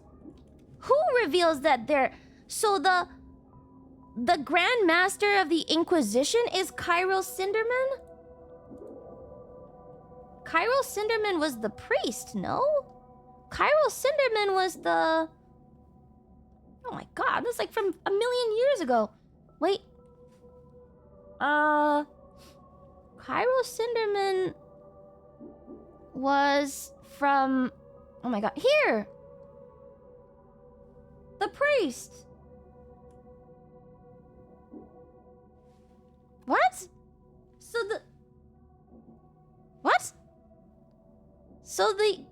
Who reveals that they're... So the Grand Master of the Inquisition is Kirill Sinderman? Kirill Sinderman was the priest, no? Kirill Sinderman was the... Oh my god, that's like from 1,000,000 years ago. Wait. Kirill Sinderman was from... Oh my god, here! The priest! What? So the... What? So the...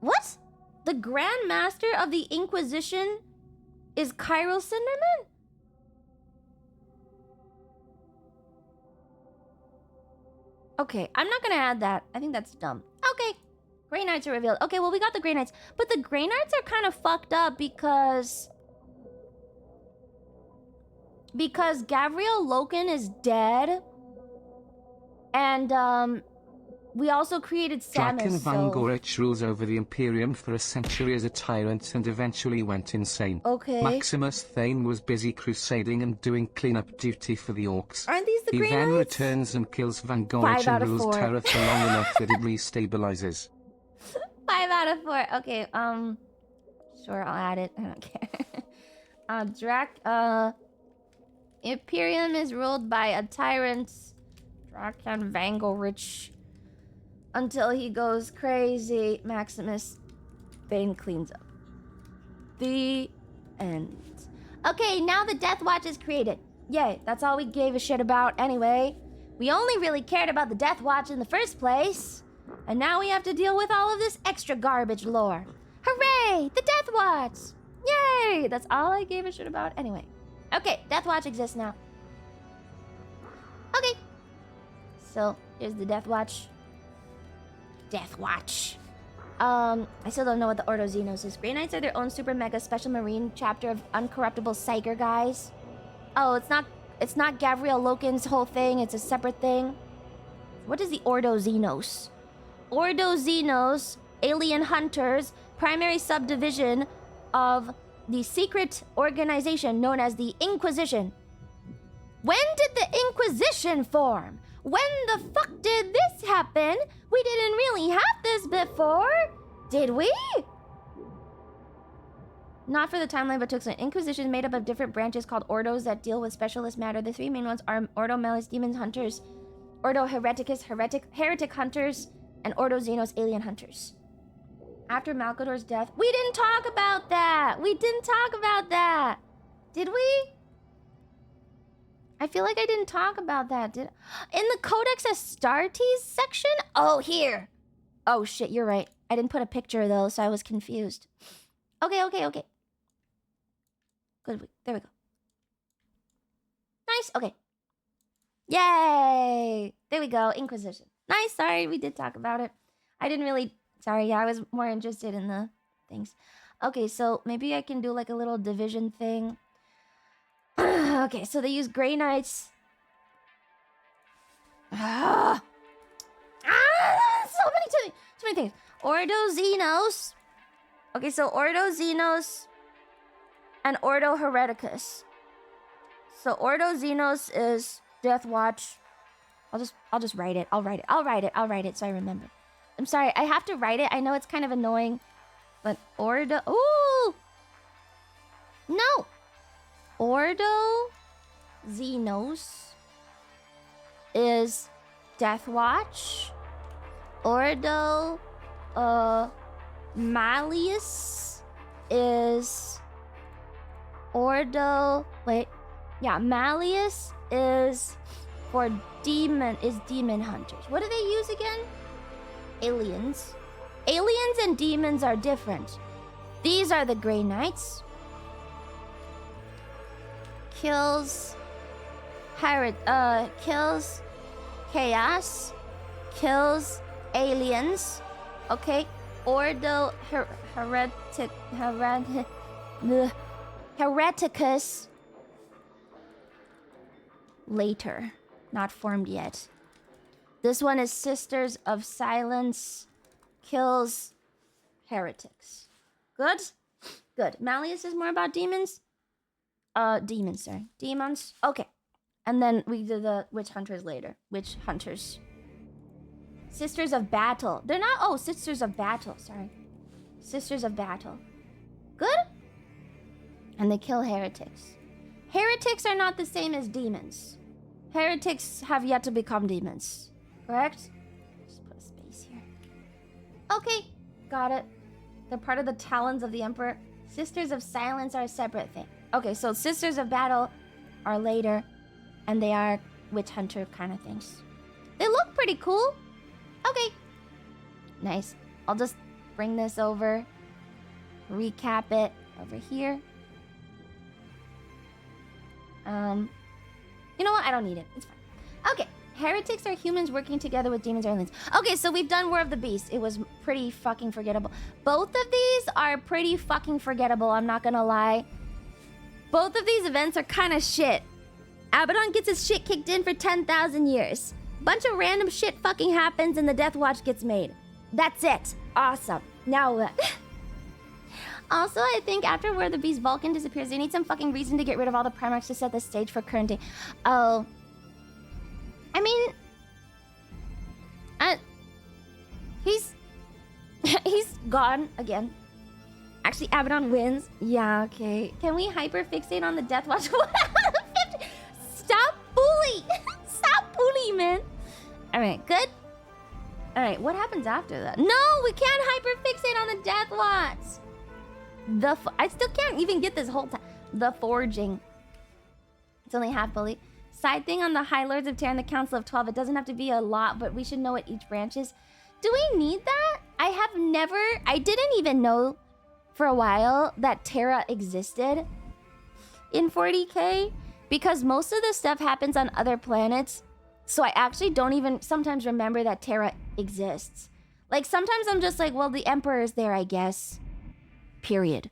What? The Grand Master of the Inquisition is Kirill Sinderman? Okay, I'm not gonna add that. I think that's dumb. Okay, Grey Knights are revealed. Okay, well, we got the Grey Knights. But the Grey Knights are kind of fucked up because Gavriel Loken is dead. And, we also created Samus, Draken Vangorich rules over the Imperium for a century as a tyrant and eventually went insane. Okay. Maximus Thane was busy crusading and doing cleanup duty for the Orcs. Aren't these the He Grey then Knights? returns and kills 5 Vangorich out and of rules 4. Terra for long enough that it restabilizes. 5 out of 4. Okay, sure, I'll add it. I don't care. Imperium is ruled by a tyrant, Drakan Vangorich, until he goes crazy. Maximus Thane cleans up. The end. Okay, now the Death Watch is created. Yay, that's all we gave a shit about anyway. We only really cared about the Death Watch in the first place. And now we have to deal with all of this extra garbage lore. Hooray! The Death Watch! Yay! That's all I gave a shit about anyway. Okay, Death Watch exists now. Okay. So, here's the Death Watch. Death Watch. I still don't know what the Ordo Xenos is. Grey Knights are their own super mega special marine chapter of uncorruptible Psyker guys. Oh, it's not Gavriel Loken's whole thing, it's a separate thing. What is the Ordo Xenos? Ordo Xenos, alien hunters, primary subdivision of the secret organization known as the Inquisition. When did the Inquisition form? When the fuck did this happen? We didn't really have this before, did we? Not for the timeline, but to explain. Inquisition is made up of different branches called Ordos that deal with specialist matter. The 3 main ones are Ordo Melis, Demon Hunters, Ordo Hereticus, Heretic Hunters, and Ordo Xenos, Alien Hunters. After Malcador's death... We didn't talk about that! Did we? I feel like I didn't talk about that. In the Codex Astartes section? Oh, here. Oh, shit, you're right. I didn't put a picture, though, so I was confused. Okay. Good, there we go. Nice, okay. Yay! There we go, Inquisition. Nice, sorry, we did talk about it. I didn't really... Sorry, yeah, I was more interested in the things. Okay, so maybe I can do like a little division thing. Okay, so they use Grey Knights. So many things. Ordo Xenos. Okay, so Ordo Xenos and Ordo Hereticus. So Ordo Xenos is Death Watch. I'll just write it. I'll write it so I remember. I'm sorry, I have to write it. I know it's kind of annoying. But Ordo... Ooh! No! Ordo Xenos is Death Watch. Ordo Malleus is Ordo... Wait. Yeah, Malleus is for demon hunters. What do they use again? Aliens. Aliens and demons are different. These are the Grey Knights. Kills chaos. Kills aliens. Okay. Ordo Hereticus. Later. Not formed yet. This one is Sisters of Silence. Kills heretics. Good? Good. Malleus is more about demons? Demons. Demons. Okay. And then we do the witch hunters later. Witch hunters. Sisters of Battle. They're not... Oh, Sisters of Battle. Sorry. Sisters of Battle. Good? And they kill heretics. Heretics are not the same as demons. Heretics have yet to become demons. Correct? Just put a space here. Okay. Got it. They're part of the Talons of the Emperor. Sisters of Silence are a separate thing. Okay, so Sisters of Battle are later. And they are witch hunter kind of things. They look pretty cool. Okay. Nice. I'll just bring this over. Recap it over here. You know what? I don't need it. It's fine. Okay. Heretics are humans working together with demons or aliens. Okay, so we've done War of the Beast. It was pretty fucking forgettable. Both of these are pretty fucking forgettable. I'm not gonna lie. Both of these events are kind of shit. Abaddon gets his shit kicked in for 10,000 years. Bunch of random shit fucking happens and the Death Watch gets made. That's it. Awesome. Now what? Also, I think after War of the Beast, Vulcan disappears. They need some fucking reason to get rid of all the Primarchs to set the stage for current day. Oh. I mean... He's gone again. Actually, Abaddon wins. Yeah, okay. Can we hyperfixate on the Death Watch? Stop bullying! Stop bullying, man! Alright, good? Alright, what happens after that? No, we can't hyperfixate on the Death Watch! I still can't even get this whole time. The Forging. It's only half bully. Side thing on the High Lords of Terra and the Council of 12. It doesn't have to be a lot, but we should know what each branch is. Do we need that? I didn't even know for a while that Terra existed in 40k. Because most of the stuff happens on other planets. So I actually don't even sometimes remember that Terra exists. Like, sometimes I'm just like, well, the Emperor is there, I guess. Period.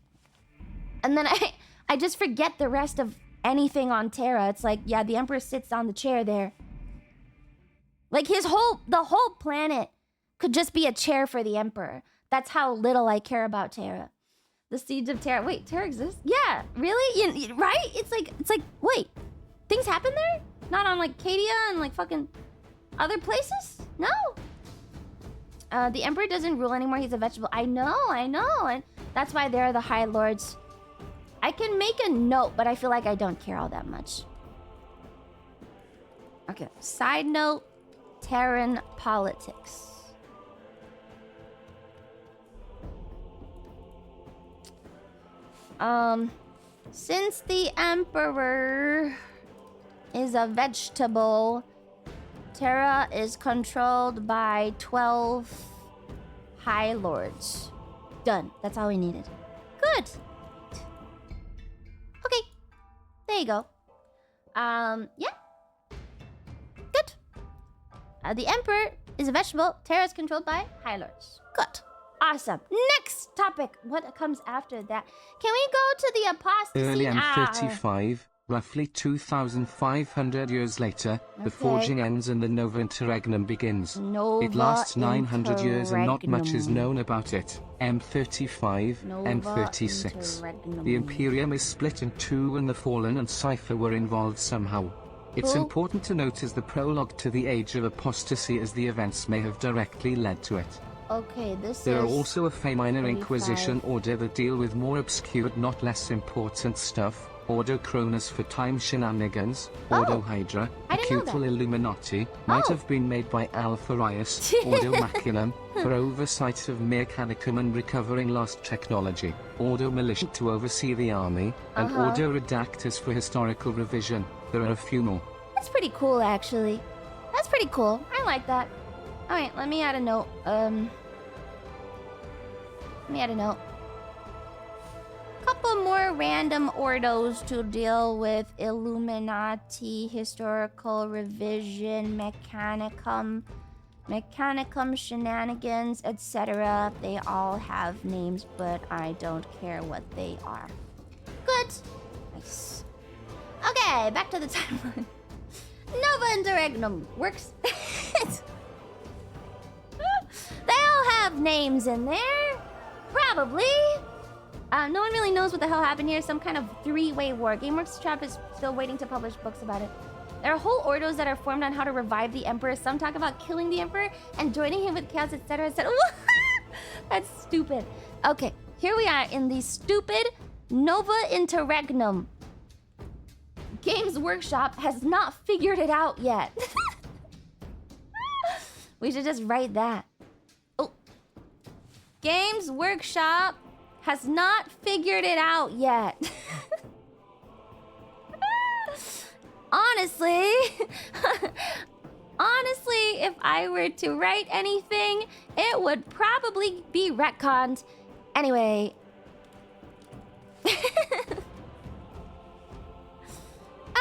And then I just forget the rest of anything on Terra. It's like, yeah, the Emperor sits on the chair there. Like, the whole planet could just be a chair for the Emperor. That's how little I care about Terra. The Siege of Terra. Wait, Terra exists? Yeah, really? Right? It's like, wait. Things happen there? Not on, like, Cadia and, like, fucking other places? No. The Emperor doesn't rule anymore. He's a vegetable. I know. And that's why they're the High Lords. I can make a note, but I feel like I don't care all that much. Okay. Side note, Terran politics. Since the Emperor is a vegetable, Terra is controlled by 12 High Lords. Done. That's all we needed. Good. Okay. There you go. Yeah. Good. The Emperor is a vegetable. Terra is controlled by High Lords. Good. Awesome. Next topic. What comes after that? Can we go to the apostasy? Early M35 Roughly 2,500 years later, the forging ends and the Nova Interregnum begins. It lasts 900 years and not much is known about it. M35, M36. The Imperium is split in two and the Fallen and Cypher were involved somehow. It's important to note as the prologue to the Age of Apostasy as the events may have directly led to it. Okay, There are also a Minor Inquisition order that deal with more obscure not less important stuff. Ordo Cronus for time shenanigans, Ordo Hydra, Occultal Illuminati, might have been made by Alpharius, Ordo Machinum, for oversight of Mechanicum and recovering lost technology, Ordo Militia to oversee the army, and Ordo Redactus for historical revision. There are a few more. That's pretty cool, actually. That's pretty cool. I like that. Alright, let me add a note. Couple more random ordos to deal with. Illuminati, historical revision, mechanicum shenanigans, etc. They all have names, but I don't care what they are. Good. Nice. Okay, back to the timeline. Nova Interregnum works. They all have names in there. Probably. No one really knows what the hell happened here. Some kind of three-way war. Game Workshop is still waiting to publish books about it. There are whole ordos that are formed on how to revive the Emperor. Some talk about killing the Emperor and joining him with chaos, etc., etc. That's stupid. Okay, here we are in the stupid Nova Interregnum. Games Workshop has not figured it out yet. We should just write that. Oh. Games Workshop has not figured it out yet. Honestly, if I were to write anything, it would probably be retconned. Anyway.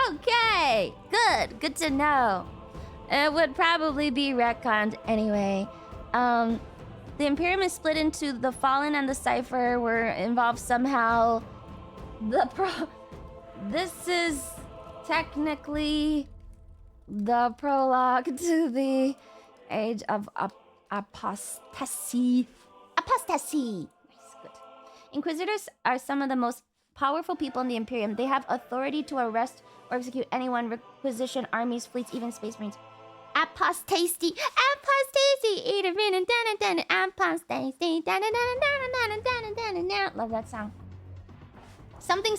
Okay, good to know. It would probably be retconned anyway. The Imperium is split into the Fallen and the Cypher were involved somehow. This is technically the prologue to the Age of Apostasy. Apostasy. Nice, good. Inquisitors are some of the most powerful people in the Imperium. They have authority to arrest or execute anyone, requisition armies, fleets, even space marines. Apostasy, eat a minute, apostasy, love that sound. Something,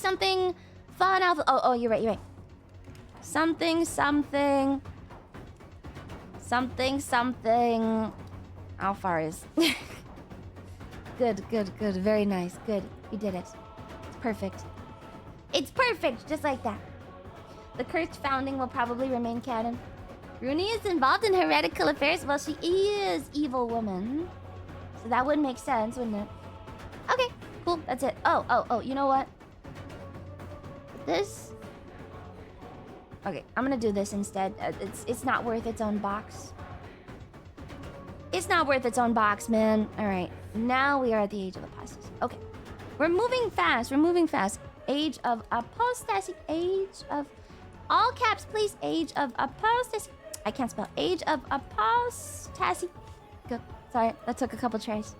fallen alpha. Oh, you're right. Something. Alpharis. Good. Very nice. Good. You did it. It's perfect, just like that. The cursed founding will probably remain canon. Rooney is involved in heretical affairs. Well, she is evil woman. So that would make sense, wouldn't it? Okay, cool. That's it. Oh, you know what? This... Okay, I'm gonna do this instead. It's not worth its own box. It's not worth its own box, man. Alright, now we are at the Age of Apostasy. Okay, we're moving fast. Age of Apostasy. Age of... All caps, please. Age of Apostasy. I can't spell. Age of Apostasy. Good. Sorry, that took a couple tries.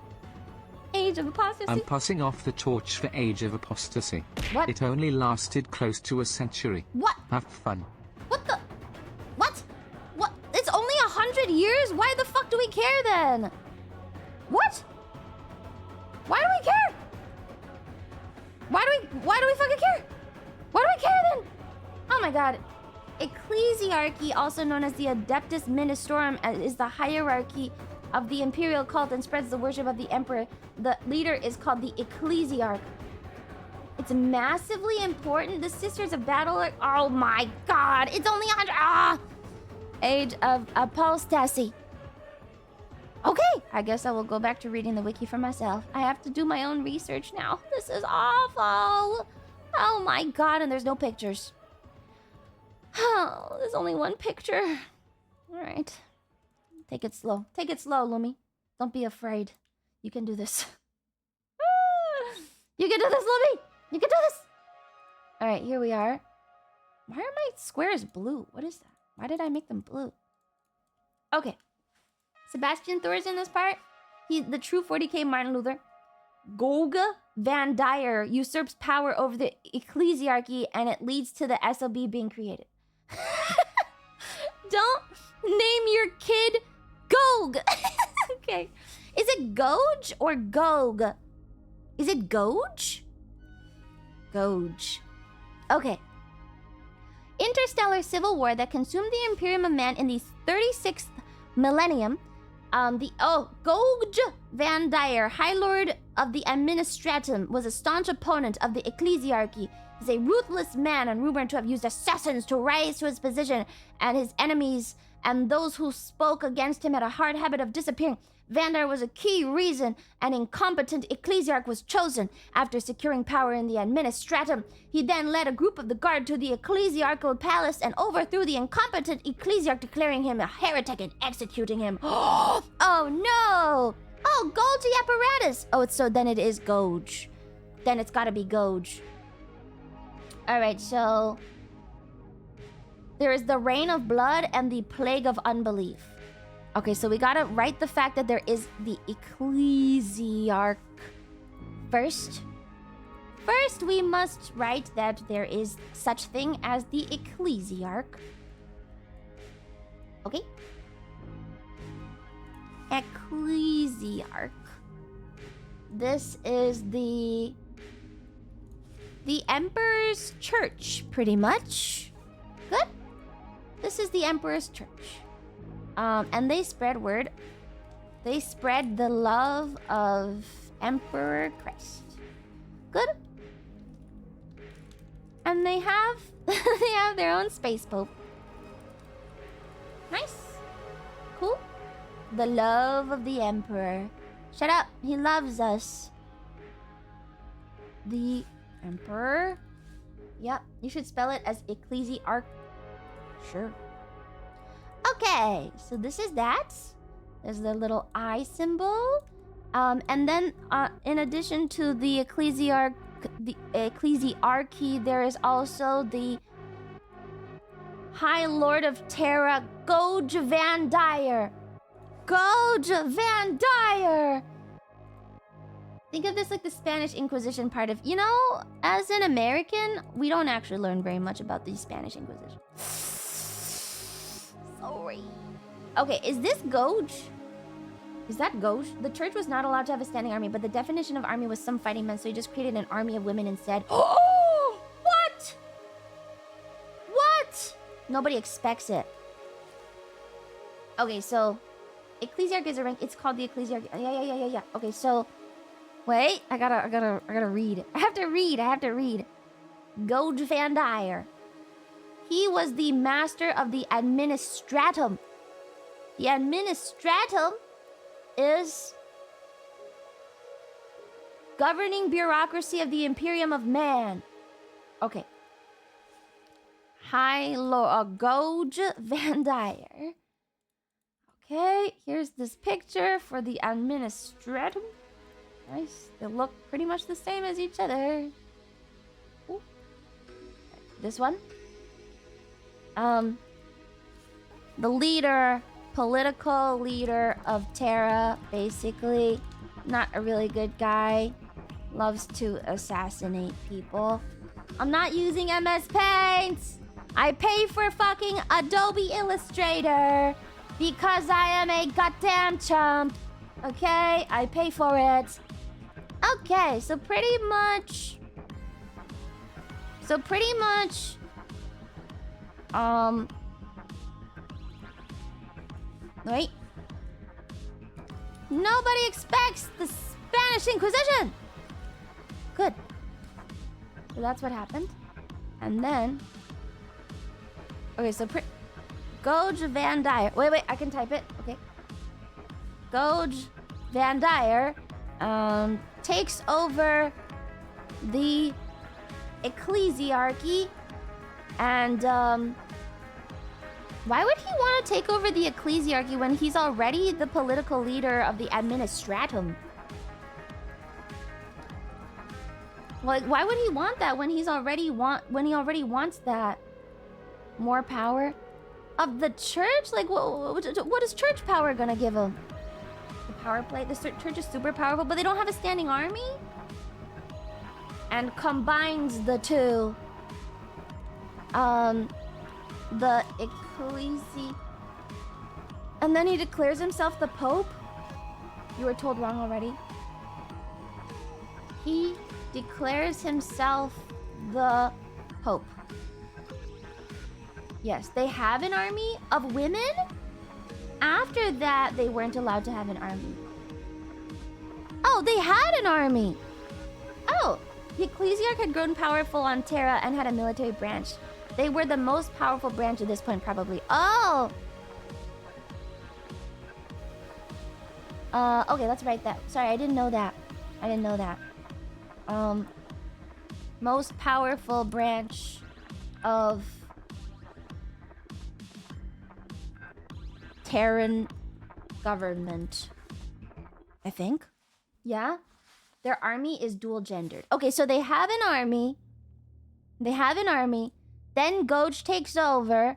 Age of Apostasy. I'm passing off the torch for Age of Apostasy. What? It only lasted close to a century. What? Have fun. What the? What? It's only 100 years? Why the fuck do we care then? What? Why do we care? Why do we fucking care? Why do we care then? Oh my god. Ecclesiarchy, also known as the Adeptus Ministorum, is the hierarchy of the imperial cult and spreads the worship of the emperor. The leader is called the Ecclesiarch. It's massively important. The Sisters of Battle are... Oh my god. It's only 100... Age of Apostasy. Okay, I guess I will go back to reading the wiki for myself. I have to do my own research now. This is awful. Oh my god, and there's no pictures. Oh, there's only one picture. Alright. Take it slow. Lumi. Don't be afraid. You can do this. You can do this, Lumi! You can do this! Alright, here we are. Why are my squares blue? What is that? Why did I make them blue? Okay. Sebastian Thor's in this part. He's the true 40k Martin Luther. Gog Van Dyer usurps power over the ecclesiarchy and it leads to the SLB being created. Don't name your kid Gog. Okay. Is it Goj or Gog? Is it Goj? Goj. Okay. Interstellar civil war that consumed the Imperium of Man in the 36th millennium. Goj Van Dyer, High Lord of the Administratum, was a staunch opponent of the ecclesiarchy. He's a ruthless man and rumored to have used assassins to rise to his position, and his enemies and those who spoke against him had a hard habit of disappearing. Van Dyer was a key reason an incompetent ecclesiarch was chosen. After securing power in the Administratum, he then led a group of the guard to the ecclesiarchal palace and overthrew the incompetent ecclesiarch, declaring him a heretic and executing him. Oh no! Oh, Golgi apparatus! Oh, so then it is Goj. Then it's gotta be Goj. Alright, so... there is the reign of blood and the plague of unbelief. Okay, so we gotta write the fact that there is the ecclesiarch first. First, we must write that there is such thing as the ecclesiarch. Okay? Ecclesiarch. This is the Emperor's Church, pretty much. Good? This is the Emperor's Church. And they spread word. They spread the love of Emperor Christ. Good. And they have they have their own space pope. Nice. Cool. The love of the Emperor. Shut up. He loves us. The Emperor. Yep. You should spell it as ecclesiarch. Sure. Okay, so this is that. There's the little eye symbol. And then in addition to the ecclesiarchy, there is also the High Lord of Terra, Goj Van Dyer. Goj Van Dyer! Think of this like the Spanish Inquisition part of... You know, as an American, we don't actually learn very much about the Spanish Inquisition. Sorry. Okay, is this Goj? Is that Goj? The church was not allowed to have a standing army, but the definition of army was some fighting men, so he just created an army of women instead. Oh! What? What? Nobody expects it. Okay, so... Ecclesiarch is a rank. It's called the Ecclesiarch. Yeah. Okay, so... Wait, I gotta read. I have to read. Goj Van Dyer. He was the master of the Administratum. The Administratum is governing bureaucracy of the Imperium of Man. Okay. High Lord Goj Van Dyer. Okay, here's this picture for the Administratum. Nice. They look pretty much the same as each other. Ooh. This one. The leader, political leader of Terra, basically. Not a really good guy. Loves to assassinate people. I'm not using MS Paint. I pay for fucking Adobe Illustrator because I am a goddamn chump. Okay, I pay for it. Okay, so pretty much... Wait. Nobody expects the Spanish Inquisition! Good. So that's what happened. And then... Okay, so Goj Van Dyer. Wait, I can type it. Okay. Goj Van Dyer takes over the ecclesiarchy and why would he want to take over the ecclesiarchy when he's already the political leader of the Administratum? Like, why would he want that when he already wants that? More power? Of the church? Like, what is church power gonna give them? The power play? The church is super powerful, but they don't have a standing army? And combines the two. The ecclesi... And then he declares himself the Pope? You were told wrong already. He declares himself the Pope. Yes, they have an army of women. After that, they weren't allowed to have an army. Oh, they had an army. Oh, the Ecclesiarch had grown powerful on Terra and had a military branch. They were the most powerful branch at this point, probably. Oh! Okay, let's write that. Sorry, I didn't know that. I didn't know that. Most powerful branch of Terran government. I think. Yeah? Their army is dual gendered. Okay, so they have an army. They have an army. Then Goge takes over.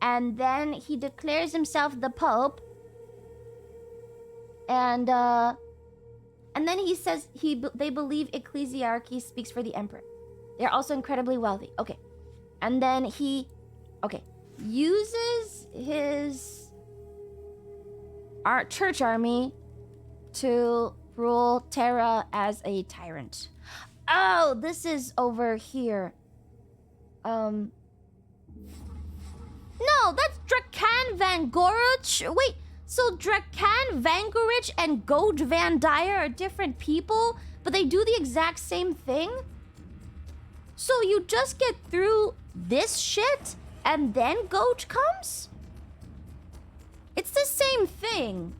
And then he declares himself the Pope. And then he says they believe ecclesiarchy speaks for the emperor. They're also incredibly wealthy. Okay. And then he uses his church army to rule Terra as a tyrant. Oh, this is over here. No, that's Drakan Van Goruch. Wait, so Drakan Van Goruch and Goge Van Dyer are different people, but they do the exact same thing? So you just get through this shit and then Goge comes? It's the same thing.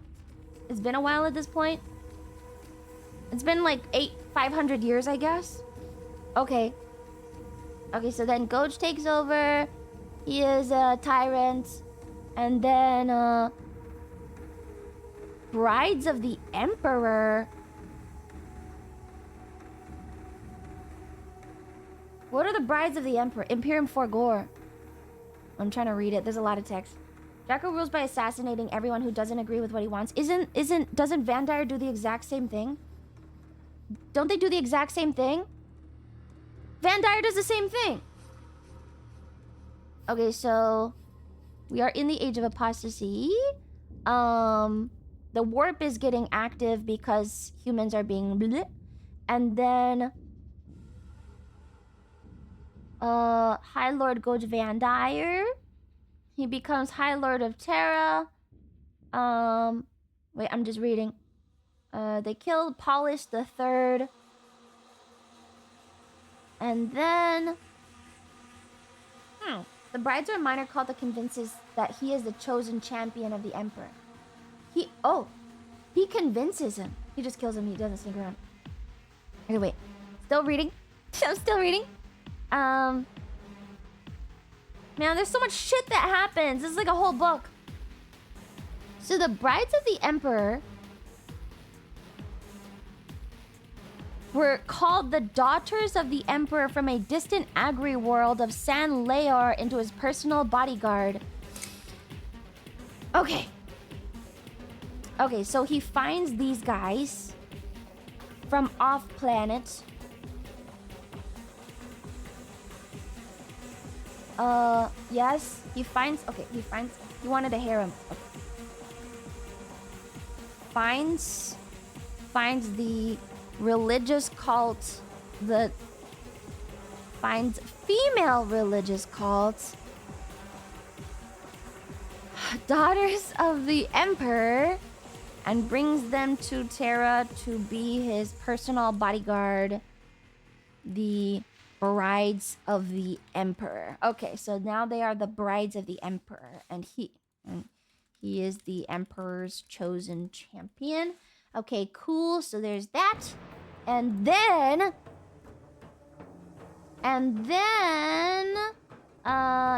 It's been a while at this point. It's been like 500 years, I guess. Okay. Okay, so then Goge takes over. He is a tyrant. And then, Brides of the Emperor. What are the Brides of the Emperor? Imperium Forgore. I'm trying to read it. There's a lot of text. Draco rules by assassinating everyone who doesn't agree with what he wants. Doesn't Van Dyer do the exact same thing? Don't they do the exact same thing? Van Dyer does the same thing. Okay, so we are in the age of apostasy. The warp is getting active because humans are being bleh. And then High Lord Goge Van Dyer. He becomes High Lord of Terra. Wait, I'm just reading. They killed Polish the Third. And then... The Brides of Minor Cult that convinces that he is the chosen champion of the Emperor. He convinces him. He just kills him. He doesn't sneak around. Okay, wait. Still reading? I'm still reading. Man, there's so much shit that happens. This is like a whole book. So the Brides of the Emperor were called the daughters of the Emperor from a distant agri world of San Leor into his personal bodyguard. Okay. Okay, so he finds these guys from off planet. Yes, he wanted to hear him. Okay. Finds the religious cult, finds female religious cults, daughters of the Emperor, and brings them to Terra to be his personal bodyguard, the Brides of the Emperor. Okay, so now they are the Brides of the Emperor, and he is the Emperor's chosen champion. Okay, cool. So there's that. And then,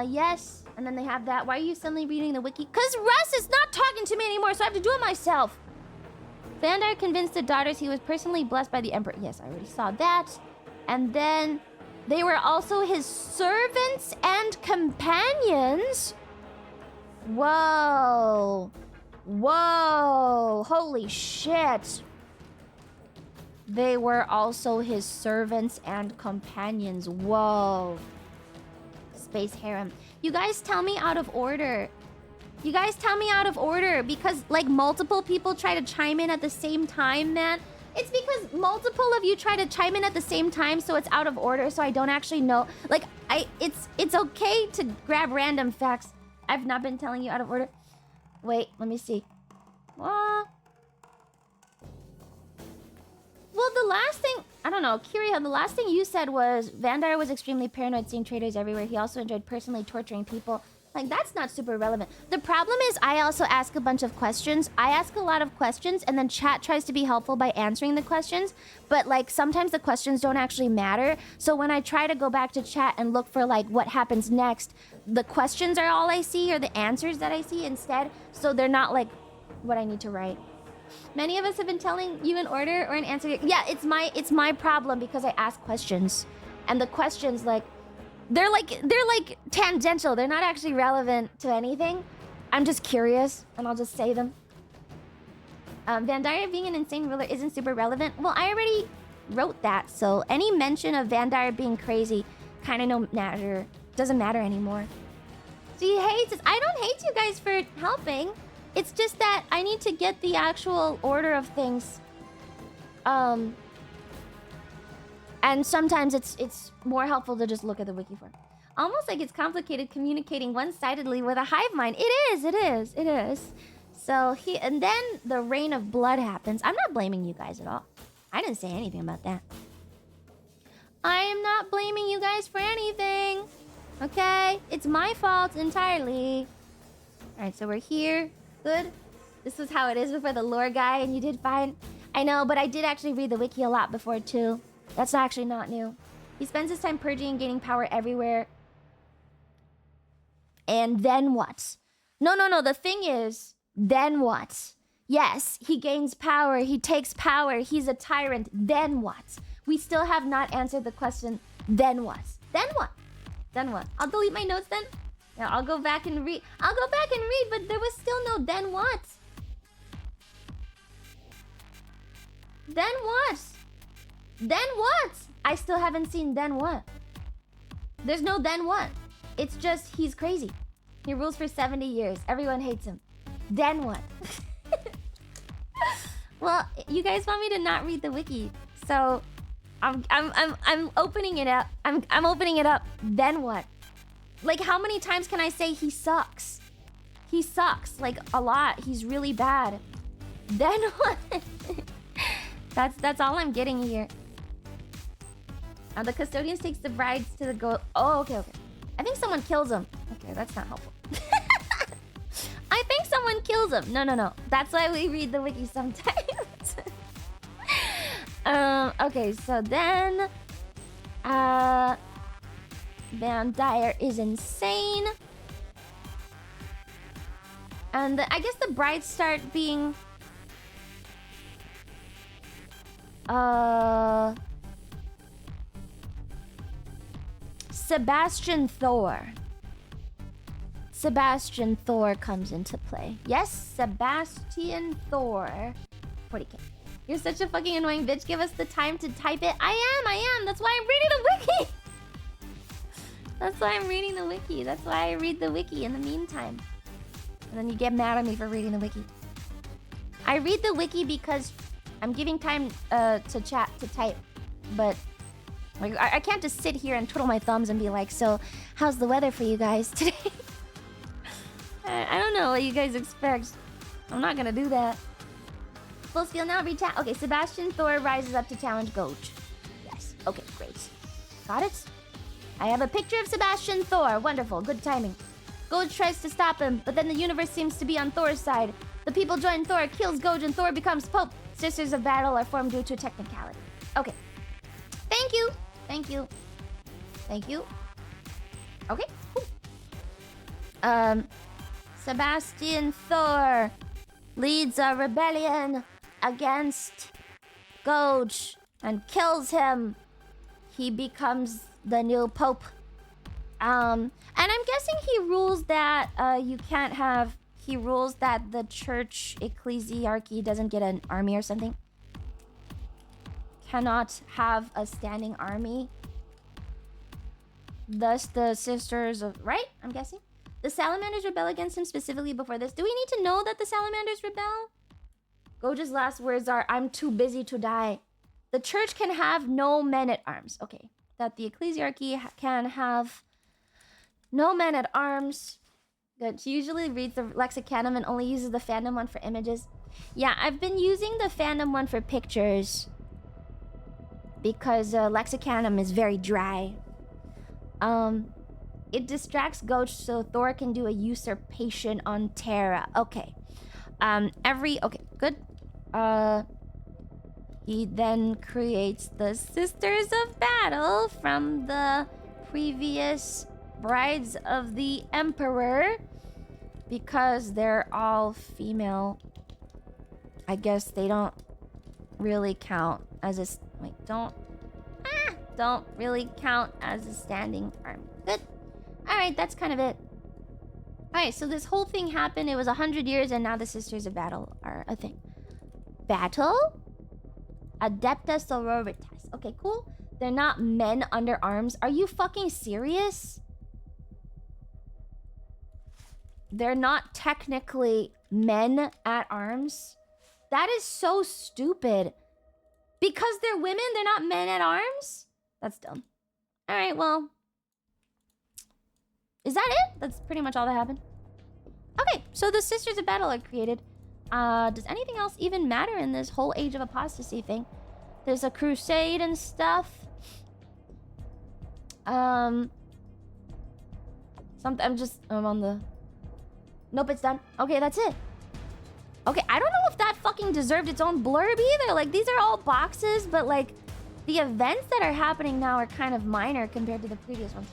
yes. And then they have that. Why are you suddenly reading the wiki? Because Russ is not talking to me anymore, so I have to do it myself. Van Dyer convinced the daughters he was personally blessed by the Emperor. Yes, I already saw that. And then They were also his servants and companions. Whoa. Whoa. Holy shit. They were also his servants and companions. Whoa. Space harem. You guys tell me out of order. You guys tell me out of order because like multiple people try to chime in at the same time, man. It's because multiple of you try to chime in at the same time, so it's out of order, so I don't actually know. Like, it's okay to grab random facts. I've not been telling you out of order. Wait, let me see. Well, the last thing... I don't know, Kiria, the last thing you said was Vandar was extremely paranoid, seeing traitors everywhere. He also enjoyed personally torturing people. Like, that's not super relevant. The problem is I also ask a bunch of questions. I ask a lot of questions, and then chat tries to be helpful by answering the questions. But, like, sometimes the questions don't actually matter. So when I try to go back to chat and look for, like, what happens next, the questions are all I see, or the answers that I see instead. So they're not, like, what I need to write. Many of us have been telling you an order or an answer. Yeah, it's my problem because I ask questions. And the questions, like... They're like tangential. They're not actually relevant to anything. I'm just curious, and I'll just say them. Vandar being an insane ruler isn't super relevant. Well, I already wrote that, so any mention of Vandar being crazy kind of no matter. Doesn't matter anymore. So he hates us. I don't hate you guys for helping. It's just that I need to get the actual order of things. And sometimes it's more helpful to just look at the wiki form. Almost like it's complicated communicating one-sidedly with a hive mind. It is. So and then the rain of blood happens. I'm not blaming you guys at all. I didn't say anything about that. I am not blaming you guys for anything. Okay? It's my fault entirely. Alright, so we're here. Good. This was how it is before the lore guy, and you did fine. I know, but I did actually read the wiki a lot before, too. That's actually not new. He spends his time purging and gaining power everywhere. And then what? No. The thing is, then what? Yes, he gains power. He takes power. He's a tyrant. Then what? We still have not answered the question, then what? Then what? Then what? I'll delete my notes then. Yeah, I'll go back and read. But there was still no then what? Then what? Then what? I still haven't seen then what. There's no then what. It's just he's crazy. He rules for 70 years. Everyone hates him. Then what? Well, you guys want me to not read the wiki, so I'm opening it up. I'm opening it up. Then what? Like, how many times can I say he sucks? He sucks, like, a lot. He's really bad. Then what? That's all I'm getting here. The custodians takes the brides to the goat. Oh, okay. I think someone kills him. Okay, that's not helpful. I think someone kills him. No. That's why we read the wiki sometimes. Okay, so then... Van Dyer is insane. And I guess the brides start being... Sebastian Thor. Sebastian Thor comes into play. Yes, Sebastian Thor. 40k. You're such a fucking annoying bitch. Give us the time to type it. I am. That's why I'm reading the wiki. That's why I'm reading the wiki. That's why I read the wiki in the meantime. And then you get mad at me for reading the wiki. I read the wiki because I'm giving time to chat, to type. But like, I can't just sit here and twiddle my thumbs and be like, so how's the weather for you guys today? I don't know what you guys expect. I'm not gonna do that. Full skill now, read chat. Okay, Sebastian Thor rises up to challenge Goge. Yes, okay, great. Got it? I have a picture of Sebastian Thor. Wonderful, good timing. Goge tries to stop him, but then the universe seems to be on Thor's side. The people join Thor, kills Goge, and Thor becomes Pope. Sisters of Battle are formed due to a technicality. Okay. Thank you. Okay, cool. Sebastian Thor leads a rebellion against Goge and kills him. He becomes the new pope. And I'm guessing he rules that you can't have. He rules that the church ecclesiarchy doesn't get an army or something. Cannot have a standing army. Thus, the sisters of right. I'm guessing the salamanders rebel against him specifically before this. Do we need to know that the salamanders rebel? Goja's last words are, "I'm too busy to die." The church can have no men at arms. Okay, that the ecclesiarchy can have no men at arms. Good. She usually reads the lexicanum and only uses the fandom one for images. Yeah, I've been using the fandom one for pictures because lexicanum is very dry. It distracts Goj so Thor can do a usurpation on Terra. Okay. Okay, good. He then creates the Sisters of Battle from the previous Brides of the Emperor because they're all female. I guess they don't really count as a don't really count as a standing army. Good. All right, that's kind of it. All right, so this whole thing happened. It was 100 years, and now the Sisters of Battle are a thing. Battle? Adepta Sororitas. Okay, cool. They're not men under arms. Are you fucking serious? They're not technically men at arms? That is so stupid. Because they're women, they're not men at arms? That's dumb. All right, well. Is that it? That's pretty much all that happened. Okay, so the Sisters of Battle are created. Does anything else even matter in this whole Age of Apostasy thing? There's a crusade and stuff. I'm on the... Nope, it's done. Okay, that's it. Okay, I don't know if that fucking deserved its own blurb either. Like, these are all boxes, but like, the events that are happening now are kind of minor compared to the previous ones.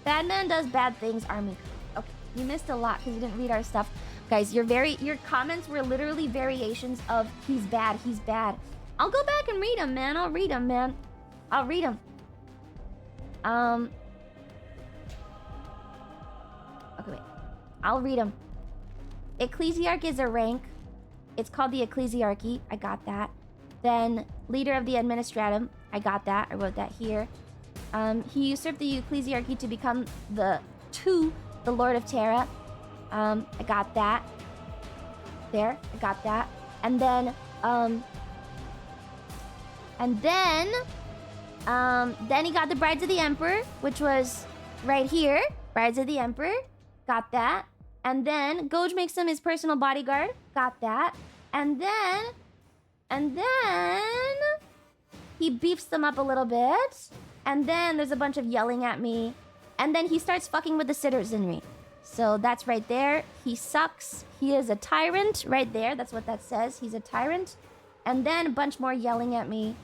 Bad man does bad things, army. Okay, you missed a lot because you didn't read our stuff. Guys, your comments were literally variations of he's bad, he's bad. I'll go back and read them, man. I'll read them, man. I'll read them. Okay, wait. I'll read them. Ecclesiarch is a rank. It's called the Ecclesiarchy. I got that. Then, leader of the Administratum. I got that. I wrote that here. He usurped the Ecclesiarchy to become the Lord of Terra. I got that. There, I got that. And then he got the Brides of the Emperor, which was right here. Brides of the Emperor. Got that. And then Goj makes him his personal bodyguard. Got that. And then he beefs them up a little bit. And then there's a bunch of yelling at me. And then he starts fucking with the citizenry. So that's right there. He sucks. He is a tyrant right there. That's what that says. He's a tyrant. And then a bunch more yelling at me.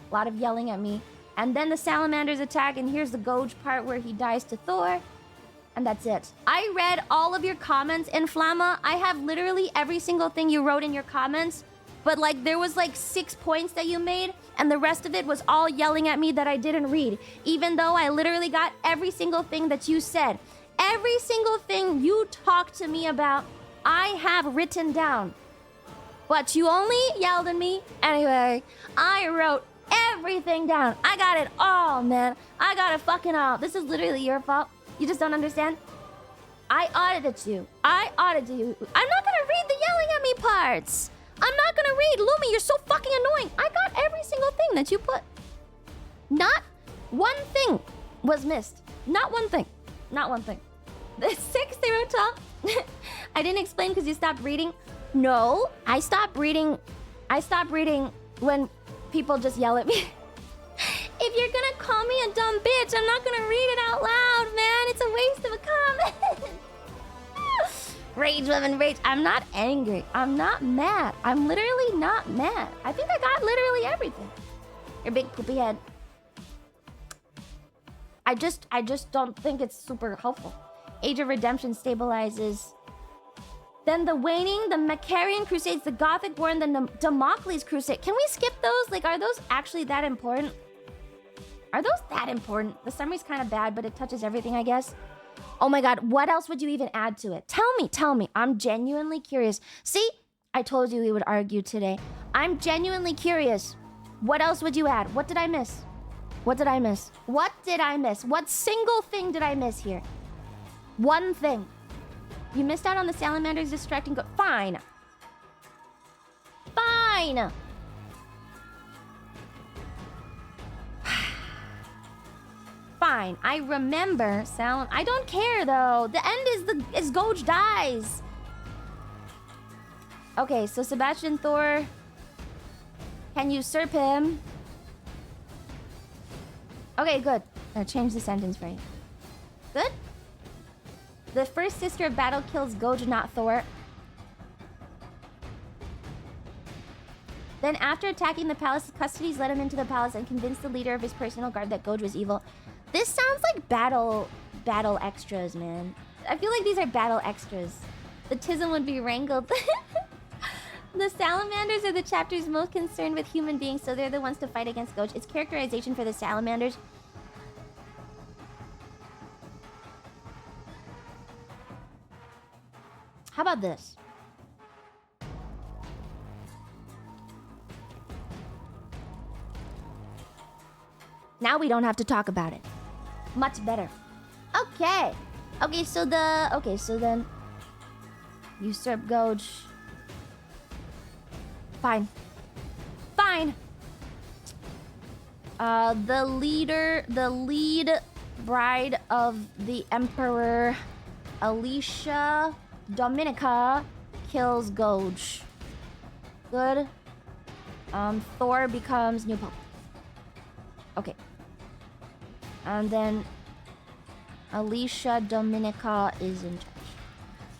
A lot of yelling at me. And then the salamanders attack. And here's the Goj part where he dies to Thor. And that's it. I read all of your comments in Flamma. I have literally every single thing you wrote in your comments. But like there was like 6 points that you made. And the rest of it was all yelling at me that I didn't read. Even though I literally got every single thing that you said. Every single thing you talked to me about, I have written down. But you only yelled at me. Anyway, I wrote everything down. I got it all, man. I got it fucking all. This is literally your fault. You just don't understand? I audited you. I audited you. I'm not gonna read the yelling at me parts. I'm not gonna read. Lumi, you're so fucking annoying. I got every single thing that you put. Not one thing was missed. Not one thing. Not one thing. The 6-0 talk. I didn't explain because you stopped reading. No, I stopped reading. I stopped reading when people just yell at me. If you're gonna call me a dumb bitch, I'm not gonna read it out loud, man. It's a waste of a comment. Rage, women, rage. I'm not angry. I'm not mad. I'm literally not mad. I think I got literally everything. Your big poopy head. I just don't think it's super helpful. Age of Redemption stabilizes. Then the Waning, the Macarian Crusades, the Gothic War, and the Damocles Crusade. Can we skip those? Like, are those actually that important? Are those that important? The summary's kind of bad, but it touches everything, I guess. Oh my god, what else would you even add to it? Tell me. I'm genuinely curious. See? I told you we would argue today. I'm genuinely curious. What else would you add? What did I miss? What did I miss? What did I miss? What single thing did I miss here? One thing. You missed out on the salamanders distracting go- Fine. Fine. Fine. I remember I don't care though. The end is Goj dies. Okay, so Sebastian Thor can usurp him. Okay, good. I'll change the sentence for you. Good? The first sister of battle kills Goj, not Thor. Then after attacking the palace, custodies led him into the palace and convinced the leader of his personal guard that Goj was evil. This sounds like battle extras, man. I feel like these are battle extras. The Tism would be wrangled. The salamanders are the chapters most concerned with human beings, so they're the ones to fight against Goj. Its characterization for the salamanders. How about this? Now we don't have to talk about it. Much better. Okay. Okay, so then usurp Goj. Fine. The lead bride of the Emperor, Alicia Dominica, kills Goj. Good. Thor becomes new pope. Okay. And then Alicia Dominica is in charge.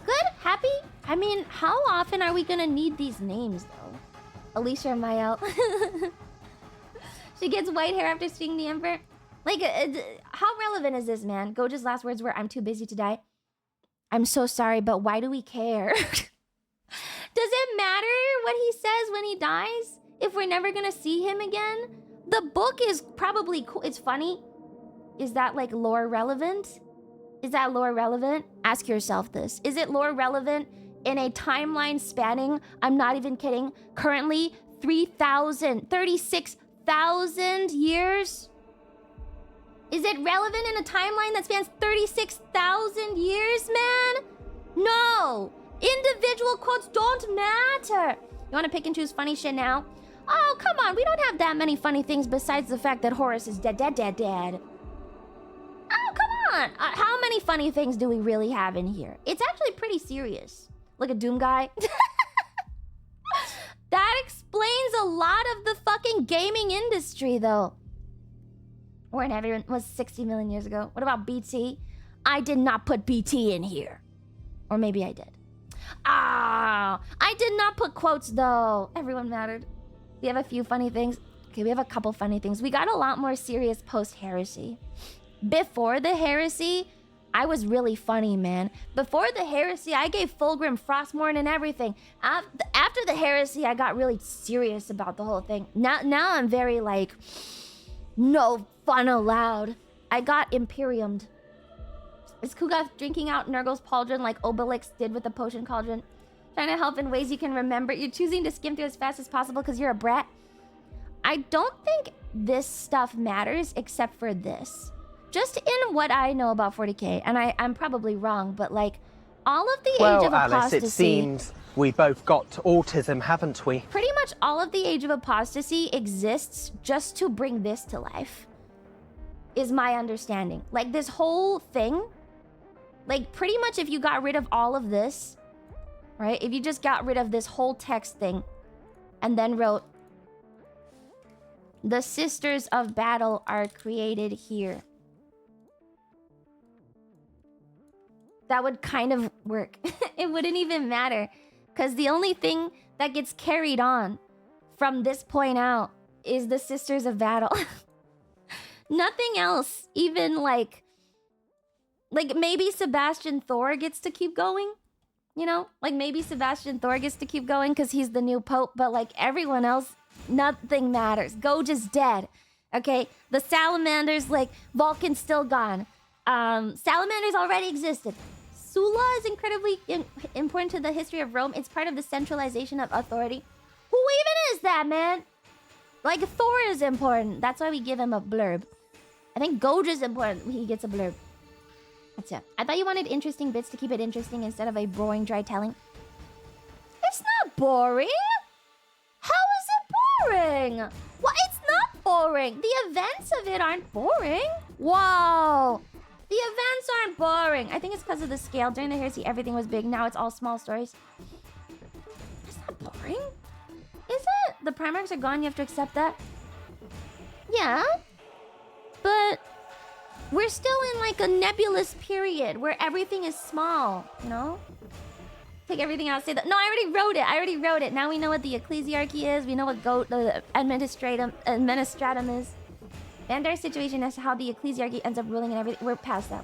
Good? Happy? I mean, how often are we gonna need these names, though? Alicia Mael. She gets white hair after seeing the Emperor. Like, how relevant is this, man? Goj's last words were, "I'm too busy to die." I'm so sorry, but why do we care? Does it matter what he says when he dies? If we're never gonna see him again? The book is probably cool. It's funny. Is that, like, lore relevant? Is that lore relevant? Ask yourself this. Is it lore relevant in a timeline spanning, I'm not even kidding, currently 36,000 years? Is it relevant in a timeline that spans 36,000 years, man? No! Individual quotes don't matter. You want to pick and choose funny shit now? Oh, come on. We don't have that many funny things besides the fact that Horus is dead. Oh, come on. How many funny things do we really have in here? It's actually pretty serious. Look at Doom Guy. That explains a lot of the fucking gaming industry, though. Warren everyone was 60 million years ago. What about BT? I did not put BT in here. Or maybe I did. Ah, I did not put quotes, though. Everyone mattered. We have a few funny things. Okay, we have a couple funny things. We got a lot more serious post-heresy. Before the heresy, I was really funny, man. Before the heresy, I gave Fulgrim Frostmourne and everything. After the heresy, I got really serious about the whole thing. Now I'm very, like, no fun allowed. I got Imperiumed. Is Kugath drinking out Nurgle's pauldron like Obelix did with the potion cauldron? Trying to help in ways you can remember. You're choosing to skim through as fast as possible because you're a brat. I don't think this stuff matters except for this. Just in what I know about 40k, and I'm probably wrong, but like, all of the Age of Apostasy... Well, Alice, it seems we both got autism, haven't we? Pretty much all of the Age of Apostasy exists just to bring this to life, is my understanding. Like, this whole thing, like, pretty much if you got rid of all of this, right? If you just got rid of this whole text thing, and then wrote, the Sisters of Battle are created here. That would kind of work. It wouldn't even matter. Because the only thing that gets carried on from this point out is the Sisters of Battle. Nothing else. Even like maybe Sebastian Thor gets to keep going. You know? Like maybe Sebastian Thor gets to keep going because he's the new pope. But like everyone else, nothing matters. Goj is dead. Okay, the salamanders, like, Vulcan's still gone. Salamanders already existed. Sula is incredibly important to the history of Rome. It's part of the centralization of authority. Who even is that, man? Like, Thor is important. That's why we give him a blurb. I think Goj is important. He gets a blurb. That's it. I thought you wanted interesting bits to keep it interesting instead of a boring, dry telling. It's not boring. How is it boring? Well, it's not boring. The events of it aren't boring. Whoa. The events aren't boring. I think it's because of the scale. During the heresy, everything was big. Now it's all small stories. It's not boring. Is it? The Primarchs are gone. You have to accept that. Yeah. But we're still in like a nebulous period where everything is small, you know? Take everything out, say that. No, I already wrote it. Now we know what the ecclesiarchy is. We know what the administratum is. Vandar's situation as to how the ecclesiarchy ends up ruling and everything. We're past that.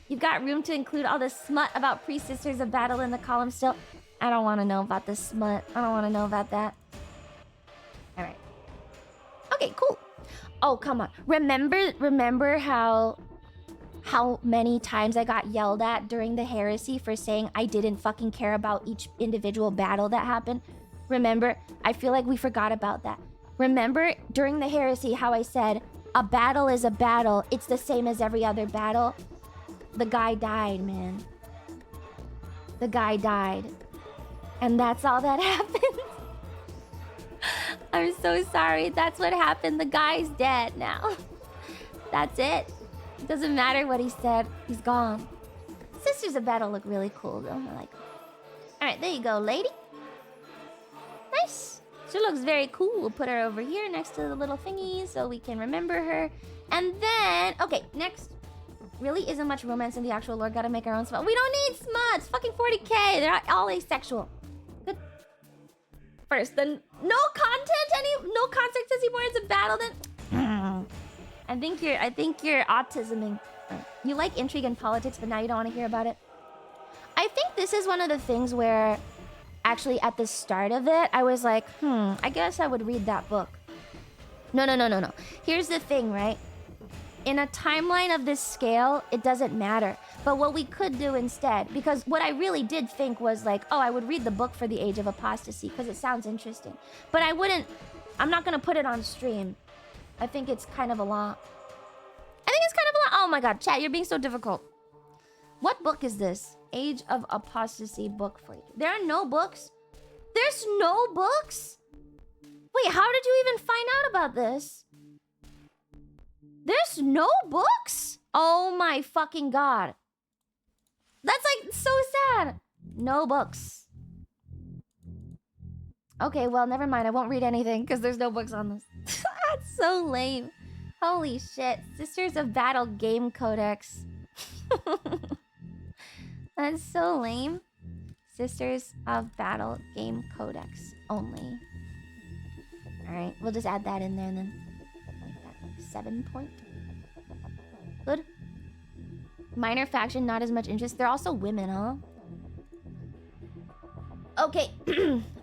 You've got room to include all the smut about pre-sisters of battle in the column still. I don't want to know about the smut. I don't want to know about that. All right. Okay, cool. Oh, come on. Remember how many times I got yelled at during the heresy for saying I didn't fucking care about each individual battle that happened? Remember? I feel like we forgot about that. Remember during the heresy how I said, a battle is a battle. It's the same as every other battle. The guy died, man. The guy died. And that's all that happened. I'm so sorry. That's what happened. The guy's dead now. That's it. It doesn't matter what he said. He's gone. Sisters of Battle look really cool, though. I like them. Alright, there you go, lady. Nice. She looks very cool. We'll put her over here next to the little thingy so we can remember her. And then... Okay, next. Really isn't much romance in the actual lore. Gotta make our own smut. We don't need smuts. Fucking 40k. They're all asexual. Good. First, then... No context anymore. It's a battle, then... I think you're autisming. You like intrigue and politics, but now you don't want to hear about it. I think this is one of the things where, actually, at the start of it, I was like, I guess I would read that book. No. Here's the thing, right? In a timeline of this scale, it doesn't matter. But what we could do instead, because what I really did think was like, oh, I would read the book for the Age of Apostasy, because it sounds interesting. But I'm not going to put it on stream. I think it's kind of a lot. Oh my god, chat, you're being so difficult. What book is this? Age of Apostasy book for you. There are no books? There's no books? Wait, how did you even find out about this? There's no books? Oh my fucking god. That's like so sad. No books. Okay, well, never mind. I won't read anything because there's no books on this. That's so lame. Holy shit. Sisters of Battle Game Codex. That's so lame. Sisters of Battle Game Codex only. Alright, we'll just add that in there and then. Like that, like 7 point. Good. Minor faction, not as much interest. They're also women, huh? Okay,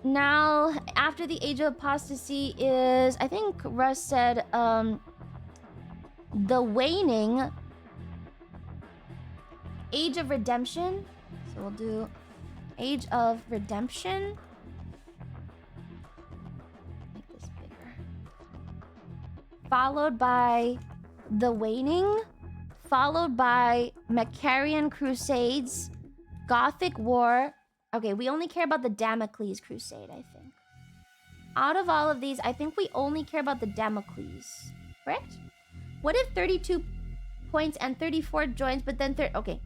now after the Age of Apostasy is, I think Russ said, the Waning, Age of Redemption. So we'll do Age of Redemption. Make this bigger. Followed by the Waning, followed by Macarian Crusades, Gothic War. Okay, we only care about the Damocles Crusade, I think. Out of all of these, I think we only care about the Damocles. Correct? What if 32 points and 34 joins, but then... Okay.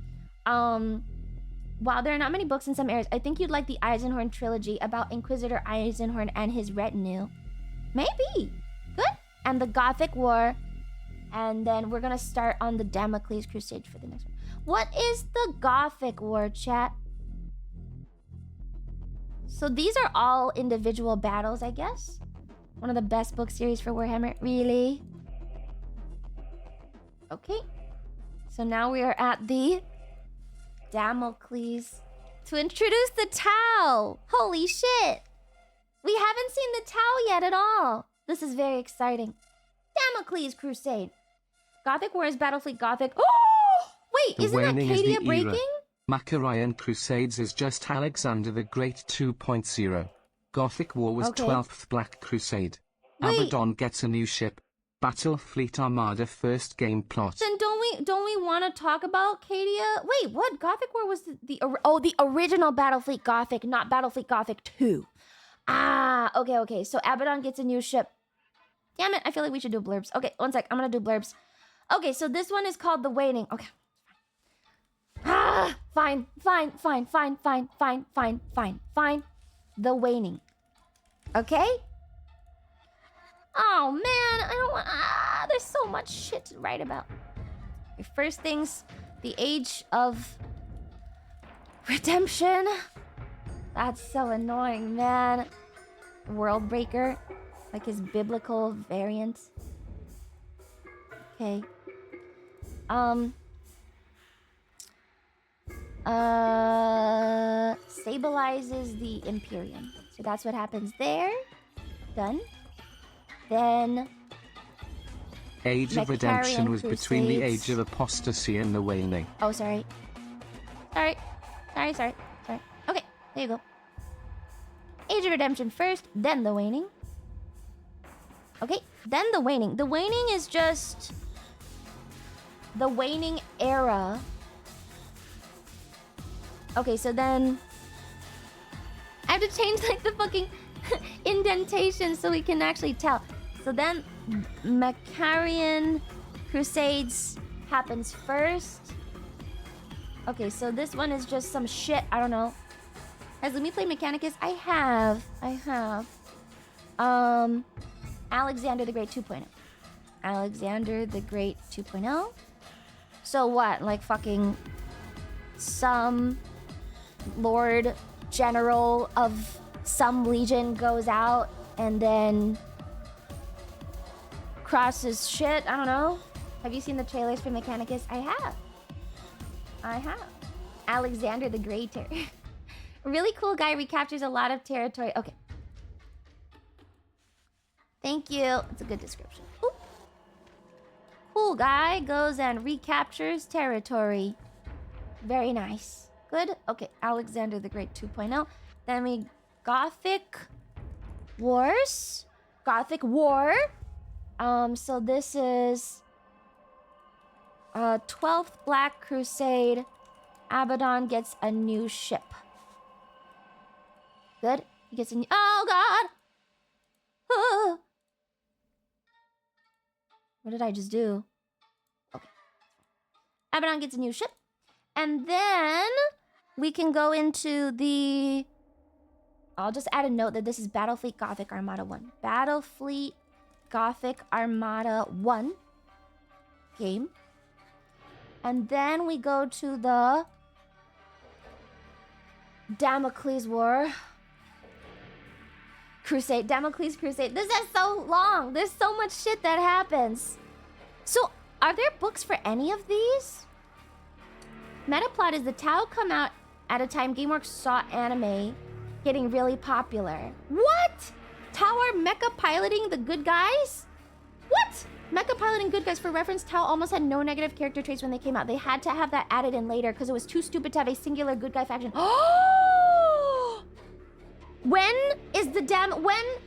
While there are not many books in some areas, I think you'd like the Eisenhorn trilogy about Inquisitor Eisenhorn and his retinue. Maybe. Good. And the Gothic War. And then we're going to start on the Damocles Crusade for the next one. What is the Gothic War, chat? So these are all individual battles, I guess. One of the best book series for Warhammer. Really? Okay. So now we are at the Damocles to introduce the Tau. Holy shit. We haven't seen the Tau yet at all. This is very exciting. Damocles Crusade. Gothic War is Battlefleet Gothic. Oh! Wait, The isn't that waning is the Cadia breaking? era. Macarian Crusades is just Alexander the Great 2.0. Gothic War was Okay. 12th Black Crusade. Wait. Abaddon gets a new ship. Battlefleet Armada first game plot. Then don't we want to talk about Cadia? Wait, what? Gothic War was the original Battlefleet Gothic, not Battlefleet Gothic 2. Ah, okay. So Abaddon gets a new ship. Damn it, I feel like we should do blurbs. Okay, one sec, I'm gonna do blurbs. Okay, so this one is called The Waning. Okay. Ah, fine. The Waning. Okay? Oh man, I don't want. There's so much shit to write about. Okay, first things, the Age of Redemption. That's so annoying, man. World Breaker, like his biblical variant. Okay. Stabilizes the Imperium. So that's what happens there. Done. Then Age of Redemption was between the Crusades. Age of Apostasy and the Waning. Oh, sorry. Sorry. Okay, there you go. Age of Redemption first, then the Waning. Okay, then the Waning. The Waning is just the Waning era. Okay, so then I have to change like the fucking indentation so we can actually tell. So then Macarian Crusades happens first. Okay, so this one is just some shit. I don't know. Has Lumi played Mechanicus? I have. Alexander the Great 2.0. Alexander the Great 2.0. So what? Like fucking some Lord General of some legion goes out and then crosses shit. I don't know. Have you seen the trailers for Mechanicus? I have. Alexander the Greater. Really cool guy, recaptures a lot of territory. Okay. Thank you. It's a good description. Ooh. Cool guy goes and recaptures territory. Very nice. Good. Okay, Alexander the Great 2.0. Then we Gothic Wars. Gothic War. So this is 12th Black Crusade. Abaddon gets a new ship. Good. He gets a new. Oh God. Ah. What did I just do? Okay. Abaddon gets a new ship. And then we can go into the... I'll just add a note that this is Battlefleet Gothic Armada 1. Battlefleet Gothic Armada 1 game. And then we go to the Damocles War. Crusade. Damocles Crusade. This is so long. There's so much shit that happens. So, are there books for any of these? Metaplot is the Tau come out at a time GameWorks saw anime getting really popular. What? Tau are mecha piloting the good guys? What? Mecha piloting good guys. For reference, Tau almost had no negative character traits when they came out. They had to have that added in later because it was too stupid to have a singular good guy faction. Oh! When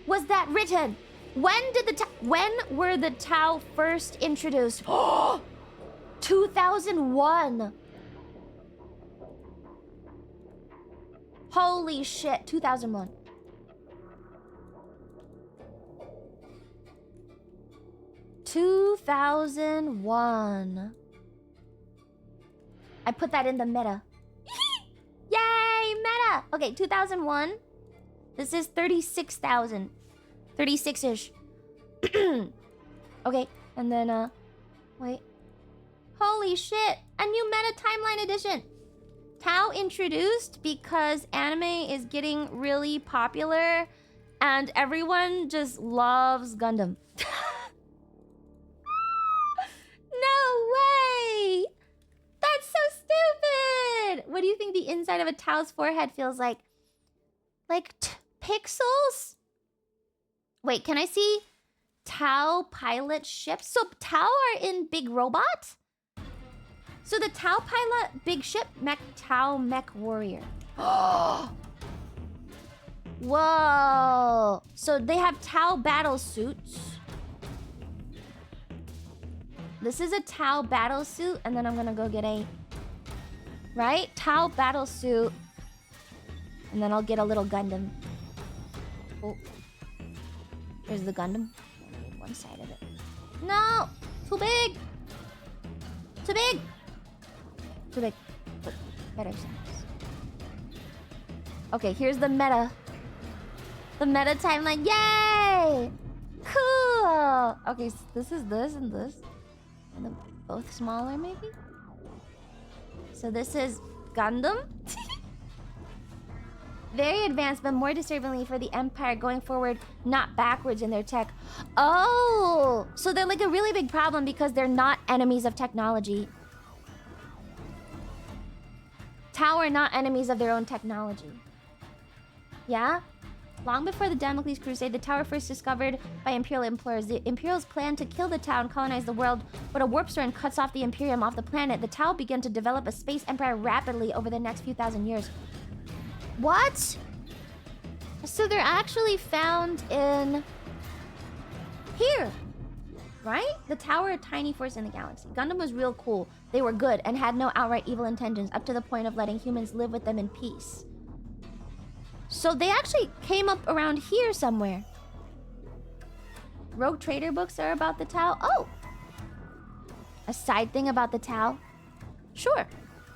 was that written? When were the Tau first introduced? Oh! 2001. Holy shit, 2001. I put that in the meta. Yay, meta! Okay, 2001. This is 36,000. 36-ish. Okay, and then, wait. Holy shit! A new meta timeline edition! Tau introduced because anime is getting really popular and everyone just loves Gundam. No way! That's so stupid! What do you think the inside of a Tau's forehead feels like? Like pixels? Wait, can I see Tau pilot ship. So Tau are in Big Robot? So the Tau pilot big ship, Tau mech warrior. Whoa. So they have Tau battle suits. This is a Tau battle suit, and then I'm gonna go get a... Right? Tau battle suit. And then I'll get a little Gundam. Oh. Here's the Gundam. I need one side of it. No! Too big! Too big! Too big. Better size. Okay, here's the meta. The meta timeline. Yay! Cool! Okay, so this is this and this. And then both smaller, maybe? So this is Gundam. Very advanced, but more disturbingly for the Empire going forward, not backwards in their tech. Oh! So they're like a really big problem because they're not enemies of technology. Tau are not enemies of their own technology. Yeah? Long before the Damocles Crusade, the Tau were first discovered by Imperial explorers. The Imperials planned to kill the Tau and colonize the world, but a warp storm cuts off the Imperium off the planet. The Tau began to develop a space empire rapidly over the next few thousand years. What? So they're actually found in... here. Right? The Tau are a tiny force in the galaxy. Gundam was real cool. They were good and had no outright evil intentions, up to the point of letting humans live with them in peace. So they actually came up around here somewhere. Rogue Trader books are about the Tau. Oh! A side thing about the Tau? Sure.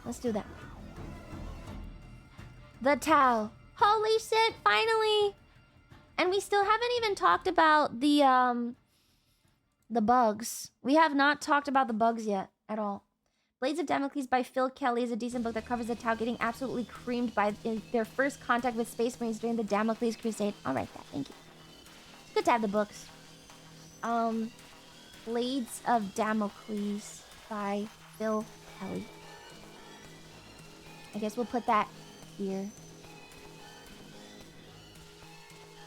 Let's do that. The Tau. Holy shit, finally! And we still haven't even talked about the bugs. We have not talked about the bugs yet at all. Blades of Damocles by Phil Kelly is a decent book that covers the Tau getting absolutely creamed by their first contact with Space Marines during the Damocles Crusade. I'll write that, thank you. It's good to have the books. Blades of Damocles by Phil Kelly. I guess we'll put that here.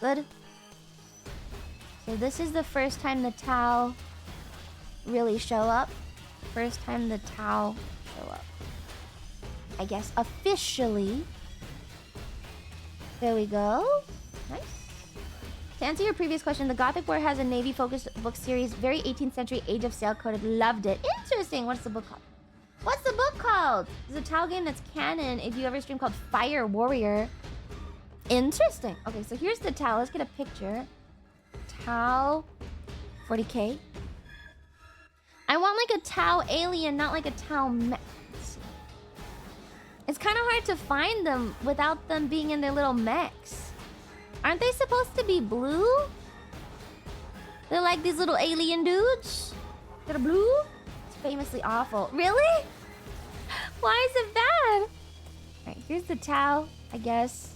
Good. So this is the first time the Tau really show up. First time the Tau show up. I guess officially. There we go. Nice. To answer your previous question, the Gothic War has a Navy-focused book series. Very 18th century, Age of Sail coded. Loved it. Interesting. What's the book called? What's the book called? There's a Tau game that's canon if you ever stream called Fire Warrior. Interesting. Okay, so here's the Tau. Let's get a picture. Tau 40k. I want like a Tau alien, not like a Tau mech. It's kind of hard to find them without them being in their little mechs. Aren't they supposed to be blue? They're like these little alien dudes that are blue? It's famously awful. Really? Why is it bad? Alright, here's the Tau, I guess.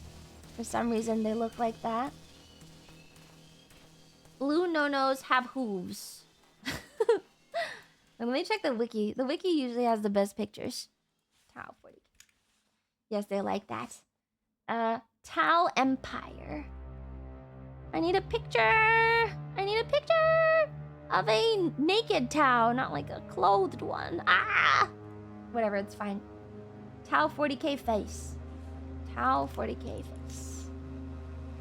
For some reason, they look like that. Blue no-nos have hooves. Let me check the wiki. The wiki usually has the best pictures. Tau 40. Yes, they like that. Tau Empire. I need a picture. I need a picture of a naked Tau, not like a clothed one. Ah! Whatever, it's fine. Tau 40k face. Tau 40k face.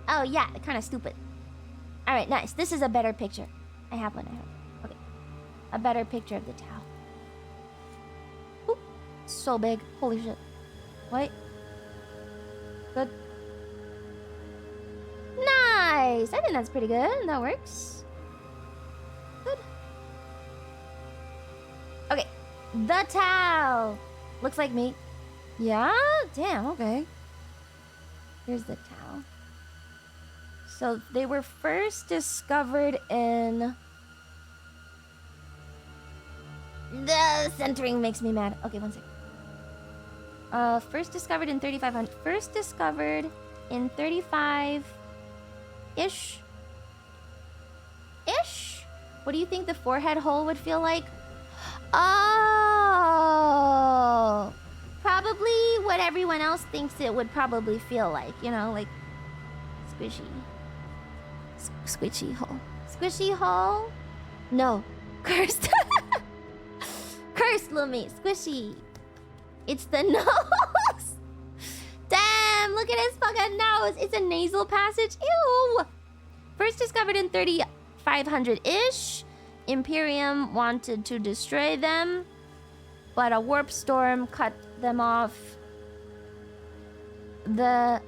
Oh yeah, they're kind of stupid. All right, nice. This is a better picture. I have one. Okay, a better picture of the Tau. Oop, so big. Holy shit. Wait. Good. Nice. I think that's pretty good. That works. Good. Okay, the Tau looks like me. Yeah. Damn. Okay. Here's the Tau. So they were first discovered in... The centering makes me mad. Okay, one second. First discovered in 3500. First discovered in 35-ish. Ish? What do you think the forehead hole would feel like? Oh! Probably what everyone else thinks it would probably feel like. You know, like... Squishy. Squishy hole. Squishy hole? No. Cursed. Cursed, Lumi. Squishy. It's the nose. Damn, look at his fucking nose. It's a nasal passage. Ew. First discovered in 3500-ish. Imperium wanted to destroy them, but a warp storm cut them off. The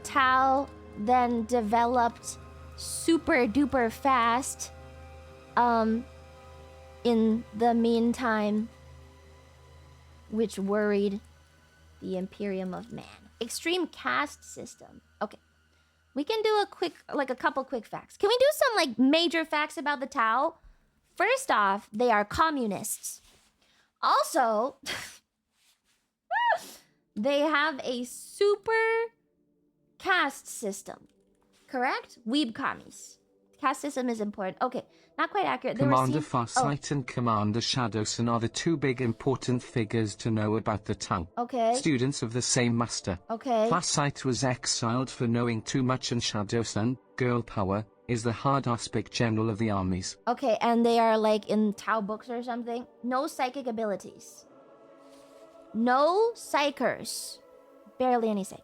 Tau then developed super duper fast. In the meantime, which worried the Imperium of Man. Extreme caste system. Okay. We can do a couple quick facts. Can we do some like major facts about the Tau? First off, they are communists. Also, they have a super caste system. Correct? Weeb commies. Caste system is important. Okay, not quite accurate. Commander Farsight and Commander Shadowsun are the two big important figures to know about the Tau. Okay. Students of the same master. Okay. Farsight was exiled for knowing too much, and Shadowsun, girl power, is the hard-ass big general of the armies. Okay, and they are like in Tau books or something. No psychic abilities. No psychers. Barely any psychers.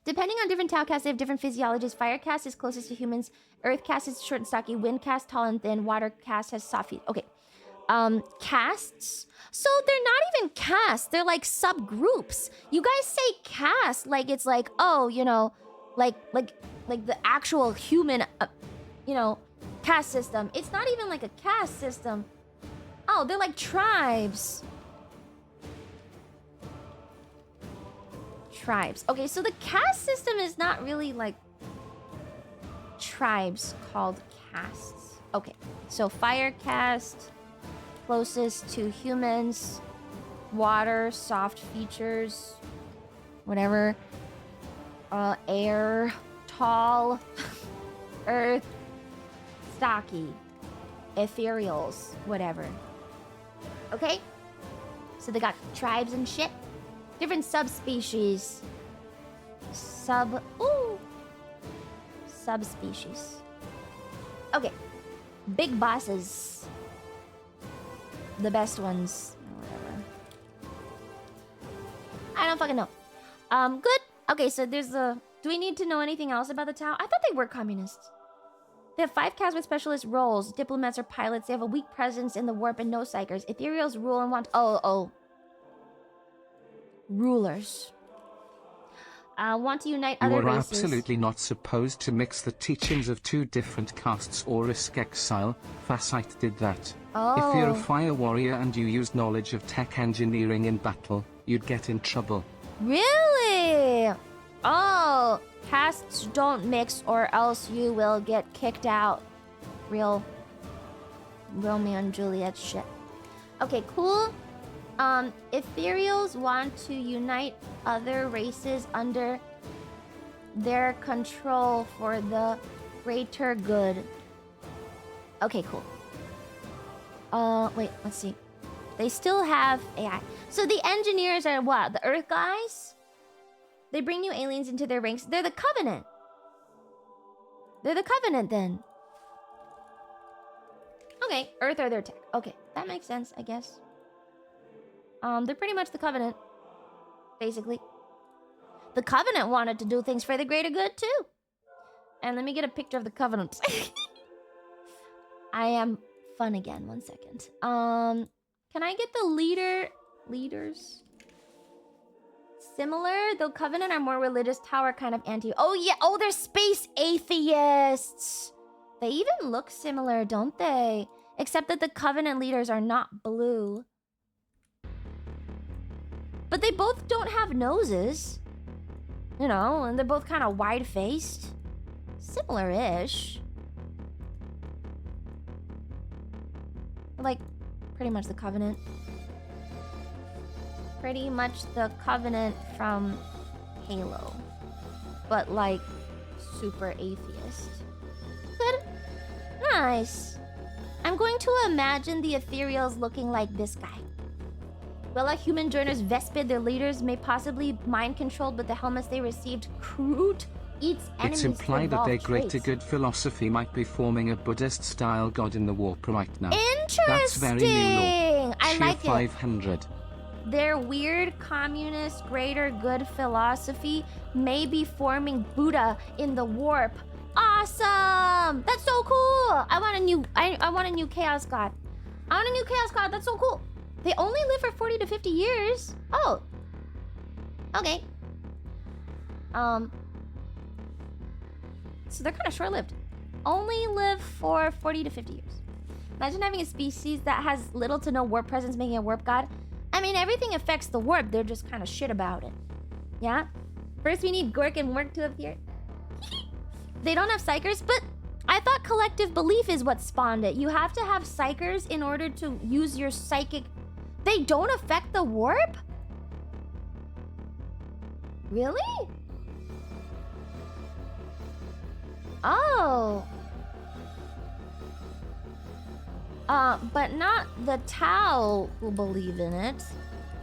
Depending on different Tau castes, they have different physiologies. Fire caste is closest to humans. Earth caste is short and stocky. Wind caste, tall and thin. Water caste has soft feet. Okay. Castes? So they're not even castes. They're like subgroups. You guys say caste like it's like, oh, you know, like the actual human, caste system. It's not even like a caste system. Oh, they're like tribes. Tribes. Okay, so the caste system is not really like tribes called castes. Okay, so fire caste, closest to humans. Water, soft features, whatever. Air, tall. Earth, stocky. Ethereals, whatever. Okay? So they got tribes and shit. Different subspecies. Subspecies. Okay. Big bosses. The best ones. Whatever. I don't fucking know. Good. Okay, so there's the... Do we need to know anything else about the Tau? I thought they were communists. They have 5 castes with specialist roles. Diplomats or pilots. They have a weak presence in the warp and no psychers. Ethereals rule and want... Oh. Rulers. Want to unite other races. You are absolutely not supposed to mix the teachings of two different castes or risk exile. Farsight did that. Oh. If you're a fire warrior and you use knowledge of tech engineering in battle, you'd get in trouble. Really? Oh, castes don't mix or else you will get kicked out. Real Romeo and Juliet shit. Okay, cool. Ethereals want to unite other races under their control for the greater good. Okay, cool. Wait, let's see. They still have AI. So the engineers are what? The Earth guys? They bring new aliens into their ranks. They're the Covenant. They're the Covenant then. Okay, Earth are their tech. Okay, that makes sense, I guess. They're pretty much the Covenant, basically. The Covenant wanted to do things for the greater good, too. And let me get a picture of the Covenant. I am fun again, 1 second. Can I get the leaders? Similar, though Covenant are more religious, Tower kind of anti... Oh, yeah, oh, they're space atheists! They even look similar, don't they? Except that the Covenant leaders are not blue. But they both don't have noses. You know, and they're both kind of wide-faced. Similar-ish. Like, pretty much the Covenant. Pretty much the Covenant from Halo. But, like, super atheist. Good. Nice. I'm going to imagine the Ethereals looking like this guy. Will our human joiners Vespid, their leaders, may possibly mind-controlled with the helmets they received crude eats enemies. It's implied that their greater traits. good philosophy might be forming a Buddhist-style god in the warp right now. Interesting. That's very new lore. I Sheer like it. 500. Their weird communist greater good philosophy may be forming Buddha in the warp. Awesome! That's so cool. I want a new chaos god. I want a new chaos god. That's so cool. They only live for 40 to 50 years. Oh. Okay. So they're kind of short-lived. Only live for 40 to 50 years. Imagine having a species that has little to no warp presence making a warp god. I mean, everything affects the warp. They're just kind of shit about it. Yeah? First, we need Gork and Work to appear. They don't have psychers, but I thought collective belief is what spawned it. You have to have psychers in order to use your psychic... They don't affect the warp? Really? Oh. But not the Tau who believe in it,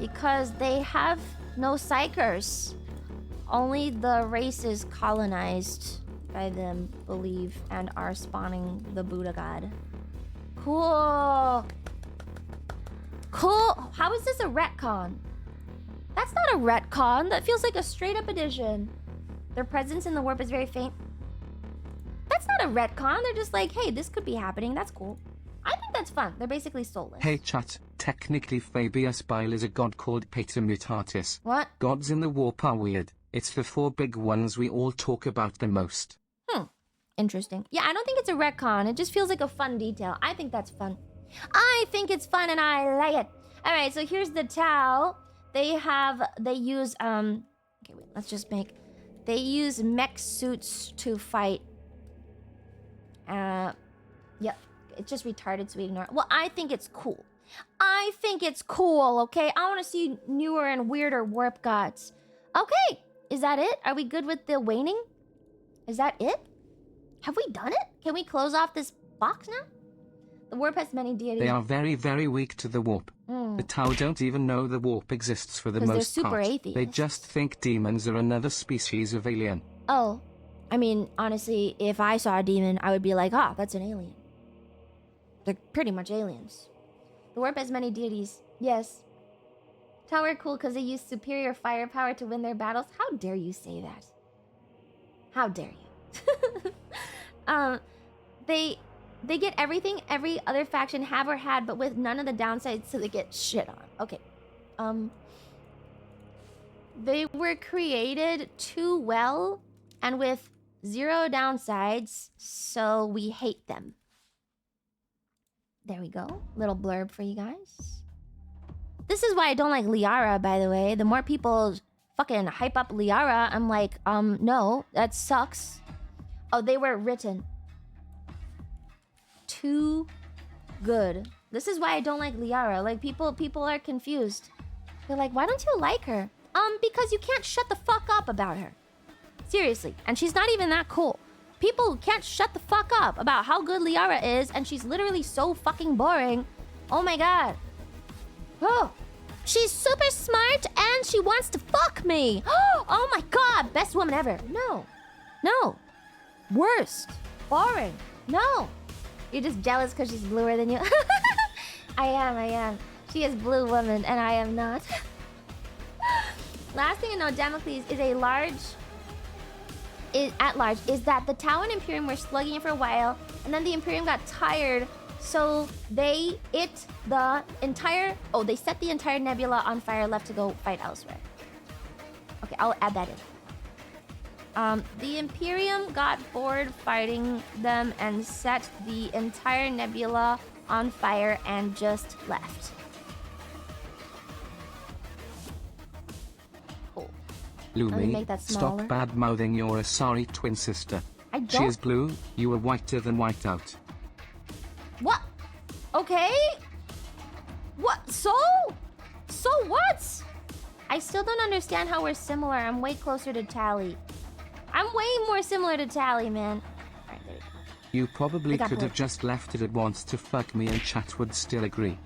because they have no psychers. Only the races colonized by them believe and are spawning the Buddha god. Cool. Cool. How is this a retcon? That's not a retcon. That feels like a straight up addition. Their presence in the warp is very faint. That's not a retcon. They're just like, hey, this could be happening. That's cool. I think that's fun. They're basically soulless. Hey chat, technically Fabius Bile is a god called Pater Mutatis. What? Gods in the warp are weird. It's the 4 big ones we all talk about the most. Interesting. Yeah, I don't think it's a retcon. It just feels like a fun detail. I think that's fun. I think it's fun and I like it. All right, so here's the Tau. They use okay, wait, let's just make... They use mech suits to fight. Yep. It's just retarded, so we ignore it. Well, I think it's cool. I think it's cool, okay? I want to see newer and weirder warp gods. Okay, is that it? Are we good with the waning? Is that it? Have we done it? Can we close off this box now? The warp has many deities. They are very, very weak to the warp. The Tau don't even know the warp exists for the most they're super part. atheists. They just think demons are another species of alien. Oh. I mean, honestly, if I saw a demon, I would be like, ah, that's an alien. They're pretty much aliens. The warp has many deities. Yes. Tau are cool because they use superior firepower to win their battles. How dare you say that? How dare you? They get everything every other faction have or had, but with none of the downsides, so they get shit on. Okay. They were created too well and with 0 downsides, so we hate them. There we go. Little blurb for you guys. This is why I don't like Liara, by the way. The more people fucking hype up Liara, I'm like, no, that sucks. Oh, they were written too good. This is why I don't like Liara. Like, people are confused. They're like, why don't you like her? Because you can't shut the fuck up about her. Seriously. And she's not even that cool. People can't shut the fuck up about how good Liara is, and she's literally so fucking boring. Oh my god. Oh. She's super smart, and she wants to fuck me. Oh my god. Best woman ever. No. No. Worst. Boring. No. You're just jealous because she's bluer than you. I am. She is blue woman, and I am not. Last thing to know, Damocles is at large is that the Tau and Imperium were slugging it for a while, and then the Imperium got tired, so they set the entire nebula on fire, left to go fight elsewhere. Okay, I'll add that in. The Imperium got bored fighting them and set the entire nebula on fire and just left. Cool. Lumi, stop bad-mouthing your Asari twin sister. I don't. She is blue, you are whiter than whiteout. What? Okay. What? So what? I still don't understand how we're similar. I'm way closer to Tally. I'm way more similar to Tally, man. Alright, there we go. You probably could have just left it at wants to fuck me and chat would still agree.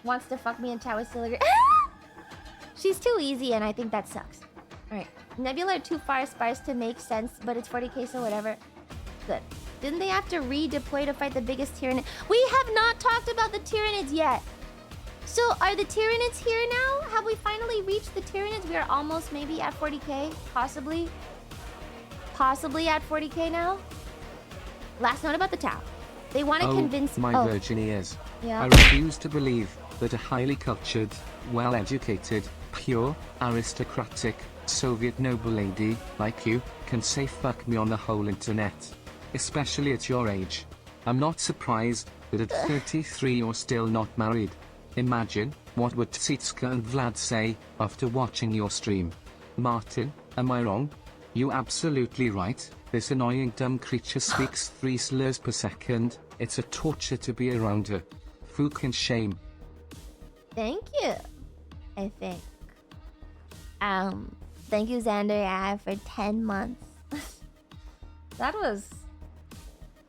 Wants to fuck me and chat would still agree. She's too easy, and I think that sucks. Alright, Nebula are too far sparse to make sense, but it's 40k, so whatever. Good. Didn't they have to redeploy to fight the biggest Tyranid? We have not talked about the Tyranids yet. So are the Tyranids here now? Have we finally reached the Tyranids? We are almost maybe at 40k, possibly. Possibly at 40k now. Last note about the town. They want to convince... my virgin ears. Yeah. I refuse to believe that a highly cultured, well-educated, pure, aristocratic, Soviet noble lady like you can say fuck me on the whole internet. Especially at your age. I'm not surprised that at 33 you're still not married. Imagine, what would Tsitska and Vlad say after watching your stream? Martin, am I wrong? You absolutely right. This annoying dumb creature speaks 3 slurs per second. It's a torture to be around her. Fucking shame. Thank you. I think. Thank you, Xander, for 10 months. That was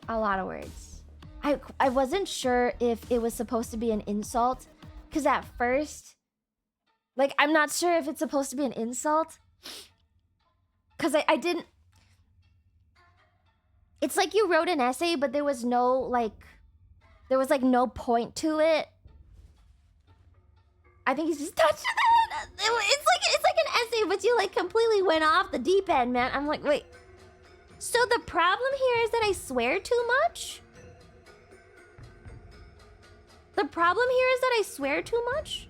a lot of words. I wasn't sure if it was supposed to be an insult, because at first, like, I'm not sure if it's supposed to be an insult, because I didn't... It's like you wrote an essay, but there was no, like... There was, like, no point to it. I think he's just touched it. It's like an essay, but you, like, completely went off the deep end, man. I'm like, wait. So the problem here is that I swear too much? The problem here is that I swear too much?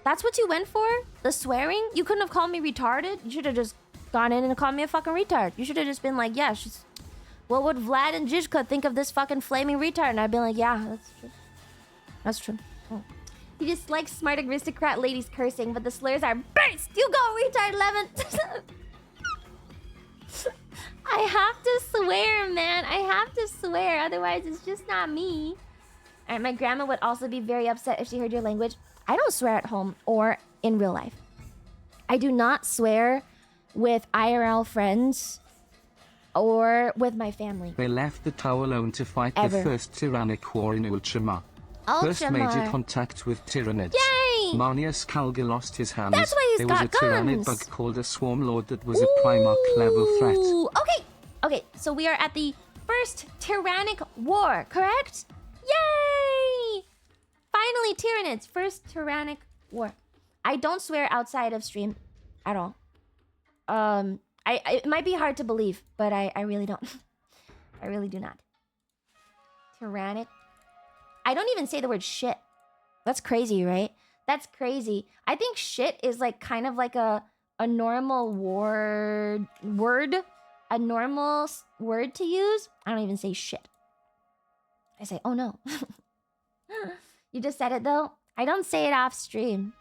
That's what you went for? The swearing? You couldn't have called me retarded? You should have just gone in and called me a fucking retard. You should have just been like, yeah, she's... What would Vlad and Zhizka think of this fucking flaming retard? And I'd be like, yeah, that's true. That's true. Oh. He just likes smart aristocrat ladies cursing, but the slurs are burst! You go, retard 11! I have to swear, man. I have to swear, otherwise it's just not me. Alright, my grandma would also be very upset if she heard your language. I don't swear at home or in real life. I do not swear with IRL friends or with my family. They left the tower alone to fight Ever. the first tyrannic war in Ultramar. First major contact with Tyranids. Yay! Marnius Kalga lost his hands. That's why he's there got was a Tyranid guns. bug called a Swarm Lord that was a Primarch level threat. Okay. Okay, so we are at the first tyrannic war, correct? Yay! Finally, Tyranids. First tyrannic war. I don't swear outside of stream at all. It might be hard to believe, but I really don't. I really do not. Tyrannic. I don't even say the word shit. That's crazy, right? That's crazy. I think shit is like kind of like a normal word. A normal word to use. I don't even say shit. I say, oh no. You just said it though. I don't say it off stream.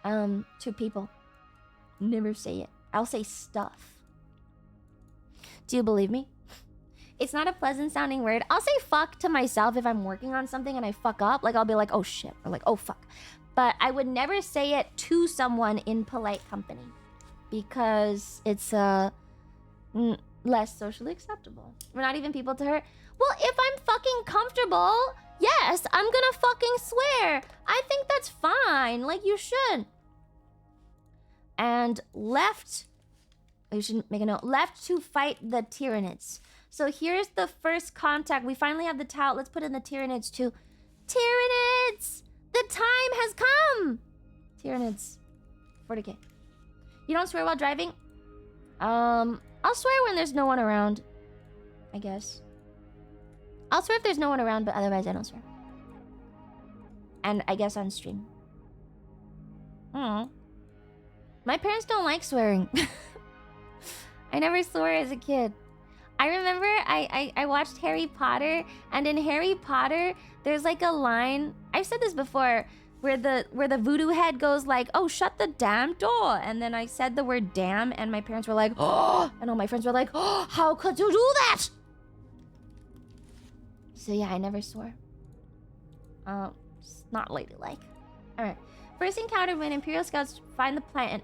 To people. Never say it. I'll say stuff. Do you believe me? It's not a pleasant sounding word. I'll say fuck to myself if I'm working on something and I fuck up. Like, I'll be like, oh shit. Or like, oh fuck. But I would never say it to someone in polite company. Because it's less socially acceptable. We're not even people to hurt. Well, if I'm fucking comfortable, yes, I'm gonna fucking swear. I think that's fine. Like, you should. And left... You should make a note. Left to fight the Tyranids. So here's the first contact. We finally have the tout. Let's put in the Tyranids too. Tyranids! The time has come! Tyranids. 40k. You don't swear while driving? I'll swear when there's no one around. I guess. I'll swear if there's no one around, but otherwise I don't swear. And I guess on stream. My parents don't like swearing. I never swore as a kid. I remember I watched Harry Potter, and in Harry Potter, there's like a line, I've said this before, where the voodoo head goes like, oh, shut the damn door. And then I said the word damn, and my parents were like, oh, and all my friends were like, oh, how could you do that? So yeah, I never swore. It's not ladylike. Alright. First encountered when Imperial Scouts find the planet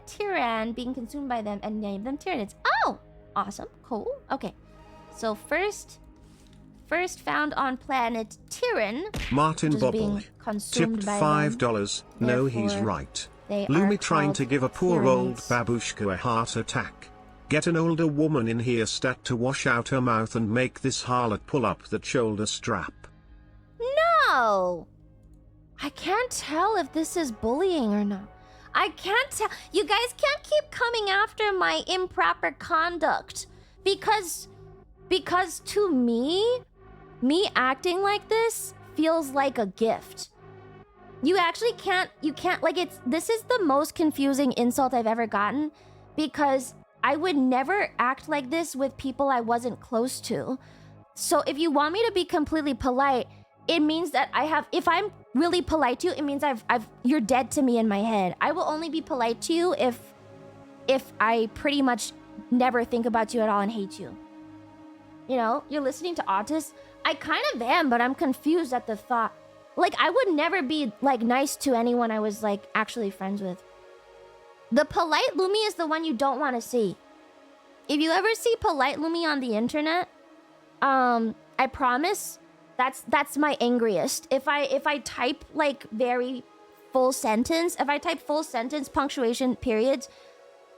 Tyran being consumed by them and name them Tyranids. Oh! Awesome. Cool. Okay. So first found on planet Tyran. Martin Bobble being consumed tipped by $5. them. No, he's Therefore, right. They are Lumi trying to give a poor old Tyranids. babushka a heart attack. Get an older woman in here stat to wash out her mouth and make this harlot pull up that shoulder strap. No! I can't tell if this is bullying or not. I can't tell. You guys can't keep coming after my improper conduct. Because to me acting like this feels like a gift. You can't, like, this is the most confusing insult I've ever gotten, because I would never act like this with people I wasn't close to. So if you want me to be completely polite, it means that if I'm really polite to you, it means you're dead to me in my head. I will only be polite to you if I pretty much never think about you at all and hate you. You know, you're listening to Autists. I kind of am, but I'm confused at the thought. Like, I would never be, like, nice to anyone I was, like, actually friends with. The polite Lumi is the one you don't want to see. If you ever see polite Lumi on the internet, I promise that's my angriest. If I type, like, very full sentence, punctuation, periods,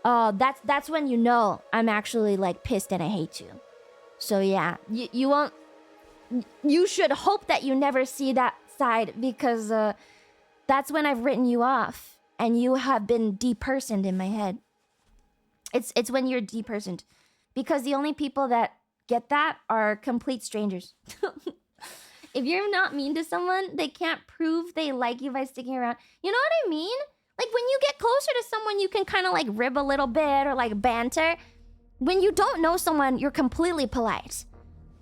that's when you know I'm actually, like, pissed and I hate you. So yeah, you won't. You should hope that you never see that side, because that's when I've written you off and you have been depersoned in my head. It's when you're depersoned, because the only people that get that are complete strangers. If you're not mean to someone, they can't prove they like you by sticking around. You know what I mean? Like, when you get closer to someone, you can kind of, like, rib a little bit or, like, banter. When you don't know someone, you're completely polite.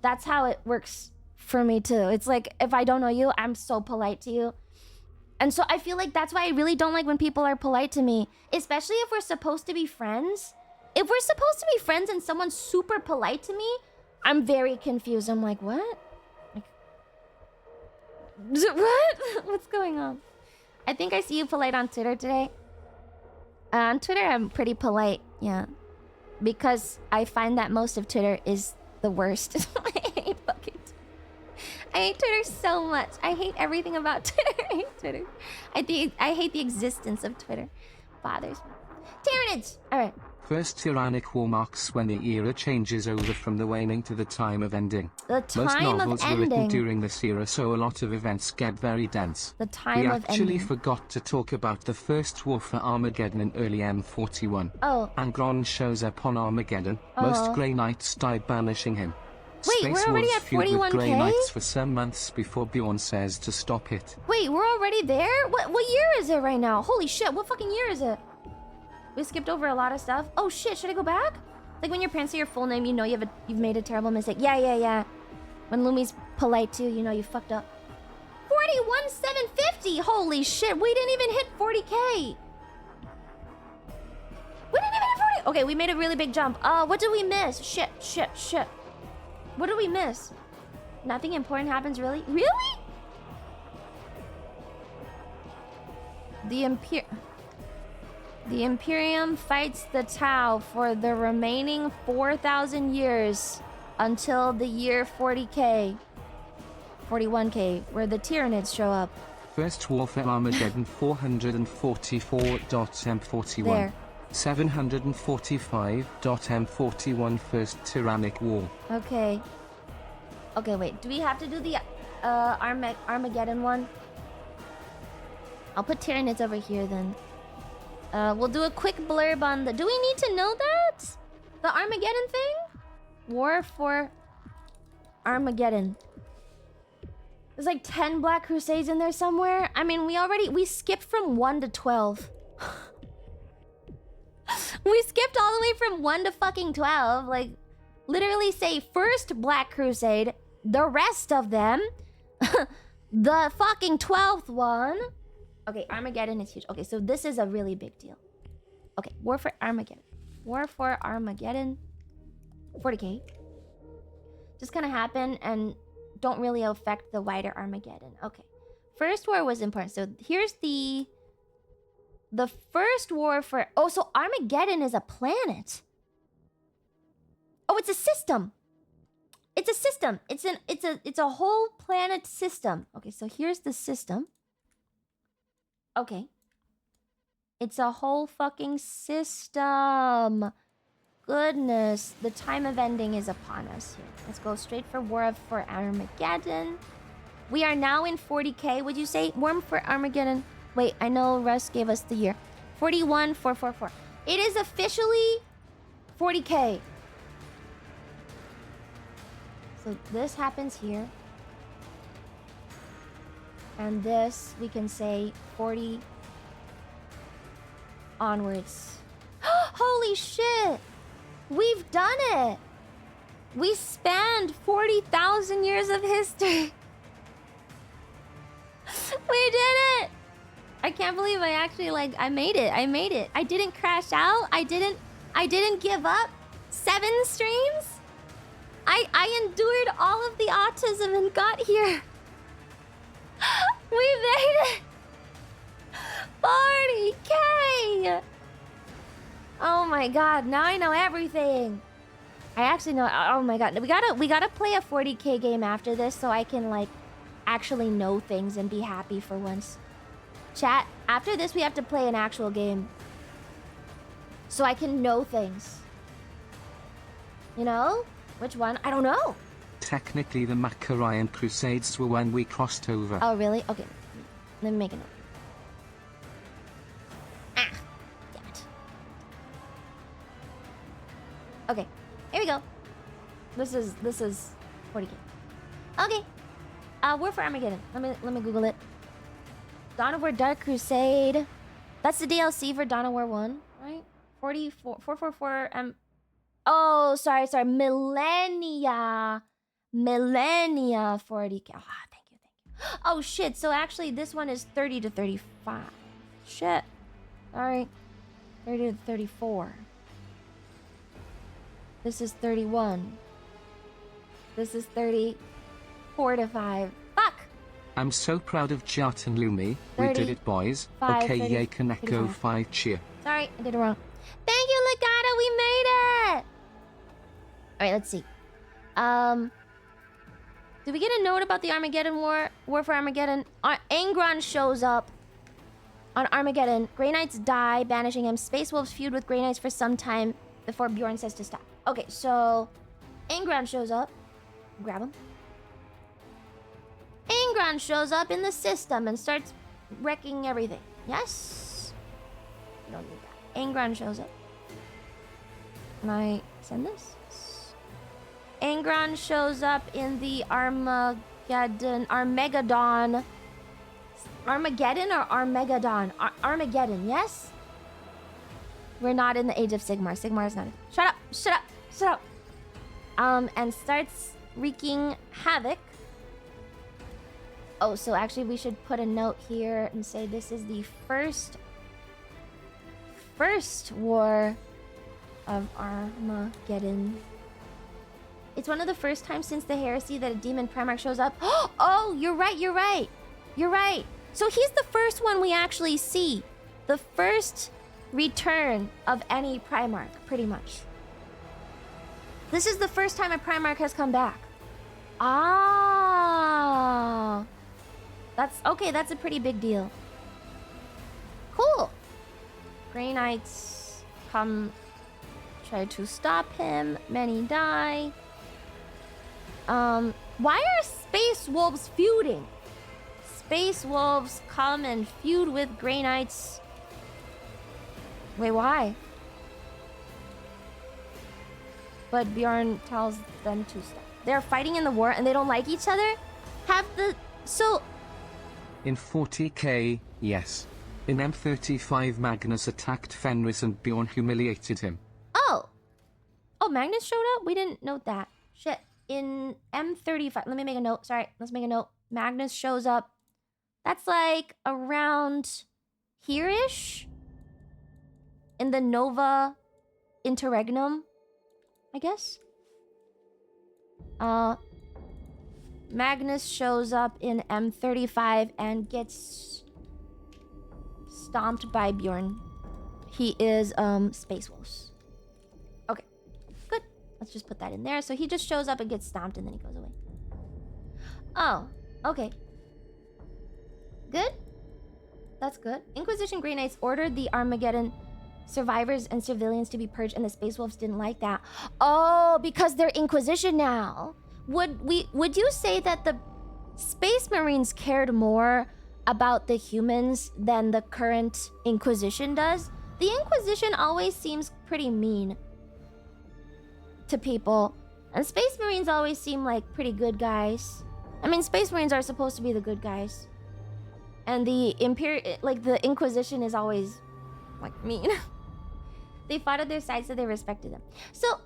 That's how it works for me too. It's like, if I don't know you, I'm so polite to you. And so I feel like that's why I really don't like when people are polite to me, especially if we're supposed to be friends. If we're supposed to be friends and someone's super polite to me, I'm very confused. I'm like, what? Like, what? What's going on? I think I see you polite on Twitter today. On Twitter, I'm pretty polite, yeah. Because I find that most of Twitter is the worst. I hate Twitter so much. I hate everything about Twitter. I hate Twitter. I hate the existence of Twitter. Bothers me. Tyranids! Alright. First tyrannic war marks when the era changes over from the waning to the time of ending. The time Most novels of were written ending. during this era, so a lot of events get very dense. The time we of actually ending. forgot to talk about the first war for Armageddon in early M41. Oh. Angron shows up on Armageddon. Most Grey Knights die banishing him. Wait, Space we're already Wolves at feud with Grey 41K? Knights for some months before Bjorn says to stop it. Wait, we're already there? What year is it right now? Holy shit, what fucking year is it? We skipped over a lot of stuff. Oh shit, should I go back? Like when your parents say your full name, you know you've made a terrible mistake. Yeah. When Lumi's polite too, you know you fucked up. 41,750! Holy shit, we didn't even hit 40K! We didn't even hit 40! Okay, we made a really big jump. What did we miss? Shit. What did we miss? Nothing important happens, really? Really? The Imperium fights the Tau for the remaining 4,000 years until the year 40K. 41K, where the Tyranids show up. First war for Armageddon 444.m41. There. 745.m41 First Tyrannic War. Okay, wait. Do we have to do the Armageddon one? I'll put Tyranids over here then. We'll do a quick blurb on the... Do we need to know that? The Armageddon thing? War for Armageddon. There's like 10 Black Crusades in there somewhere. I mean, we skipped from 1 to 12. We skipped all the way from 1 to fucking 12. Like, literally say first Black Crusade, the rest of them, the fucking 12th one. Okay, Armageddon is huge. Okay, so this is a really big deal. Okay, War for Armageddon. War for Armageddon. 40K. Just gonna happen and don't really affect the wider Armageddon. Okay. First war was important. So here's the first war for... Oh, so Armageddon is a planet. Oh, it's a system. It's a system. It's a whole planet system. Okay, so here's the system. Okay. It's a whole fucking system. Goodness, the time of ending is upon us here. Let's go straight for War for Armageddon. We are now in 40k. Would you say War for Armageddon? Wait, I know Russ gave us the year. 41444. It is officially 40k. So this happens here. And this, we can say 40 onwards. Holy shit! We've done it! We spanned 40,000 years of history. We did it! I can't believe I actually, like, I made it. I made it. I didn't crash out. I didn't give up. 7 streams? I endured all of the autism and got here. We made it! 40k! Oh my god, now I know everything. I actually know, oh my god. We gotta play a 40k game after this so I can, like, actually know things and be happy for once. Chat, after this we have to play an actual game. So I can know things. You know? Which one? I don't know. Technically, the Macarian Crusades were when we crossed over. Oh, really? Okay. Let me make a note. Ah! Damn it. Okay. Here we go. This is 40k. Okay. War for Armageddon. Let me Google it. Dawn of War Dark Crusade. That's the DLC for Dawn of War 1, right? 444 Oh, sorry. Millennia 40k. Ah, thank you. Oh shit. So actually this one is 30 to 35. Shit. Alright. 30 to 34. This is 31. This is 34 to 5. Fuck! I'm so proud of Jart and Lumi. 30, we did it, boys. 5, okay, 30, yay, Kaneko 35. 5 cheer. Sorry, I did it wrong. Thank you, Legato. We made it! Alright, let's see. Did we get a note about the Armageddon War for Armageddon? Angron shows up on Armageddon. Grey Knights die, banishing him. Space Wolves feud with Grey Knights for some time before Bjorn says to stop. Okay, so Angron shows up. Grab him. Angron shows up in the system and starts wrecking everything. Yes? We don't need that. Angron shows up. Can I send this? Angron shows up in the Armageddon. Armageddon or Armageddon? Armageddon, yes? We're not in the Age of Sigmar. Sigmar is not. Shut up. And starts wreaking havoc. Oh, so actually we should put a note here and say this is the first war of Armageddon. It's one of the first times since the heresy that a demon Primarch shows up. Oh, you're right. So he's the first one we actually see. The first return of any Primarch, pretty much. This is the first time a Primarch has come back. Ah. That's okay, that's a pretty big deal. Cool. Grey Knights come try to stop him. Many die. Why are Space Wolves feuding? Space Wolves come and feud with Grey Knights. Wait, why? But Bjorn tells them to stop. They're fighting in the war and they don't like each other? In 40k, yes. In M35, Magnus attacked Fenris and Bjorn humiliated him. Oh, Magnus showed up? We didn't note that. Shit. In M35, let me make a note. Sorry, let's make a note. Magnus shows up. That's like around here-ish? In the Nova Interregnum, I guess? Magnus shows up in M35 and gets stomped by Bjorn. He is Space Wolves. Okay, good. Let's just put that in there. So he just shows up and gets stomped and then he goes away. Oh, okay. Good? That's good. Inquisition Grey Knights ordered the Armageddon survivors and civilians to be purged, and the Space Wolves didn't like that. Oh, because they're Inquisition now. Would you say that the Space Marines cared more about the humans than the current Inquisition does? The Inquisition always seems pretty mean to people, and Space Marines always seem like pretty good guys. I mean, Space Marines are supposed to be the good guys, and the Inquisition is always like mean. They fought at their sides, so they respected them. So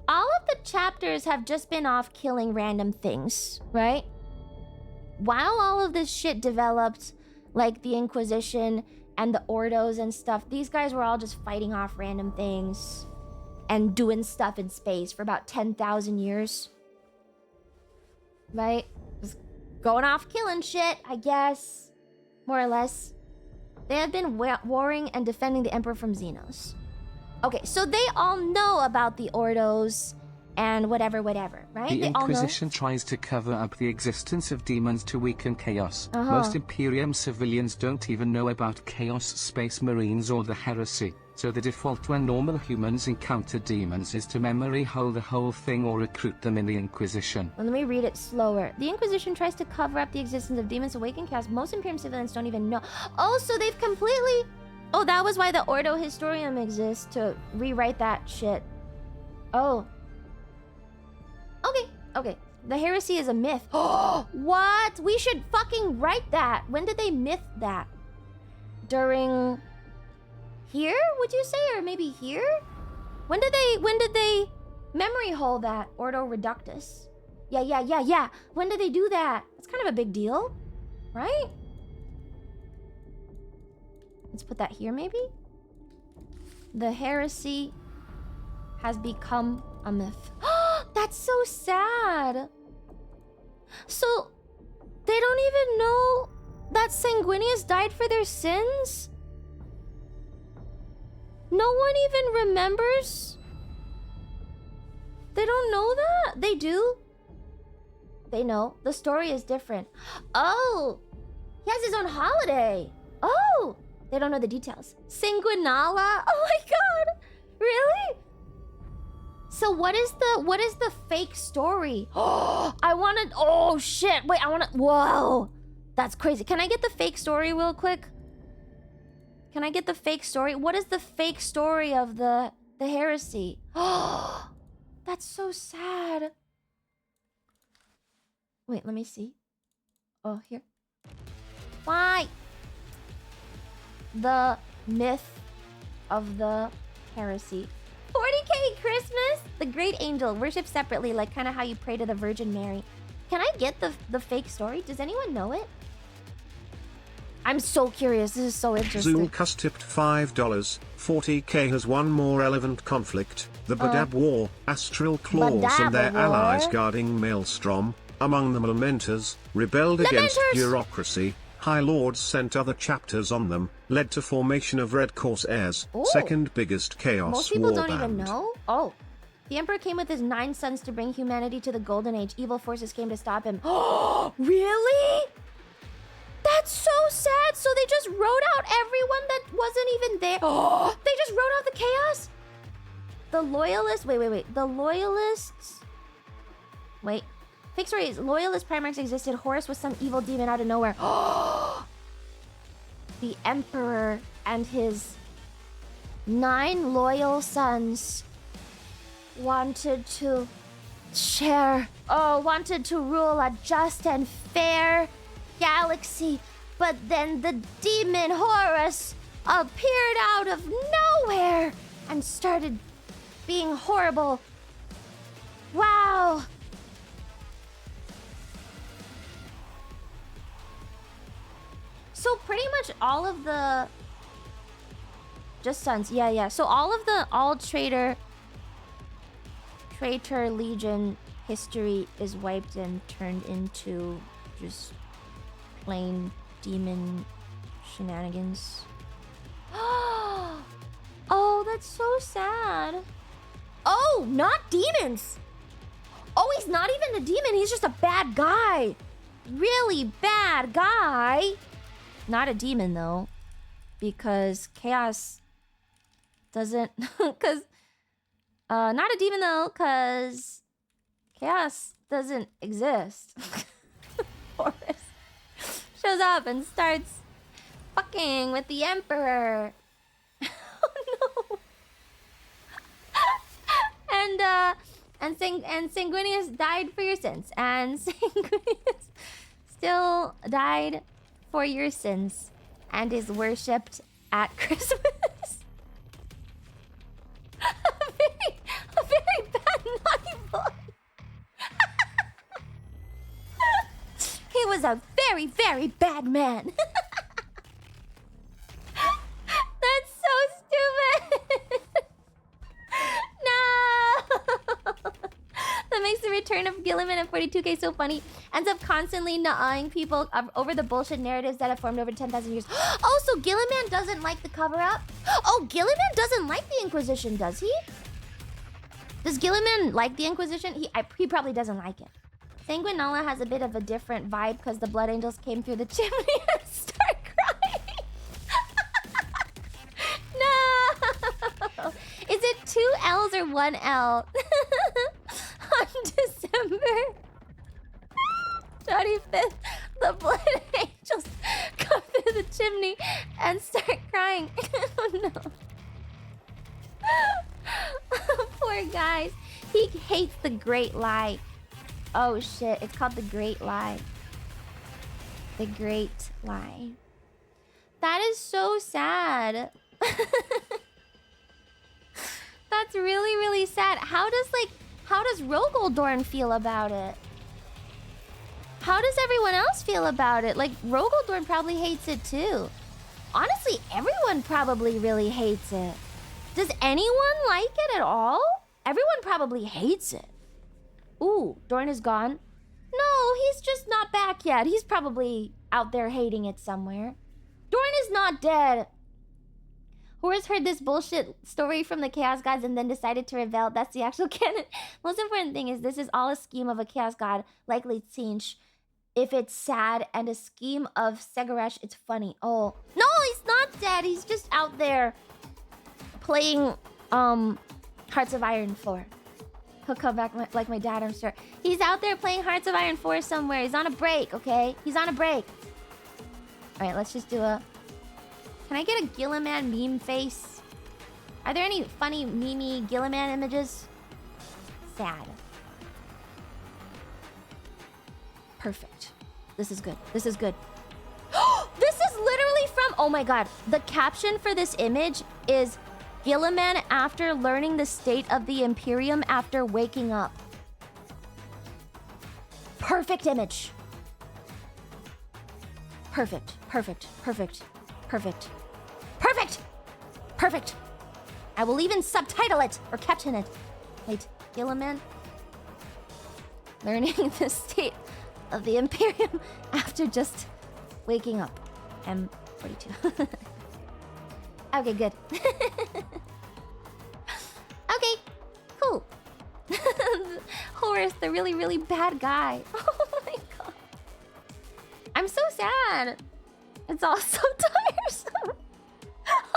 all of the chapters have just been off killing random things, right? While all of this shit developed, like the Inquisition and the Ordos and stuff, these guys were all just fighting off random things and doing stuff in space for about 10,000 years. Right? Just going off killing shit, I guess. More or less. They have been warring and defending the Emperor from Xenos. Okay, so they all know about the Ordos and whatever, right? The They all know? Inquisition tries to cover up the existence of demons to weaken Chaos. Most Imperium civilians don't even know about Chaos Space Marines or the Heresy, so the default when normal humans encounter demons is to memory hole the whole thing or recruit them in the Inquisition. Well, let me read it slower. The Inquisition tries to cover up the existence of demons awaken chaos. Most Imperium civilians don't even know. Oh, so they've completely... Oh, that was why the Ordo Historium exists, to rewrite that shit. Oh. Okay. The heresy is a myth. What? We should fucking write that. When did they myth that? During... Here, would you say? Or maybe here? When did they memory hole that? Ordo Reductus. Yeah. When did they do that? It's kind of a big deal, right? Let's put that here, maybe? The heresy has become a myth. That's so sad. So, they don't even know that Sanguinius died for their sins? No one even remembers? They don't know that? They do? They know. The story is different. Oh! He has his own holiday. Oh! They don't know the details. Sanguinala? Oh my god! Really? So what is the fake story? I wanna... Oh shit! Wait, I wanna... Whoa! That's crazy. Can I get the fake story real quick? Can I get the fake story? What is the fake story of the heresy? Oh, that's so sad. Wait, let me see. Oh, here. Why? The myth of the heresy. 40K Christmas? The great angel, worshipped separately, like kind of how you pray to the Virgin Mary. Can I get the fake story? Does anyone know it? I'm so curious. This is so interesting. Zulcus tipped $5. 40K has one more relevant conflict, the Badab War, Astral Claws and their allies guarding Maelstrom. Among them Lamenters, rebelled against bureaucracy. High Lords sent other chapters on them, led to formation of Red Corsairs, second biggest Chaos Most people warband. don't even know? Oh. The Emperor came with his 9 sons to bring humanity to the Golden Age. Evil forces came to stop him. Oh, really? That's so sad. So they just wrote out everyone that wasn't even there. Oh, they just wrote out the chaos? The Loyalists... Wait. The Loyalists... Wait. Fake story is Loyalist Primarchs existed. Horus was some evil demon out of nowhere. Oh! The Emperor and his 9 loyal sons wanted to rule a just and fair galaxy, but then the demon Horus appeared out of nowhere and started being horrible. Wow. So pretty much all of the just sons, yeah. So all of the traitor legion history is wiped and turned into just plain demon shenanigans. Oh, that's so sad. Oh, not demons. Oh, he's not even a demon. He's just a bad guy. Really bad guy. Not a demon, though. because chaos doesn't... Because... not a demon, though, because... chaos doesn't exist. Horus shows up and starts fucking with the Emperor. Oh no! And Sanguinius died for your sins, and Sanguinius still died for your sins, and is worshipped at Christmas. a very bad naughty boy. He was a very, very bad man. That's so stupid. No. That makes the return of Gilliman at 42k so funny. Ends up constantly nah-ing people over the bullshit narratives that have formed over 10,000 years. Oh, so Gilliman doesn't like the cover-up? Oh, Gilliman doesn't like the Inquisition, does he? Does Gilliman like the Inquisition? He probably doesn't like it. Sanguinella has a bit of a different vibe because the Blood Angels came through the chimney and start crying. No! Is it 2 L's or 1 L? On December 25th, the Blood Angels come through the chimney and start crying. Oh no. Poor guys. He hates the Great Lie. Oh shit, it's called the Great Lie. The Great Lie. That is so sad. That's really, really sad. How does Rogoldorn feel about it? How does everyone else feel about it? Like, Rogoldorn probably hates it too. Honestly, everyone probably really hates it. Does anyone like it at all? Everyone probably hates it. Ooh, Dorn is gone. No, he's just not back yet. He's probably out there hating it somewhere. Dorn is not dead. Horus heard this bullshit story from the Chaos Gods and then decided to rebel. That's the actual canon. Most important thing is this is all a scheme of a Chaos God, likely Tzeentch. If it's sad, and a scheme of Segaresh, it's funny. Oh, no, he's not dead. He's just out there playing Hearts of Iron 4. He'll come back like my dad, I'm sure. He's out there playing Hearts of Iron 4 somewhere. He's on a break, okay? He's on a break. All right, let's just do a... Can I get a Gilliman meme face? Are there any funny meme Gilliman images? Sad. Perfect. This is good. This is good. This is literally from... Oh my god. The caption for this image is... Gilliman after learning the state of the Imperium after waking up. Perfect image. Perfect. Perfect. Perfect. Perfect. Perfect! Perfect! I will even subtitle it or caption it. Wait, Gilliman learning the state of the Imperium after just waking up. M42. Okay, good. Okay, cool. Horus, the really, really bad guy. Oh my god. I'm so sad. It's all so tiresome.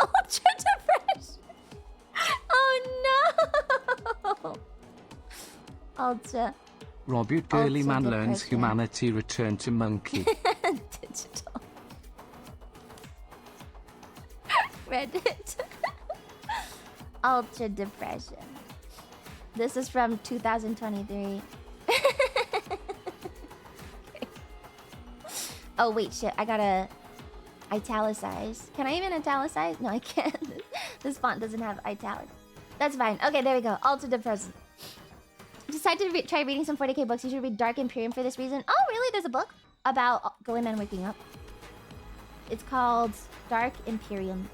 Ultra depression. Oh no. Ultra. Robert Girly Man learns depression. humanity return to monkey. Digital. Reddit. Ultra depression. This is from 2023. Oh wait, shit. I gotta italicize. Can I even italicize? No, I can't. This font doesn't have italics. That's fine. Okay, there we go. Ultra depression. Decided to try reading some 40k books. You should read Dark Imperium for this reason. Oh, really? There's a book about Gilliman waking up. It's called Dark Imperium.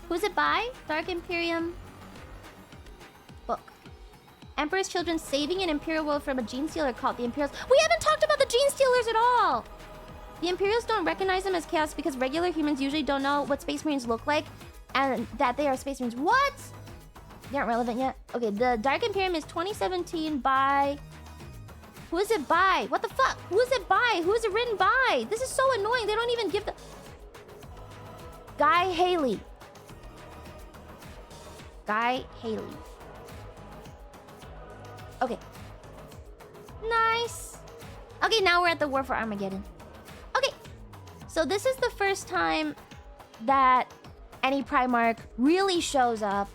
Who's it by? Dark Imperium book. Emperor's children saving an Imperial world from a gene stealer called the Imperials. We haven't talked about the gene stealers at all! The Imperials don't recognize them as chaos because regular humans usually don't know what Space Marines look like and that they are Space Marines. What? They aren't relevant yet. Okay, the Dark Imperium is 2017 by... Who is it by? What the fuck? Who is it by? Who is it written by? This is so annoying. They don't even give the... Guy Haley. Guy Haley. Okay. Nice. Okay, now we're at the War for Armageddon. Okay. So this is the first time that any Primarch really shows up.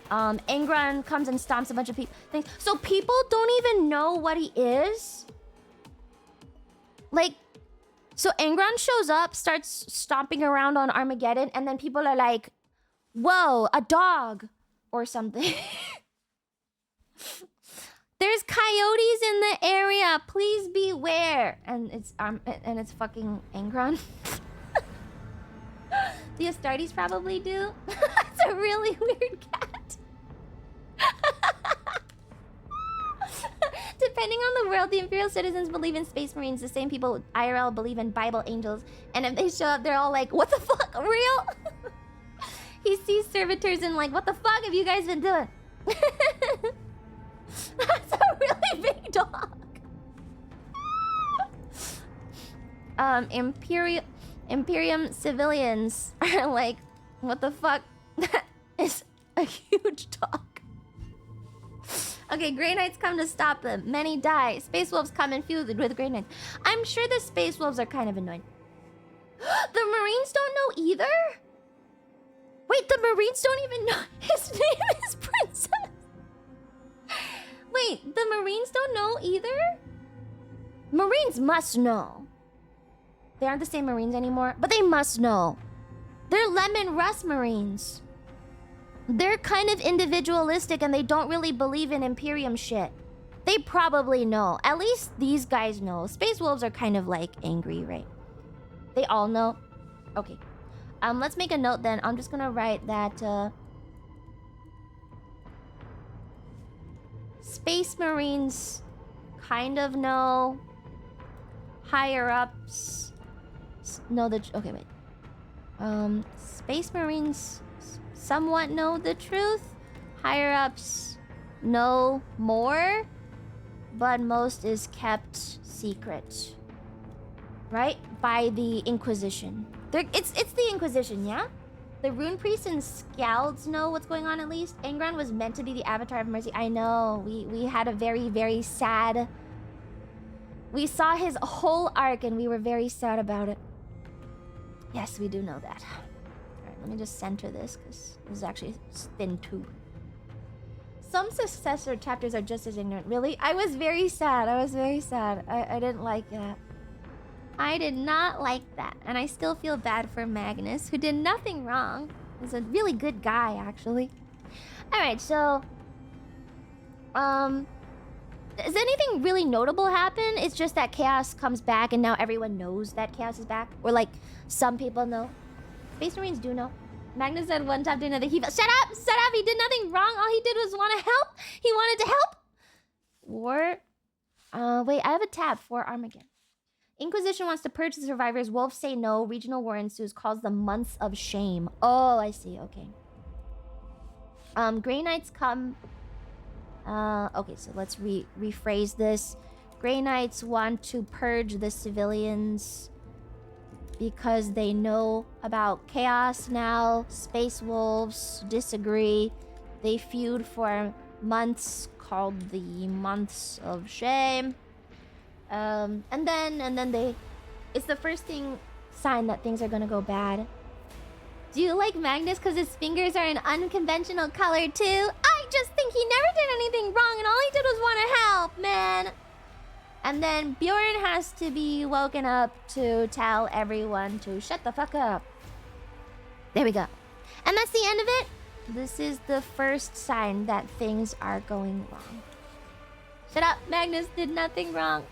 Angron comes and stomps a bunch of people. So people don't even know what he is. Like, so Angron shows up, starts stomping around on Armageddon, and then people are like, whoa, a dog or something. There's coyotes in the area. Please beware. And it's fucking Angron. The Astartes probably do. It's a really weird cat. Depending on the world, the Imperial citizens believe in Space Marines. The same people IRL believe in Bible angels. And if they show up, they're all like, what the fuck? Real? He sees servitors and like, what the fuck have you guys been doing? That's a really big dog. Imperium civilians are like, what the fuck? That is a huge dog. Okay, Grey Knights come to stop them. Many die. Space Wolves come infused with Grey Knights. I'm sure the Space Wolves are kind of annoying. The Marines don't know either? Wait, the Marines don't even know his name is Princess. Wait, the Marines don't know either? Marines must know. They aren't the same Marines anymore, but they must know. They're Lemon Rust Marines. They're kind of individualistic and they don't really believe in Imperium shit. They probably know. At least these guys know. Space Wolves are kind of like angry, right? They all know? Okay. Let's make a note then. I'm just gonna write that Space Marines kind of know. Higher ups know the... Okay, wait. Space Marines somewhat know the truth. Higher ups know more. But most is kept secret. Right? By the Inquisition. It's the Inquisition, yeah? The Rune Priests and Scalds know what's going on at least. Angron was meant to be the Avatar of Mercy. I know. We had a very, very sad... We saw his whole arc and we were very sad about it. Yes, we do know that. Alright, let me just center this because this is actually thin too. Some successor chapters are just as ignorant. Really? I was very sad. I didn't like that. I did not like that. And I still feel bad for Magnus, who did nothing wrong. He's a really good guy, actually. Alright, so... Does anything really notable happen? It's just that Chaos comes back and now everyone knows that Chaos is back? Or like, some people know. Space Marines do know. Magnus said one time to another, he felt... Shut up! Shut up! He did nothing wrong! All he did was want to help! He wanted to help! War... wait, I have a tab for Armageddon. Inquisition wants to purge the survivors. Wolves say no. Regional war ensues. Calls them months of shame. Oh, I see. Okay. Grey Knights come... okay, so let's rephrase this. Grey Knights want to purge the civilians because they know about Chaos now. Space Wolves disagree. They feud for months, called the Months of Shame. And then they... It's the first sign that things are gonna go bad. Do you like Magnus because his fingers are an unconventional color too? I just think he never did anything wrong and all he did was want to help, man. And then Bjorn has to be woken up to tell everyone to shut the fuck up. There we go. And that's the end of it. This is the first sign that things are going wrong. Shut up, Magnus did nothing wrong.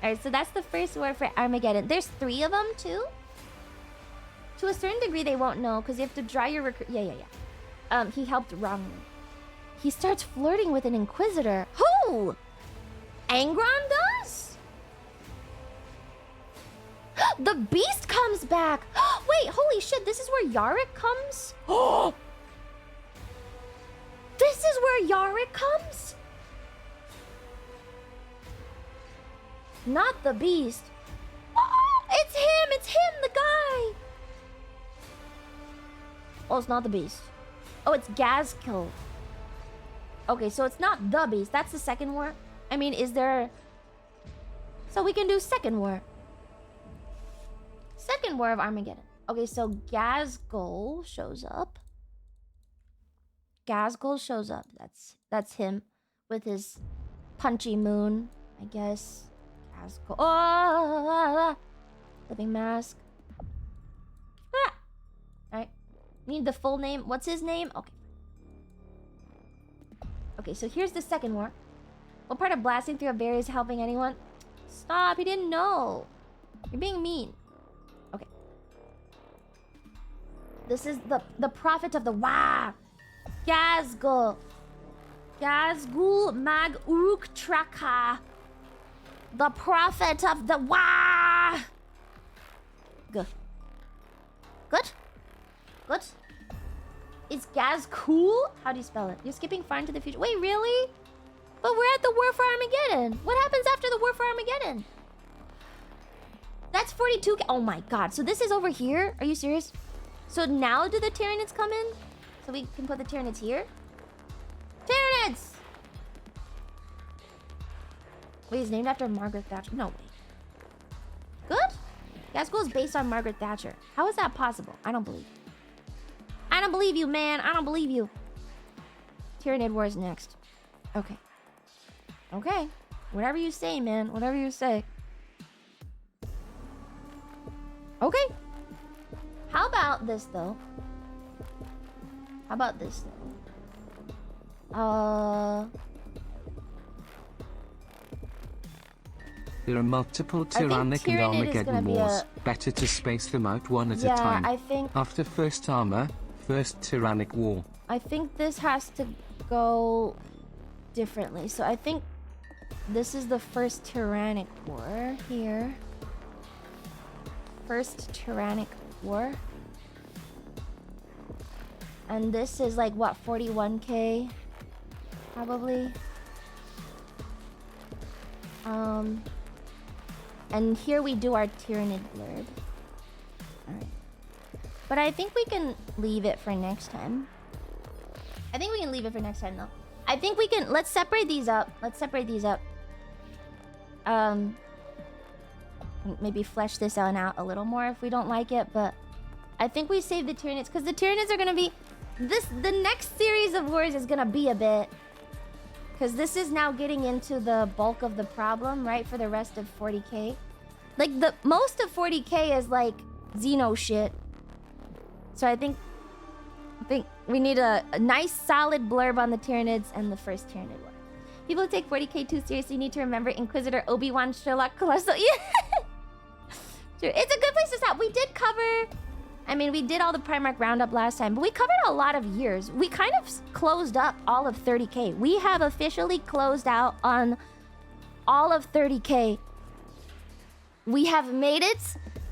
Alright, so that's the first word for Armageddon. There's 3 of them too? To a certain degree, they won't know because you have to draw your recruit. Yeah. He helped wrongly. He starts flirting with an Inquisitor. Who? Angron does? The Beast comes back. Wait, holy shit, this is where Yarick comes? Oh! This is where Yarick comes? Not the Beast. Oh, it's him, the guy. Oh, it's not the beast. Oh, it's Gazkill. Okay, so it's not the beast. That's the second war. I mean, is there... So we can do second war. Second war of Armageddon. Okay, so Gazgul shows up. Gazgul shows up. That's him with his punchy moon, I guess. Gazgul. Oh! Living mask. Ah! Alright. Need the full name. What's his name? Okay. Okay, so here's the second war. What part of blasting through a barrier is helping anyone? Stop, he didn't know. You're being mean. Okay. This is the prophet of the Wa. Gazgul. Gazgul Mag Uruk Traka. The prophet of the Wa. Good. Good? Good? It's Gazcool? How do you spell it? You're skipping far into the future. Wait, really? But we're at the War for Armageddon. What happens after the War for Armageddon? That's 42K. Oh my god. So this is over here? Are you serious? So now do the Tyranids come in? So we can put the Tyranids here? Tyranids! Wait, he's named after Margaret Thatcher. No way. Good? Gazgul is based on Margaret Thatcher. How is that possible? I don't believe. I don't believe you, man. I don't believe you. Tyranid War is next. Okay. Okay. Whatever you say, man. Whatever you say. Okay. How about this, though? How about this, though? There are multiple Tyrannic and Armageddon wars. Better to space them out one at a time. I think... After first armor, first Tyrannic war. I think this has to go differently. So I think this is the first Tyrannic war here. First Tyrannic war. And this is like, what, 41K? Probably. And here we do our Tyranid blurb. Alright. But I think we can leave it for next time. I think we can leave it for next time, though. I think we can... Let's separate these up. Let's separate these up. Maybe flesh this one out a little more if we don't like it, but... I think we save the Tyranids, because the Tyranids are gonna be... The next series of wars is gonna be a bit... Because this is now getting into the bulk of the problem, right? For the rest of 40K. Like, the most of 40K is, like, Xeno shit. So I think we need a nice, solid blurb on the Tyranids and the first Tyranid war. People who take 40K too seriously need to remember Inquisitor Obi-Wan Sherlock Colossal. Yeah! True. It's a good place to stop. We did cover... I mean, we did all the Primarch Roundup last time, but we covered a lot of years. We kind of closed up all of 30K. We have officially closed out on all of 30K. We have made it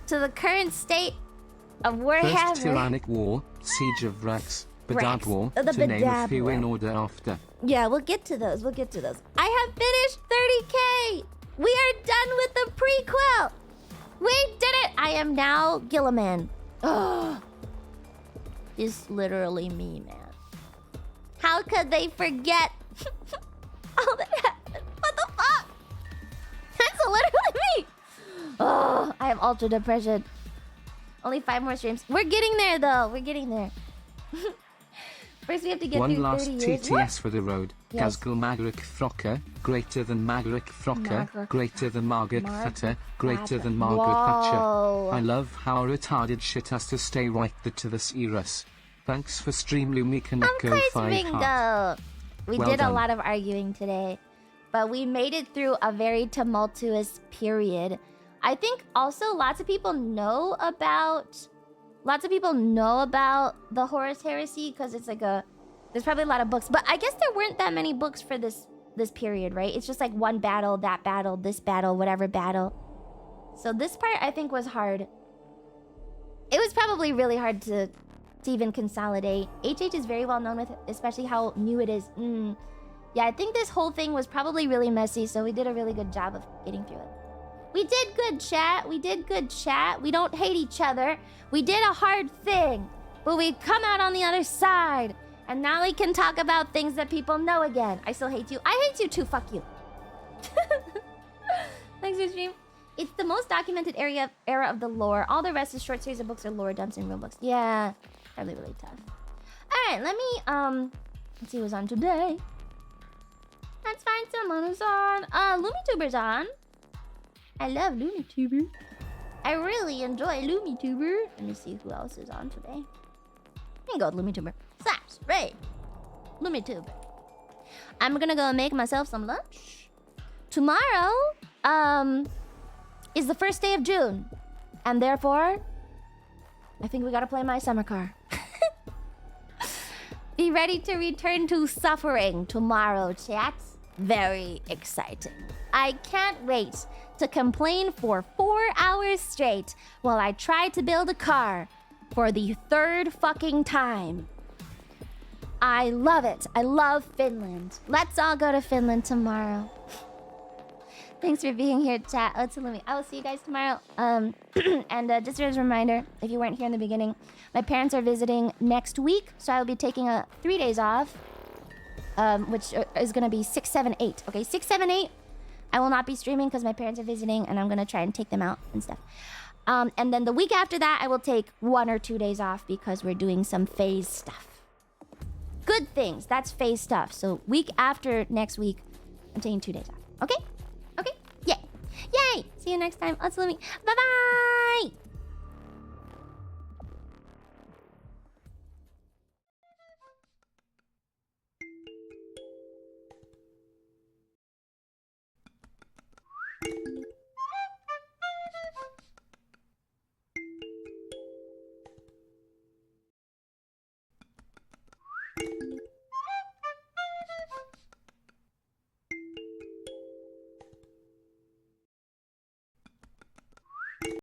to the current state of Warhammer. First Tyrannic War, Siege of Rex, Badab War, the to name a few War. in order after. Yeah, we'll get to those. We'll get to those. I have finished 30K. We are done with the prequel. We did it. I am now Gilliman. Ugh. It's literally me, man. How could they forget all that happened? What the fuck? That's literally me. Oh, I have ultra depression. Only 5 more streams. We're getting there, though. We're getting there. First, we have to get One through last 30 years. TTS What? for the road. Yes. Gazgul Magric Throcker, greater than Magric Throcker, Magric- greater than Margaret Thatcher, greater Thatcher. than Margaret Whoa. Thatcher. I love how retarded shit has to stay right to this eras. Thanks for stream Lumi Of Kaneko course, 5 bingo. heart. We Well did a done. lot of arguing today, but we made it through a very tumultuous period. I think also lots of people know about the Horus Heresy because it's like there's probably a lot of books, but I guess there weren't that many books for this period, right? It's just like one battle, that battle, this battle, whatever battle. So this part I think was hard. It was probably really hard to even consolidate. HH is very well known with, especially how new it is. Yeah, I think this whole thing was probably really messy, so we did a really good job of getting through it. We did good, chat. We did good, chat. We don't hate each other. We did a hard thing. But we've come out on the other side. And now we can talk about things that people know again. I still hate you. I hate you too. Fuck you. Thanks for stream. It's the most documented era of the lore. All the rest is short series of books or lore dumps in real books. Yeah. Really, really tough. Alright, let me let's see who's on today. Let's find someone who's on. LumiTuber's on. I love LumiTuber. I really enjoy LumiTuber. Let me see who else is on today. Let me go with LumiTuber. Slaps, right. LumiTuber. I'm gonna go make myself some lunch. Tomorrow, is the first day of June. And therefore, I think we gotta play my summer car. Be ready to return to suffering tomorrow, chat. Very exciting. I can't wait to complain for 4 hours straight while I try to build a car for the 3rd fucking time. I love it. I love Finland. Let's all go to Finland tomorrow. Thanks for being here, chat. Let's Lumi. I will see you guys tomorrow. And just as a reminder, if you weren't here in the beginning, my parents are visiting next week, so I will be taking 3 days off, which is gonna be 6, 7, 8. Okay, 6, 7, 8. I will not be streaming because my parents are visiting, and I'm gonna try and take them out and stuff. And then the week after that, I will take 1 or 2 days off because we're doing some phase stuff. Good things. That's phase stuff. So week after next week, I'm taking 2 days off. Okay? Okay? Yay. Yay! See you next time. Let's Lumi. Bye-bye!